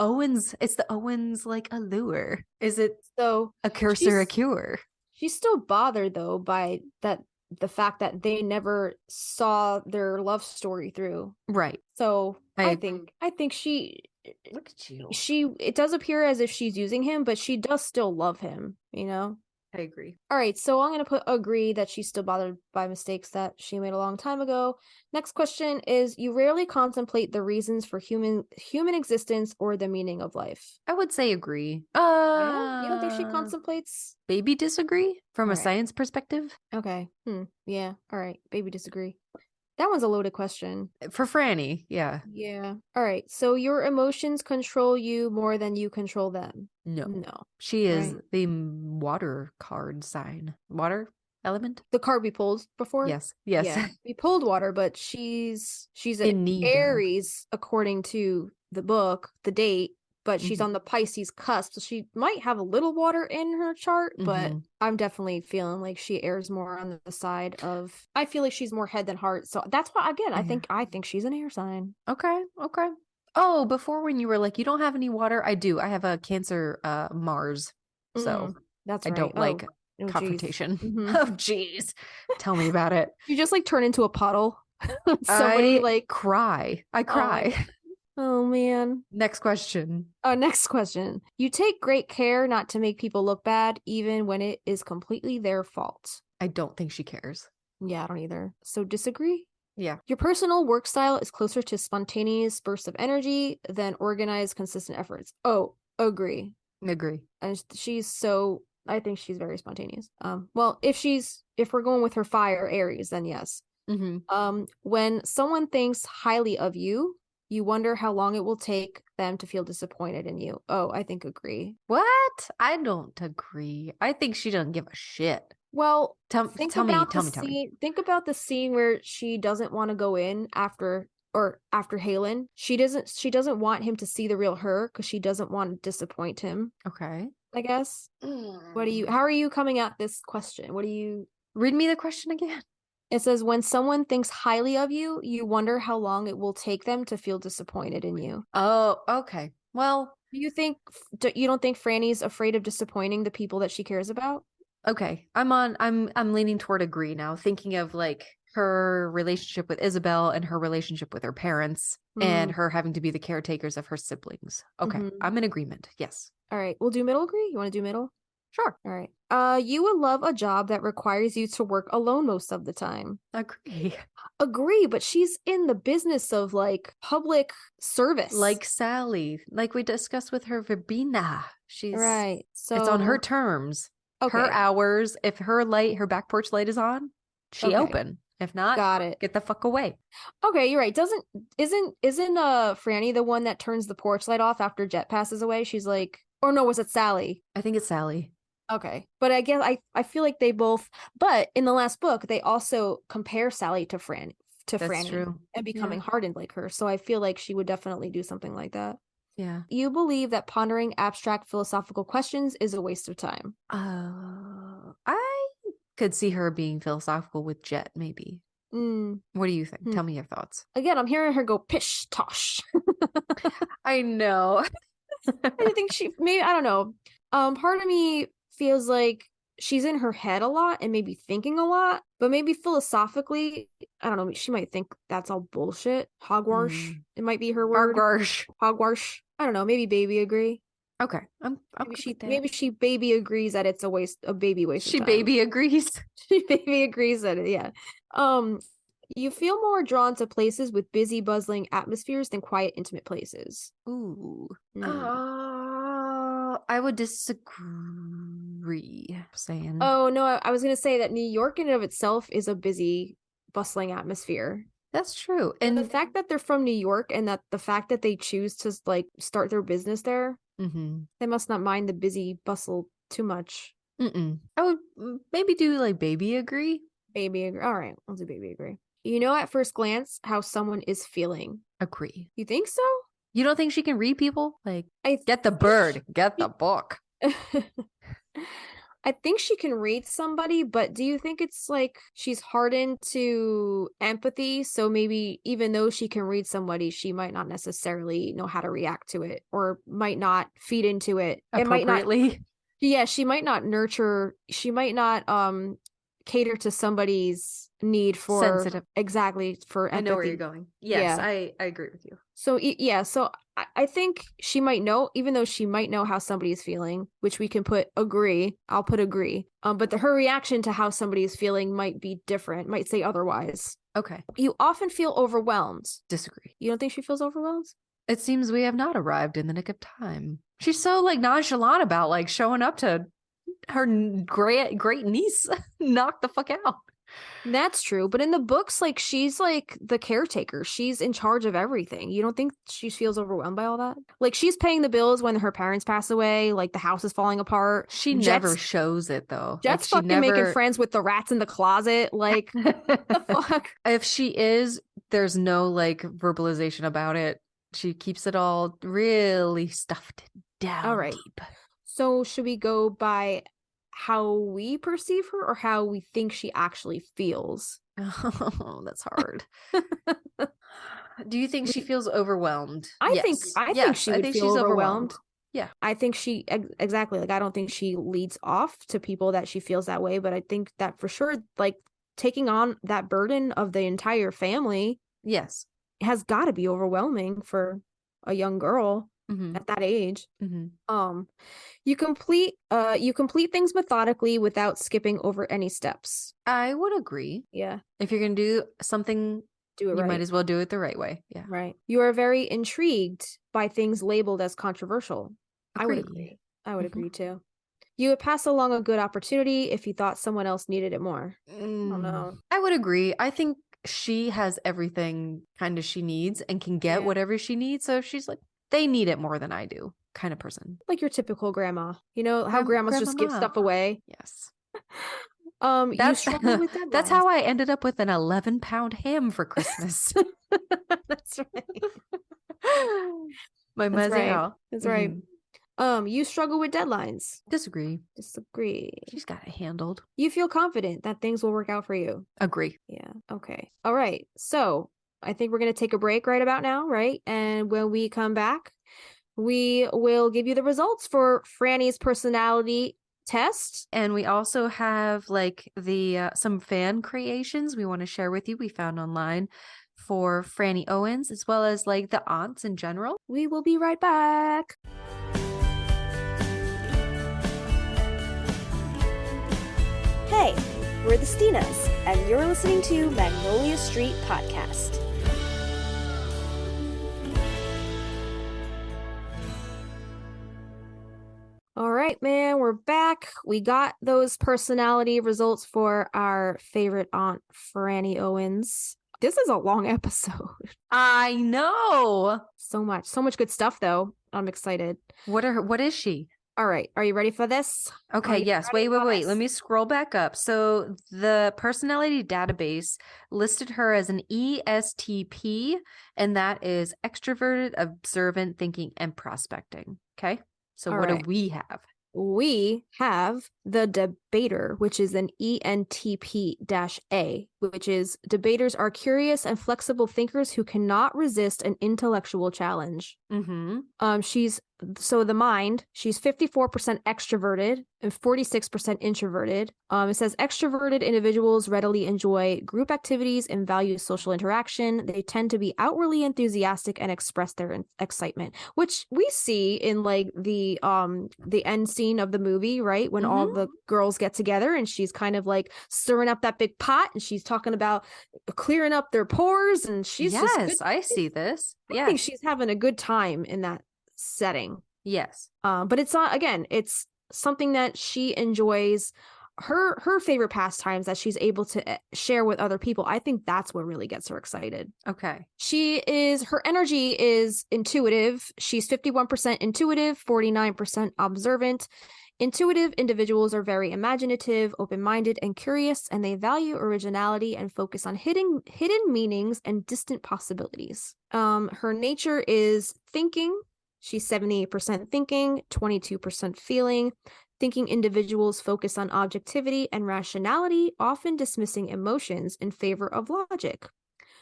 Owens like allure. Is it So a curse or a she's cure? she's still bothered though by the fact that they never saw their love story through. Right. So I I think look at you. it does appear as if she's using him, but she does still love him, you know? I agree. All right, so I'm going to agree that she's still bothered by mistakes that she made a long time ago. Next question is, you rarely contemplate the reasons for human existence or the meaning of life. I would say agree. Yeah? You don't think she contemplates? Baby disagree from a All right. science perspective? Okay. Yeah. All right. Baby disagree. That one's a loaded question. For Franny, yeah. Yeah. All right. So your emotions control you more than you control them. No. No. She is Right. the water card sign. Water element? The card we pulled before? Yes. Yeah. We pulled water, but she's an In need of. Aries according to the book, the date, but she's Mhm. on the Pisces cusp. So she might have a little water in her chart, but I'm definitely feeling like she airs more on the side of, I feel like she's more head than heart. So that's why, again, I think she's an air sign. Okay. Oh, before when you were like, you don't have any water, I do. I have a Cancer Mars. So That's I right. don't like geez. confrontation. Oh, jeez. Tell me about it. You just like turn into a puddle. Somebody like cry. I cry. Oh man. Next question. Next question. You take great care not to make people look bad, even when it is completely their fault. I don't think she cares. Yeah, I don't either. So disagree? Yeah. Your personal work style is closer to spontaneous bursts of energy than organized, consistent efforts. Oh, agree. And I think she's very spontaneous. Well, if we're going with her fire Aries, then yes. When someone thinks highly of you, you wonder how long it will take them to feel disappointed in you. Oh, I think agree. What? I don't agree. I think she doesn't give a shit. Well, tell me. Think about the scene where she doesn't want to go in after Halen. She doesn't want him to see the real her because she doesn't want to disappoint him. Okay. I guess. How are you coming at this question? Read me the question again? It says, when someone thinks highly of you, you wonder how long it will take them to feel disappointed in you. Oh, okay. Well, you don't think Franny's afraid of disappointing the people that she cares about? Okay. I'm leaning toward agree now, thinking of like her relationship with Isabel and her relationship with her parents and her having to be the caretakers of her siblings. Okay. I'm in agreement. Yes. All right. We'll do middle agree. You want to do middle? Sure. All right. You would love a job that requires you to work alone most of the time. Agree, but she's in the business of like public service. Like Sally, like we discussed with her Verbena. She's right. So it's on her terms. Okay. Her hours. If her back porch light is on, she open. If not, got it. Get the fuck away. Okay, you're right. Isn't Franny the one that turns the porch light off after Jet passes away? She's like, or no, was it Sally? I think it's Sally. Okay. But I guess I feel like they both, but in the last book, they also compare Sally to Franny. That's true. And becoming hardened like her. So I feel like she would definitely do something like that. Yeah. You believe that pondering abstract philosophical questions is a waste of time. I could see her being philosophical with Jet, maybe. Mm. What do you think? Tell me your thoughts. Again, I'm hearing her go pish tosh. I know. I think I don't know. Part of me feels like she's in her head a lot and maybe thinking a lot, but maybe philosophically, I don't know, she might think that's all bullshit. Hogwash, it might be her word. Hogwash. I don't know, maybe baby agree. Okay. I'm Maybe she baby agrees that it's a baby waste of time. She baby agrees. She baby agrees that yeah. You feel more drawn to places with busy, bustling atmospheres than quiet, intimate places. Ooh. Mm. I would disagree. Saying. Oh no, I was gonna say that New York in and of itself is a busy, bustling atmosphere. That's true. And the fact that they're from New York and that the fact that they choose to like start their business there, they must not mind the busy bustle too much. I would maybe do like baby agree. Baby agree. All right, I'll do baby agree. You know at first glance how someone is feeling. Agree. You think so? You don't think she can read people? Like, get the bird, get the book. I think she can read somebody, but do you think it's like she's hardened to empathy? So maybe even though she can read somebody, she might not necessarily know how to react to it or might not feed into it. Appropriately. She might not nurture, she might not cater to somebody's need for sensitive. Exactly, for empathy. I know where you're going. Yes, yeah. I agree with you. So so I think she might know, even though she might know how somebody is feeling, which we can put agree. I'll put agree. But her reaction to how somebody is feeling might be different, might say otherwise. Okay. You often feel overwhelmed. Disagree. You don't think she feels overwhelmed? It seems we have not arrived in the nick of time. She's so like nonchalant about like showing up to her great niece knocked the fuck out. That's true, but in the books, like she's like the caretaker. She's in charge of everything. You don't think she feels overwhelmed by all that? Like she's paying the bills when her parents pass away. Like the house is falling apart. She never shows it though. Jet's like, fucking making friends with the rats in the closet. Like the fuck. If she is, there's no like verbalization about it. She keeps it all really stuffed down all right. deep. So should we go by how we perceive her or how we think she actually feels? Oh, that's hard. Do you think she feels overwhelmed? I think she would feel overwhelmed. Yeah. I think she exactly, like I don't think she leads off to people that she feels that way, but I think that for sure, like taking on that burden of the entire family, yes, has got to be overwhelming for a young girl at that age. You complete things methodically without skipping over any steps. I would agree. Yeah. If you're gonna do something, do it right. You might as well do it the right way. Yeah. Right. You are very intrigued by things labeled as controversial. Agree. I would agree. I would agree too. You would pass along a good opportunity if you thought someone else needed it more. I don't know. I would agree. I think she has everything kind of she needs and can get whatever she needs. So she's like, they need it more than I do kind of person. Like your typical grandma. You know how grandmas just give stuff away? Yes. You struggle with that. That's how I ended up with an 11-pound ham for Christmas. That's right. My mother. That's right. You struggle with deadlines. Disagree. She's got it handled. You feel confident that things will work out for you. Agree. Yeah. Okay. All right. So I think we're going to take a break right about now, right? And when we come back, we will give you the results for Franny's personality test. And we also have like the some fan creations we want to share with you we found online for Franny Owens, as well as like the aunts in general. We will be right back. Hey, we're the Stinas, and you're listening to Magnolia Street Podcast. All right, man, we're back. We got those personality results for our favorite aunt, Franny Owens. This is a long episode. I know. So much good stuff, though. I'm excited. What is she? All right. Are you ready for this? Okay, You yes. ready Wait. for Let this? me scroll back up. So the personality database listed her as an ESTP, and that is extroverted, observant, thinking, and prospecting. Okay. So All what do right. we have? We have the debater, which is an ENTP-A, which is debaters are curious and flexible thinkers who cannot resist an intellectual challenge. Mm-hmm. She's 54% extroverted and 46% introverted. It says extroverted individuals readily enjoy group activities and value social interaction. They tend to be outwardly enthusiastic and express their excitement, which we see in like the end scene of the movie, right? When all the girls get together and she's kind of like stirring up that big pot and she's talking about clearing up their pores and she's just good. I see this. I think she's having a good time in that setting. Yes. But it's not, again, it's something that she enjoys. Her favorite pastimes that she's able to share with other people. I think that's what really gets her excited. Okay. Her energy is intuitive. She's 51% intuitive, 49% observant. Intuitive individuals are very imaginative, open-minded, and curious, and they value originality and focus on hidden meanings and distant possibilities. Her nature is thinking. She's 78% thinking, 22% feeling. Thinking individuals focus on objectivity and rationality, often dismissing emotions in favor of logic.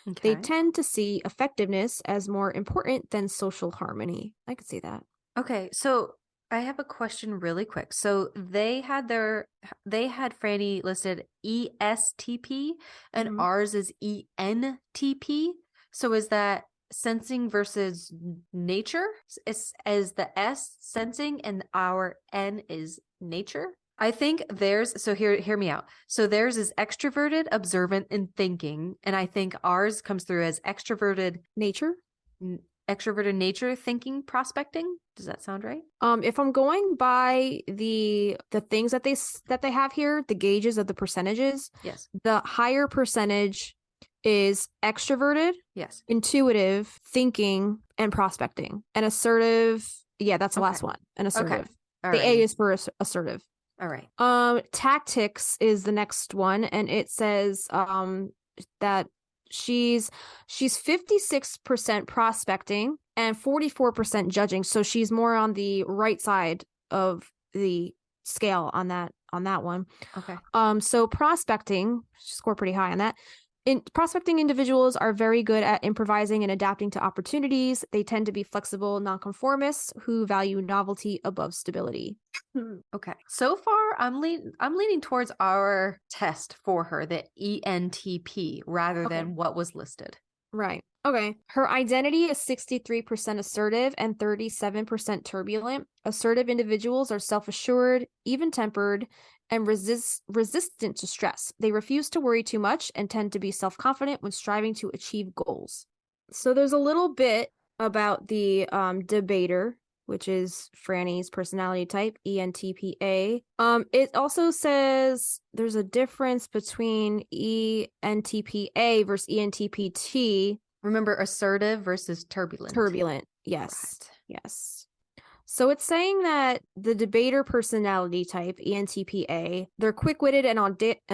Okay. They tend to see effectiveness as more important than social harmony. I could see that. Okay, so I have a question really quick. So they had Franny listed ESTP and ours is ENTP. So is that sensing versus nature? Is the S sensing and our N is nature? I think hear me out. So theirs is extroverted, observant, and thinking. And I think ours comes through as extroverted nature, thinking, prospecting. Does that sound right? If I'm going by the things that they have here, the gauges of the percentages, yes, the higher percentage is extroverted, yes, intuitive, thinking, and prospecting. And assertive, yeah, that's the last one. And assertive. Okay. The A is for assertive. All right. Tactics is the next one, and it says that she's 56% prospecting and 44% judging. So she's more on the right side of the scale on that one. Okay. So prospecting, she scored pretty high on that. Prospecting individuals are very good at improvising and adapting to opportunities. They tend to be flexible nonconformists who value novelty above stability. Okay. So far, I'm leaning towards our test for her, the ENTP, rather than what was listed. Right. Okay. Her identity is 63% assertive and 37% turbulent. Assertive individuals are self-assured, even-tempered, and resistant to stress. They refuse to worry too much and tend to be self-confident when striving to achieve goals. So there's a little bit about the debater, which is Franny's personality type, ENTP-A. It also says there's a difference between ENTP-A versus ENTP-T. Remember, assertive versus turbulent. Turbulent, yes. Right. Yes. So it's saying that the debater personality type, ENTP-A, they're quick-witted and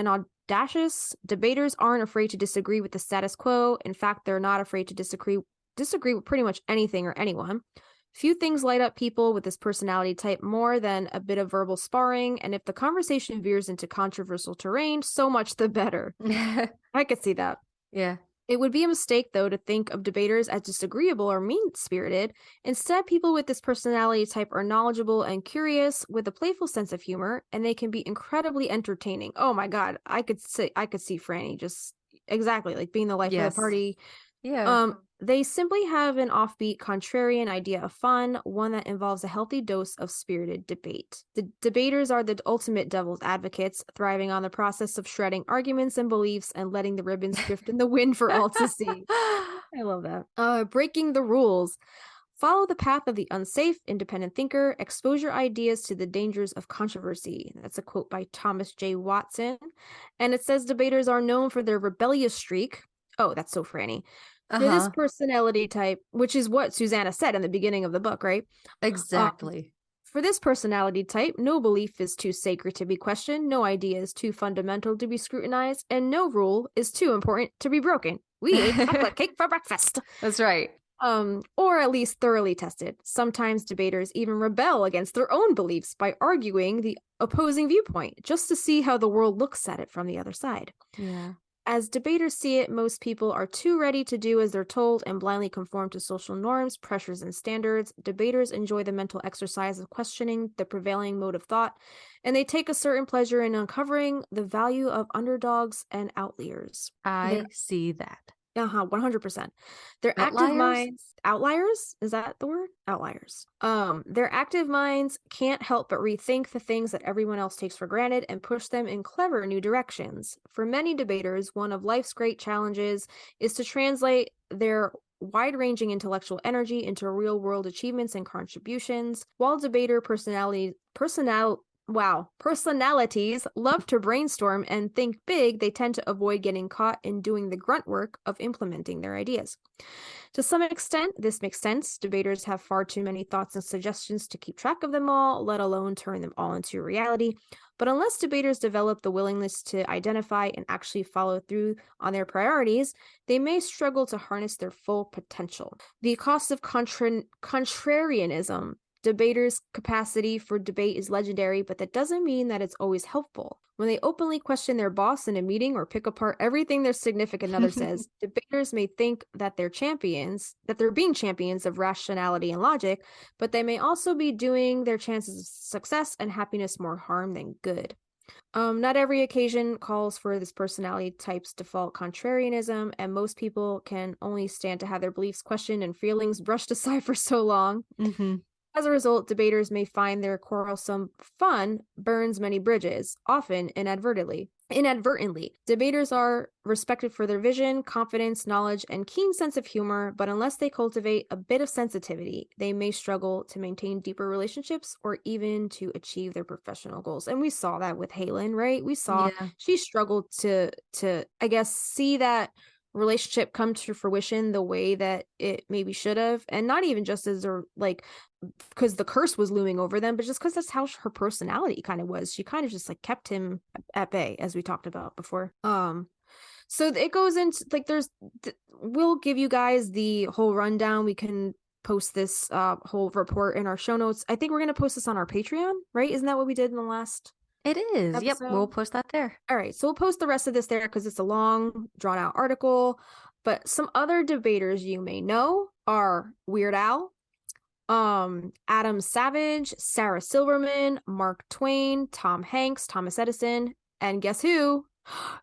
audacious. Debaters aren't afraid to disagree with the status quo. In fact, they're not afraid to disagree with pretty much anything or anyone. Few things light up people with this personality type more than a bit of verbal sparring, and if the conversation veers into controversial terrain, so much the better. I could see that. Yeah. It would be a mistake, though, to think of debaters as disagreeable or mean-spirited. Instead, people with this personality type are knowledgeable and curious with a playful sense of humor, and they can be incredibly entertaining. Oh my God, I could see Franny just exactly like being the life of the party. Yeah. They simply have an offbeat, contrarian idea of fun, one that involves a healthy dose of spirited debate. The debaters are the ultimate devil's advocates, thriving on the process of shredding arguments and beliefs and letting the ribbons drift in the wind for all to see. I love that. Breaking the rules. Follow the path of the unsafe, independent thinker. Expose your ideas to the dangers of controversy. That's a quote by Thomas J. Watson. And it says debaters are known for their rebellious streak. Oh, that's so Franny. For this personality type, which is what Susanna said in the beginning of the book, right? Exactly. For this personality type, no belief is too sacred to be questioned, no idea is too fundamental to be scrutinized, and no rule is too important to be broken. We ate chocolate cake for breakfast. That's right. Or at least thoroughly tested. Sometimes debaters even rebel against their own beliefs by arguing the opposing viewpoint, just to see how the world looks at it from the other side. Yeah. As debaters see it, most people are too ready to do as they're told and blindly conform to social norms, pressures, and standards. Debaters enjoy the mental exercise of questioning the prevailing mode of thought, and they take a certain pleasure in uncovering the value of underdogs and outliers. I see that. 100%. Their active Outliers? minds, outliers? Is that the word? Outliers. Their active minds can't help but rethink the things that everyone else takes for granted and push them in clever new directions. For many debaters, one of life's great challenges is to translate their wide-ranging intellectual energy into real-world achievements and contributions. While debater personalities love to brainstorm and think big, they tend to avoid getting caught in doing the grunt work of implementing their ideas. To some extent, this makes sense. Debaters have far too many thoughts and suggestions to keep track of them all, let alone turn them all into reality. But unless debaters develop the willingness to identify and actually follow through on their priorities, they may struggle to harness their full potential. The cost of contrarianism. Debaters' capacity for debate is legendary, but that doesn't mean that it's always helpful. When they openly question their boss in a meeting or pick apart everything their significant other says, debaters may think that they're being champions of rationality and logic, but they may also be doing their chances of success and happiness more harm than good. Not every occasion calls for this personality type's default contrarianism, and most people can only stand to have their beliefs questioned and feelings brushed aside for so long. Mm-hmm. As a result, debaters may find their quarrelsome fun burns many bridges, often inadvertently. Debaters are respected for their vision, confidence, knowledge, and keen sense of humor, but unless they cultivate a bit of sensitivity, they may struggle to maintain deeper relationships or even to achieve their professional goals. And we saw that with Halen, right? We saw she struggled to I guess see that relationship come to fruition the way that it maybe should have, and not even just as a because the curse was looming over them, but just because that's how her personality kind of was. She kind of just like kept him at bay, as we talked about before. So it goes into we'll give you guys the whole rundown. We can post this whole report in our show notes. I think we're going to post this on our Patreon, right? Isn't that what we did in the last It is. episode? Yep. We'll post that there. All right. So we'll post the rest of this there because it's a long, drawn out article. But some other debaters you may know are Weird Al, Adam Savage, Sarah Silverman, Mark Twain, Tom Hanks, Thomas Edison, and guess who?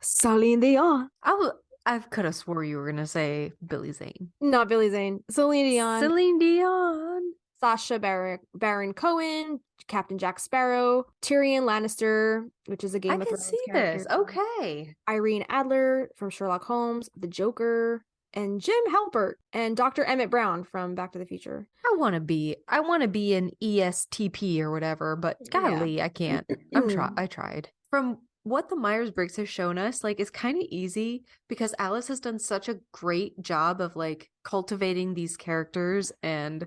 Celine Dion. I could have swore you were gonna say Billy Zane. Not Billy Zane. Celine Dion. Celine Dion. Sacha Baron Cohen, Captain Jack Sparrow, Tyrion Lannister, which is a Game of Thrones character. This. Okay. Irene Adler from Sherlock Holmes, the Joker, and Jim Halpert, and Dr. Emmett Brown from Back to the Future. I want to be an ESTP or whatever, but golly, I can't. I tried. From what the Myers-Briggs has shown us, like, it's kind of easy because Alice has done such a great job of like cultivating these characters and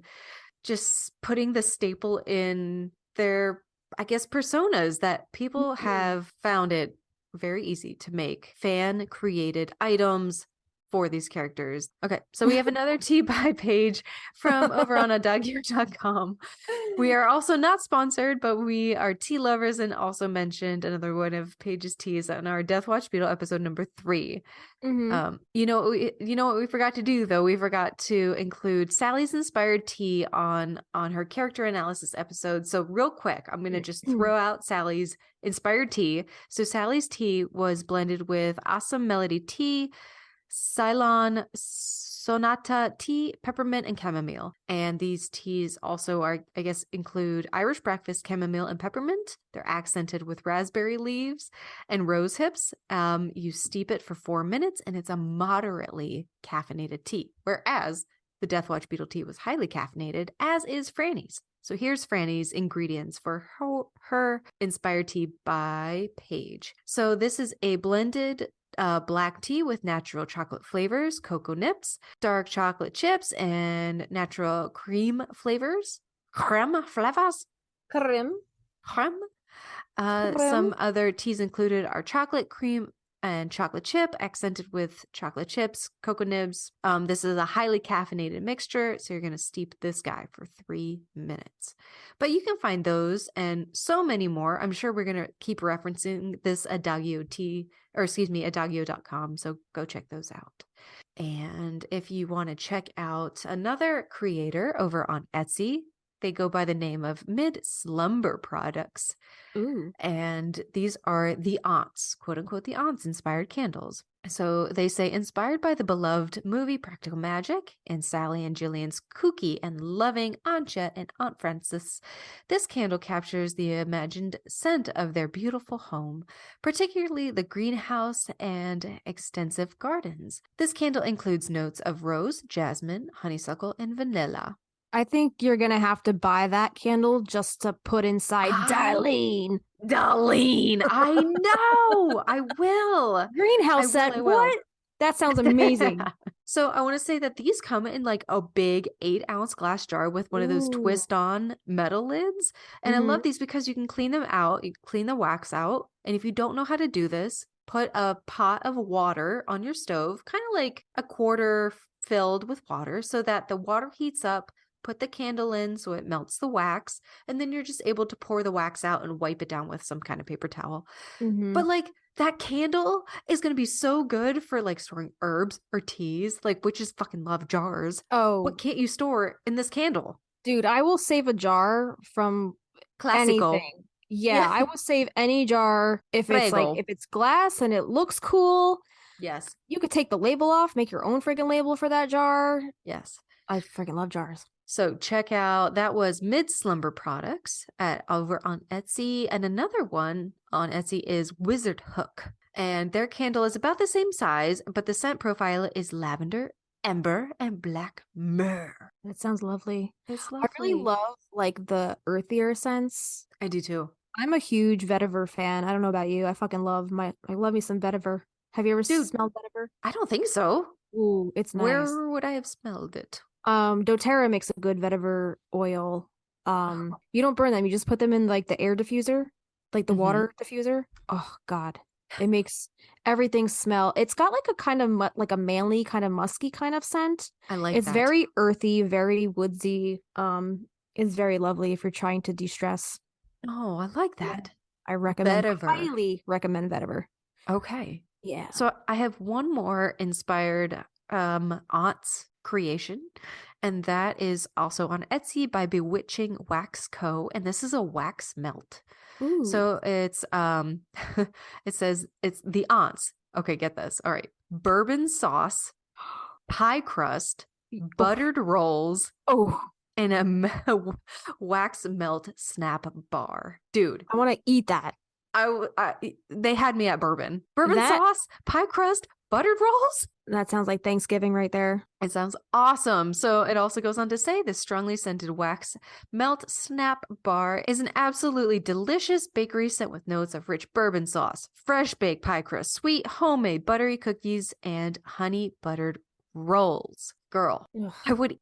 just putting the staple in their, I guess, personas that people have found it very easy to make fan created items for these characters. Okay, so we have another tea buy page from over on adagio.com. We are also not sponsored, but we are tea lovers and also mentioned another one of Paige's teas on our Death Watch Beetle episode number 3. You know what we forgot to do though? We forgot to include Sally's inspired tea on her character analysis episode. So real quick, I'm going to just throw out Sally's inspired tea. So Sally's tea was blended with Awesome Melody tea, Ceylon Sonata tea, peppermint, and chamomile. And these teas also are, I guess, include Irish breakfast, chamomile, and peppermint. They're accented with raspberry leaves and rose hips. You steep it for 4 minutes, and it's a moderately caffeinated tea. Whereas the Death Watch Beetle tea was highly caffeinated, as is Franny's. So here's Franny's ingredients for her inspired tea by Paige. So this is a blended black tea with natural chocolate flavors, cocoa nips, dark chocolate chips, and natural creme flavors. Creme. Creme. Creme. Some other teas included are chocolate cream and chocolate chip, accented with chocolate chips, cocoa nibs. This is a highly caffeinated mixture, so you're going to steep this guy for 3 minutes. But you can find those and so many more. I'm sure we're going to keep referencing this Adagio tea, or excuse me, adagio.com, so go check those out. And if you want to check out another creator over on Etsy, they go by the name of Mid Slumber Products. Ooh. And these are the aunts, quote unquote, the aunts inspired candles. So they say, inspired by the beloved movie Practical Magic and Sally and Jillian's kooky and loving Aunt Jet and Aunt Frances, this candle captures the imagined scent of their beautiful home, particularly the greenhouse and extensive gardens. This candle includes notes of rose, jasmine, honeysuckle, and vanilla. I think you're gonna have to buy that candle just to put inside Darlene. Darlene, I know. I will. Greenhouse set. I will. What? That sounds amazing. So I want to say that these come in like a big 8-ounce glass jar with one of those Ooh. twist-on metal lids. And I love these because you can clean them out. You clean the wax out. And if you don't know how to do this, put a pot of water on your stove, kind of like a quarter filled with water, so that the water heats up. Put the candle in so it melts the wax, and then you're just able to pour the wax out and wipe it down with some kind of paper towel. But like that candle is going to be so good for like storing herbs or teas, like witches fucking love jars. Oh, What can't you store in this candle? dude, I will save a jar from Classical. anything. Yeah, I will save any jar if it's Prego. like if it's glass and it looks cool. Yes. You could take the label off, make your own freaking label for that jar. Yes. I freaking love jars. So check out, that was Mid Slumber Products over on Etsy. And another one on Etsy is Wizard Hook. And their candle is about the same size, but the scent profile is lavender, ember, and black myrrh. That sounds lovely. It's I really love like the earthier scents. I do too. I'm a huge vetiver fan. I don't know about you. I fucking love I love me some vetiver. Have you ever smelled vetiver? I don't think so. Ooh, it's nice. Where would I have smelled it? doTERRA makes a good vetiver oil. You don't burn them, you just put them in like the air diffuser, like the water diffuser. Oh god, it makes everything smell. It's got like a kind of like a manly kind of musky kind of scent. I like it's that. very earthy, very woodsy. It's very lovely if you're trying to de-stress. Oh, I like that. I recommend Vetiver. highly recommend vetiver. Okay. Yeah. So I have one more inspired aunts creation, and that is also on Etsy by Bewitching Wax Co. And this is a wax melt. Ooh. So it's it says it's the aunts. Okay, get this. All right. Bourbon sauce, pie crust, buttered rolls, and a wax melt snap bar. Dude, I want to eat that. They had me at bourbon sauce, pie crust, buttered rolls. That sounds like Thanksgiving right there. It sounds awesome. So it also goes on to say this strongly scented wax melt snap bar is an absolutely delicious bakery scent with notes of rich bourbon sauce, fresh baked pie crust, sweet homemade buttery cookies, and honey buttered rolls. Girl, I would.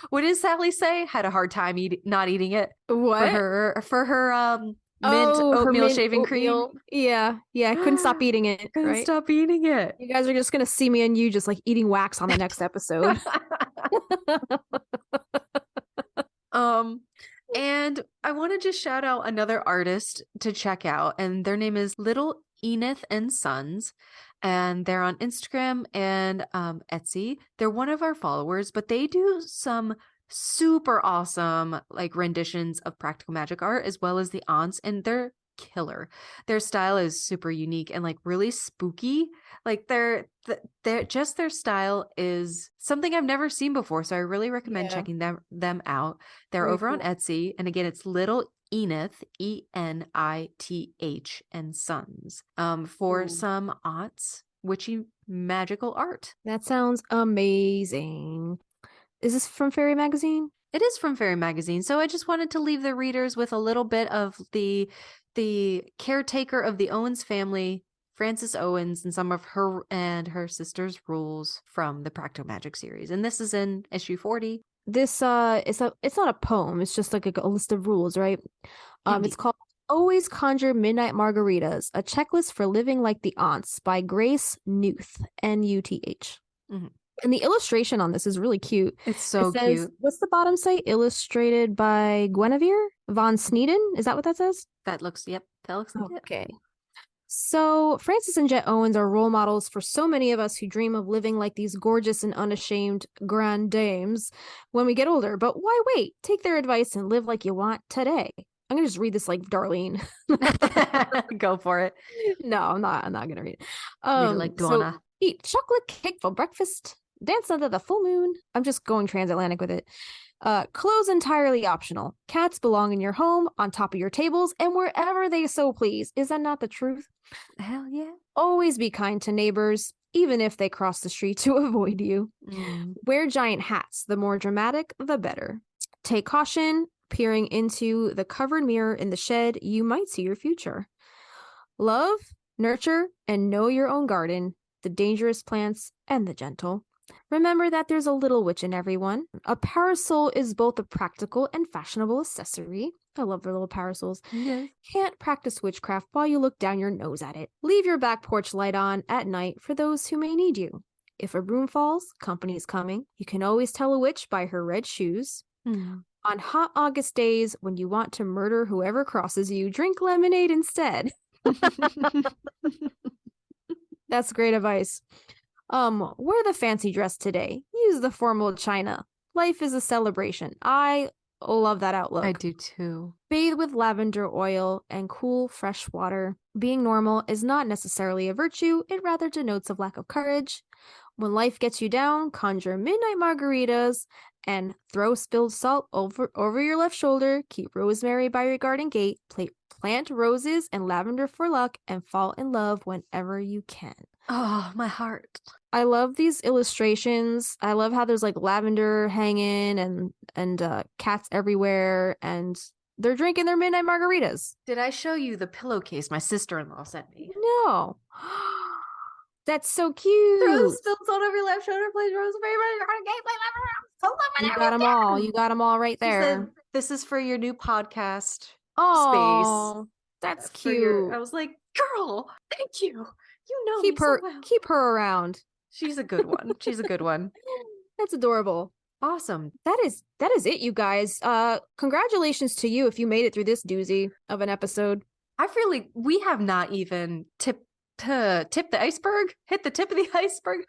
What did Sally say? Had a hard time not eating it. What? For her mint oatmeal shaving cream. Yeah. I couldn't stop eating it. Couldn't stop eating it. You guys are just gonna see me and you just like eating wax on the next episode. And I want to just shout out another artist to check out, and their name is Little Enith and Sons, and they're on Instagram and Etsy. They're one of our followers, but they do some super awesome like renditions of practical magic art as well as the aunts, and they're killer. Their style is super unique and like really spooky. Like their style is something I've never seen before, so I really recommend checking them out. They're very over on Etsy, and again it's Little Enith, ENITH and Sons, for some aunts witchy magical art. That sounds amazing. Is this from Fairy Magazine? It is from Fairy Magazine. So I just wanted to leave the readers with a little bit of the caretaker of the Owens family, Frances Owens, and some of her and her sister's rules from the Practical Magic series. And this is in issue 40. it's not a poem, it's just like a list of rules, right? Indeed. It's called Always Conjure Midnight Margaritas, a checklist for living like the aunts by Grace Nuth, Nuth. Mhm. And the illustration on this is really cute. It's so It says, cute. what's the bottom say? Illustrated by Guinevere von Sneeden. Is that what that says? That looks like it. Okay. So Frances and Jet Owens are role models for so many of us who dream of living like these gorgeous and unashamed grand dames when we get older. But why wait? Take their advice and live like you want today. I'm gonna just read this like Darlene. Go for it. No, I'm not gonna read it. Read it like Donna. So eat chocolate cake for breakfast, dance under the full moon. I'm just going transatlantic with it. Clothes entirely optional. Cats belong in your home, on top of your tables, and wherever they so please. Is that not the truth? Hell yeah. Always be kind to neighbors, even if they cross the street to avoid you. Wear giant hats. The more dramatic, the better. Take caution. Peering into the covered mirror in the shed, you might see your future. Love, nurture, and know your own garden, the dangerous plants and the gentle. Remember that there's a little witch in everyone. A parasol is both a practical and fashionable accessory. I love their little parasols. Yes. Can't practice witchcraft while you look down your nose at it. Leave your back porch light on at night for those who may need you. If a broom falls, company's coming. You can always tell a witch by her red shoes. On hot August days when you want to murder whoever crosses you, drink lemonade instead. That's great advice. Wear the fancy dress today. Use the formal china. Life is a celebration. I love that outlook. I do too. Bathe with lavender oil and cool, fresh water. Being normal is not necessarily a virtue. It rather denotes a lack of courage. When life gets you down, conjure midnight margaritas and throw spilled salt over your left shoulder. Keep rosemary by your garden gate. Plant roses and lavender for luck and fall in love whenever you can. Oh, my heart. I love these illustrations. I love how there's like lavender hanging and cats everywhere, and they're drinking their midnight margaritas. Did I show you the pillowcase my sister-in-law sent me? No. That's so cute. Throw spilled salt over your left shoulder, play rosemary by your garden gate, play lavender. You got them all. You got them all right there. She said, this is for your new podcast Oh, space. that's For your- cute. I was like, girl, thank you. You know Keep me her so well. keep her around. She's a good one. She's a good one. That's adorable. Awesome. That is it, you guys. Congratulations to you if you made it through this doozy of an episode. We have not even tipped the iceberg, hit the tip of the iceberg.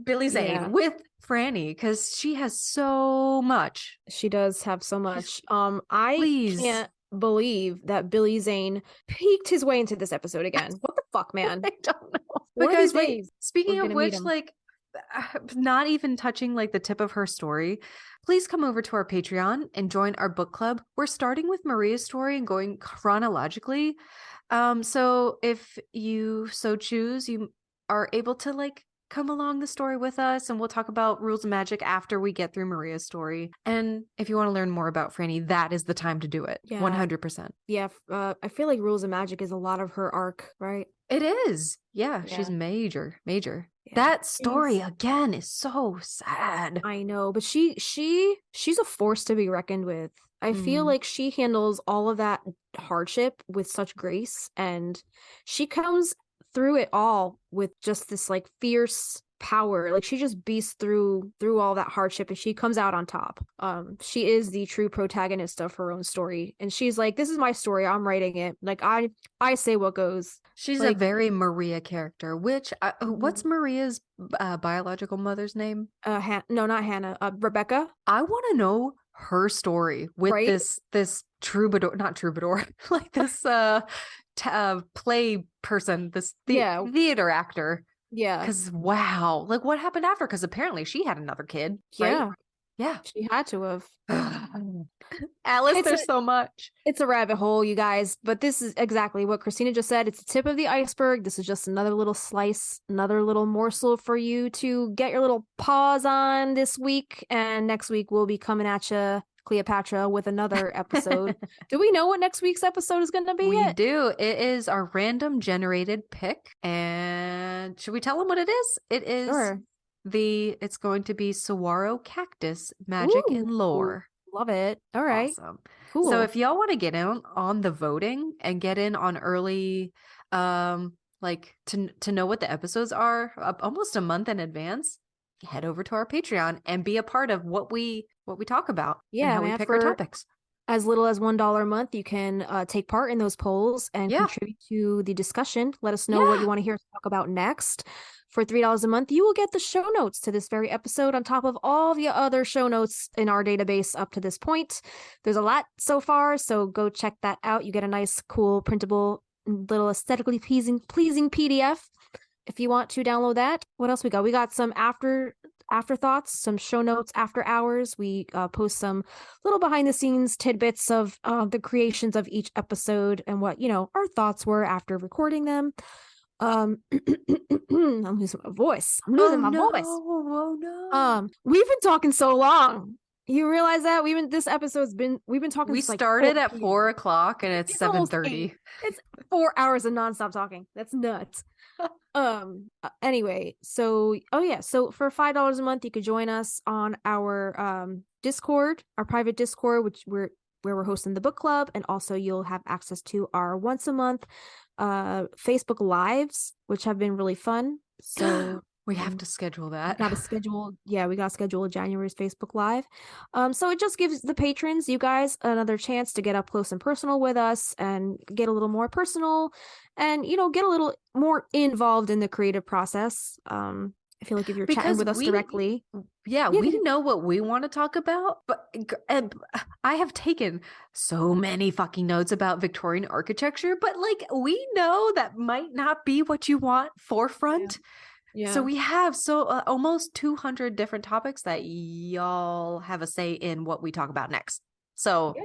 Billy Zane Yeah. with Franny, because she has so much. She does have so much. I Please. can't believe that Billy Zane peeked his way into this episode again. What the fuck, man? I don't know. One But of these guys, days, speaking we're of gonna meet which, him. like, not even touching like the tip of her story, please come over to our Patreon and join our book club. We're starting with Maria's story and going chronologically. So if you so choose, you are able to like come along the story with us, and we'll talk about rules of magic after we get through Maria's story. And if you want to learn more about Franny, that is the time to do it. Yeah. 100%. Yeah, I feel like Rules of Magic is a lot of her arc, right? It is. Yeah, Yeah. she's major. Yeah. That story Yes. again is so sad. I know, but she's a force to be reckoned with. I feel Mhm. like she handles all of that hardship with such grace, and she comes through it all with just this like fierce power. Like she just beasts through all that hardship, and she comes out on top. She is the true protagonist of her own story, and she's like, this is my story, I'm writing it. Like I say what goes. She's Like- a very Maria character, which what's Maria's biological mother's name? No, not Hannah. Rebecca. I want to know her story with Right? this troubadour, not troubadour, like this play person, this Yeah. theater actor. Yeah. Because wow, like what happened after? Because apparently she had another kid. Yeah. Right? Yeah. She had to have. Alice, It's there's a- so much. It's a rabbit hole, you guys, but this is exactly what Christina just said. It's the tip of the iceberg. This is just another little slice, another little morsel for you to get your little paws on this week. And next week we'll be coming at you, Cleopatra, with another episode. Do we know what next week's episode is going to be We yet? do. It is our random generated pick. And should we tell them what it is? It is Sure. It's going to be Saguaro Cactus Magic and Lore. Love it. All right. Awesome. Cool. So if y'all want to get in on the voting and get in on early, like to know what the episodes are almost a month in advance, head over to our Patreon and be a part of what we talk about and how we pick our topics. As little as $1 a month, you can take part in those polls and contribute to the discussion. Let us know what you want to hear us talk about next. For $3 a month, you will get the show notes to this very episode on top of all the other show notes in our database up to this point. There's a lot so far, so go check that out. You get a nice, cool, printable, little aesthetically pleasing PDF if you want to download that. What else we got? We got some afterthoughts, some show notes after hours. We post some little behind the scenes tidbits of the creations of each episode and what, our thoughts were after recording them. I'm losing my voice. Oh no. We've been talking so long. You realize that we've been talking. We started at 4 o'clock and it's 7:30. It's 4 hours of nonstop talking. That's nuts. Anyway, so for $5 a month, you could join us on our Discord, our private Discord, where we're hosting the book club, and also you'll have access to our once a month Facebook lives, which have been really fun. So we have to schedule that. We got to schedule January's Facebook Live. So it just gives the patrons, you guys, another chance to get up close and personal with us and get a little more personal and, get a little more involved in the creative process. I feel like if you're chatting with us directly. We know what we want to talk about, but I have taken so many fucking notes about Victorian architecture, but we know that might not be what you want forefront. Yeah. So we have almost 200 different topics that y'all have a say in what we talk about next. So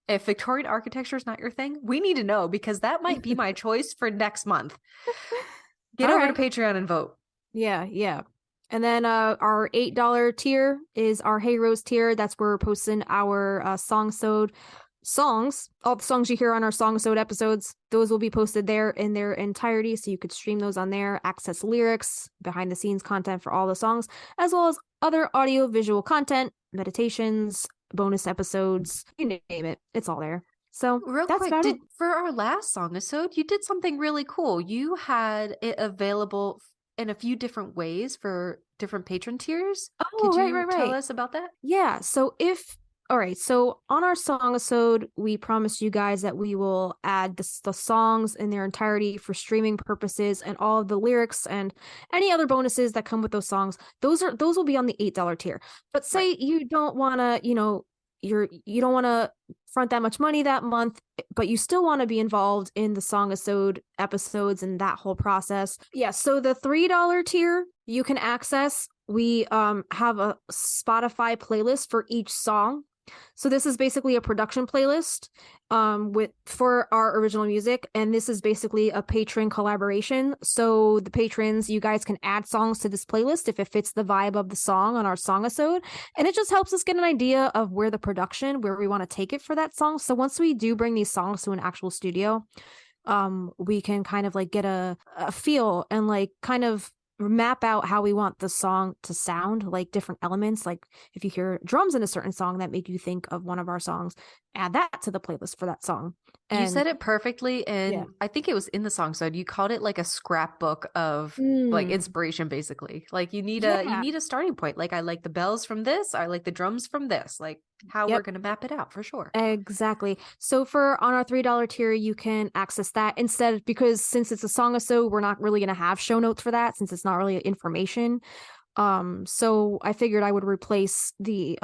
if Victorian architecture is not your thing, we need to know, because that might be my choice for next month. Get over to Patreon and vote. Yeah. And then our $8 tier is our Heroes tier. That's where we're posting our songs, all the songs you hear on our Song-sode episodes. Those will be posted there in their entirety, so you could stream those on there, access lyrics, behind the scenes content for all the songs, as well as other audio visual content, meditations, bonus episodes, you name it, it's all there. So real that's quick, about it. For our last Song-sode, you did something really cool. You had it available in a few different ways for different patron tiers. Oh, Could you tell us about that? Yeah. So so on our Song-sode, we promised you guys that we will add the songs in their entirety for streaming purposes, and all of the lyrics and any other bonuses that come with those songs. Those will be on the $8 tier. But say you don't want to, you don't want to front that much money that month, but you still want to be involved in the Song-sode episodes and that whole process. Yeah, so the $3 tier you can access. We have a Spotify playlist for each song. So this is basically a production playlist for our original music, and this is basically a patron collaboration. So the patrons, you guys can add songs to this playlist if it fits the vibe of the song on our Song-sode, and it just helps us get an idea of where we want to take it for that song. So once we do bring these songs to an actual studio, we can kind of get a feel and kind of map out how we want the song to sound, different elements. If you hear drums in a certain song that make you think of one of our songs, add that to the playlist for that song. And you said it perfectly, and I think it was in the Song-sode. You called it a scrapbook of inspiration, basically. You need a starting point. I like the bells from this, I like the drums from this, how we're going to map it out for sure. Exactly. So on our $3 tier, you can access that instead, because since it's a Song-sode, we're not really going to have show notes for that, since it's not really information. So I figured I would replace the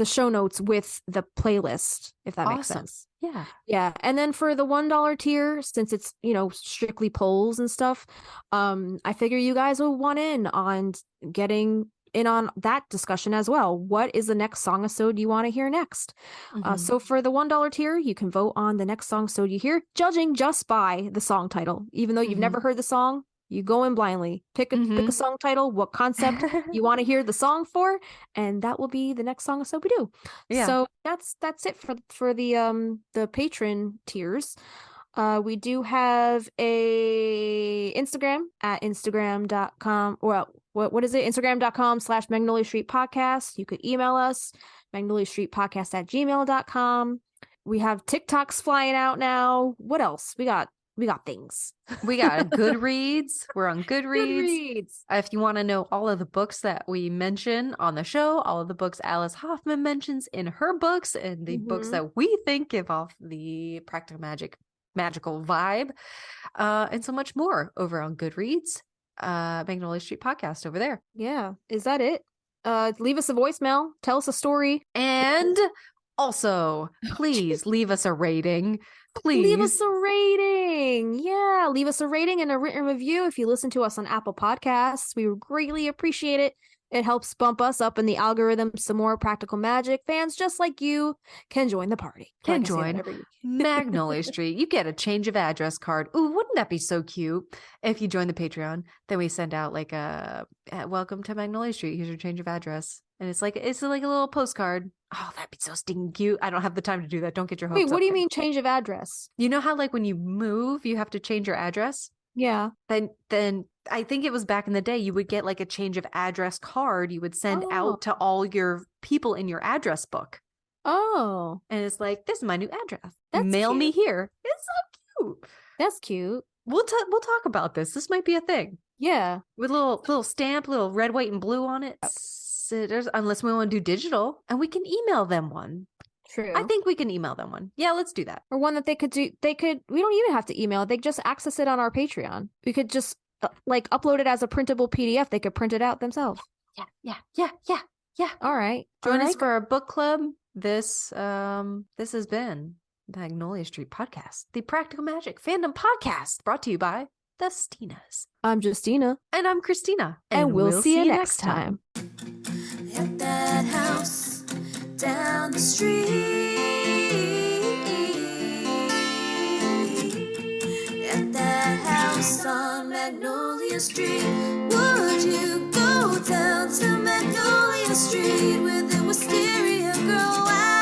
show notes with the playlist, if that makes sense. Yeah. And then for the $1 tier, since it's, strictly polls and stuff, I figure you guys will want in on getting in on that discussion as well. What is the next Song-sode you want to hear next? So for the $1 tier, you can vote on the next Song-sode you hear, judging just by the song title. Even though you've never heard the song, you go in blindly, pick a song title, what concept you want to hear the song for, and that will be the next Song-sode we do. So that's it for the patron tiers. We do have a Instagram at instagram.com. Well, what is it? Instagram.com/Magnolia Street Podcast. You could email us, magnoliastreetpodcast@gmail.com. We have TikToks flying out now. What else? We got things. We got Goodreads. We're on Goodreads. Goodreads. If you want to know all of the books that we mention on the show, all of the books Alice Hoffman mentions in her books, and the books that we think give off the practical magical vibe, and so much more over on Goodreads, Magnolia Street Podcast over there. Yeah. Is that it? Leave us a voicemail. Tell us a story. And also, please leave us a rating. Please leave us a rating. Yeah, leave us a rating and a written review if you listen to us on Apple Podcasts. We would greatly appreciate it. It helps bump us up in the algorithm. Some more practical magic fans just like you can join the party. Can join Magnolia Street. You get a change of address card. Ooh, wouldn't that be so cute? If you join the Patreon, then we send out like a welcome to Magnolia Street. Here's your change of address. And it's like a little postcard. Oh, that'd be so stinking cute. I don't have the time to do that. Don't get your hopes up. Wait, what do you mean change of address? You know how like when you move, you have to change your address? Yeah. Then I think it was back in the day, you would get like a change of address card you would send out to all your people in your address book. Oh. And it's like, this is my new address. That's Mail cute. me here. It's so cute. That's cute. We'll talk about this. This might be a thing. Yeah. With a little stamp, little red, white, and blue on it. Unless we want to do digital, and we can email them one. True. I think we can email them one. Yeah, let's do that. Or one that they could do. We don't even have to email it. They just access it on our Patreon. We could just like upload it as a printable PDF. They could print it out themselves. Yeah. All right. Join us for our book club. This has been the Magnolia Street Podcast, the Practical Magic Fandom Podcast, brought to you by the Stinas. I'm Justina. And I'm Christina. And we'll see you next time. At that house down the street, at that house on Magnolia Street, would you go down to Magnolia Street with the wisteria girl?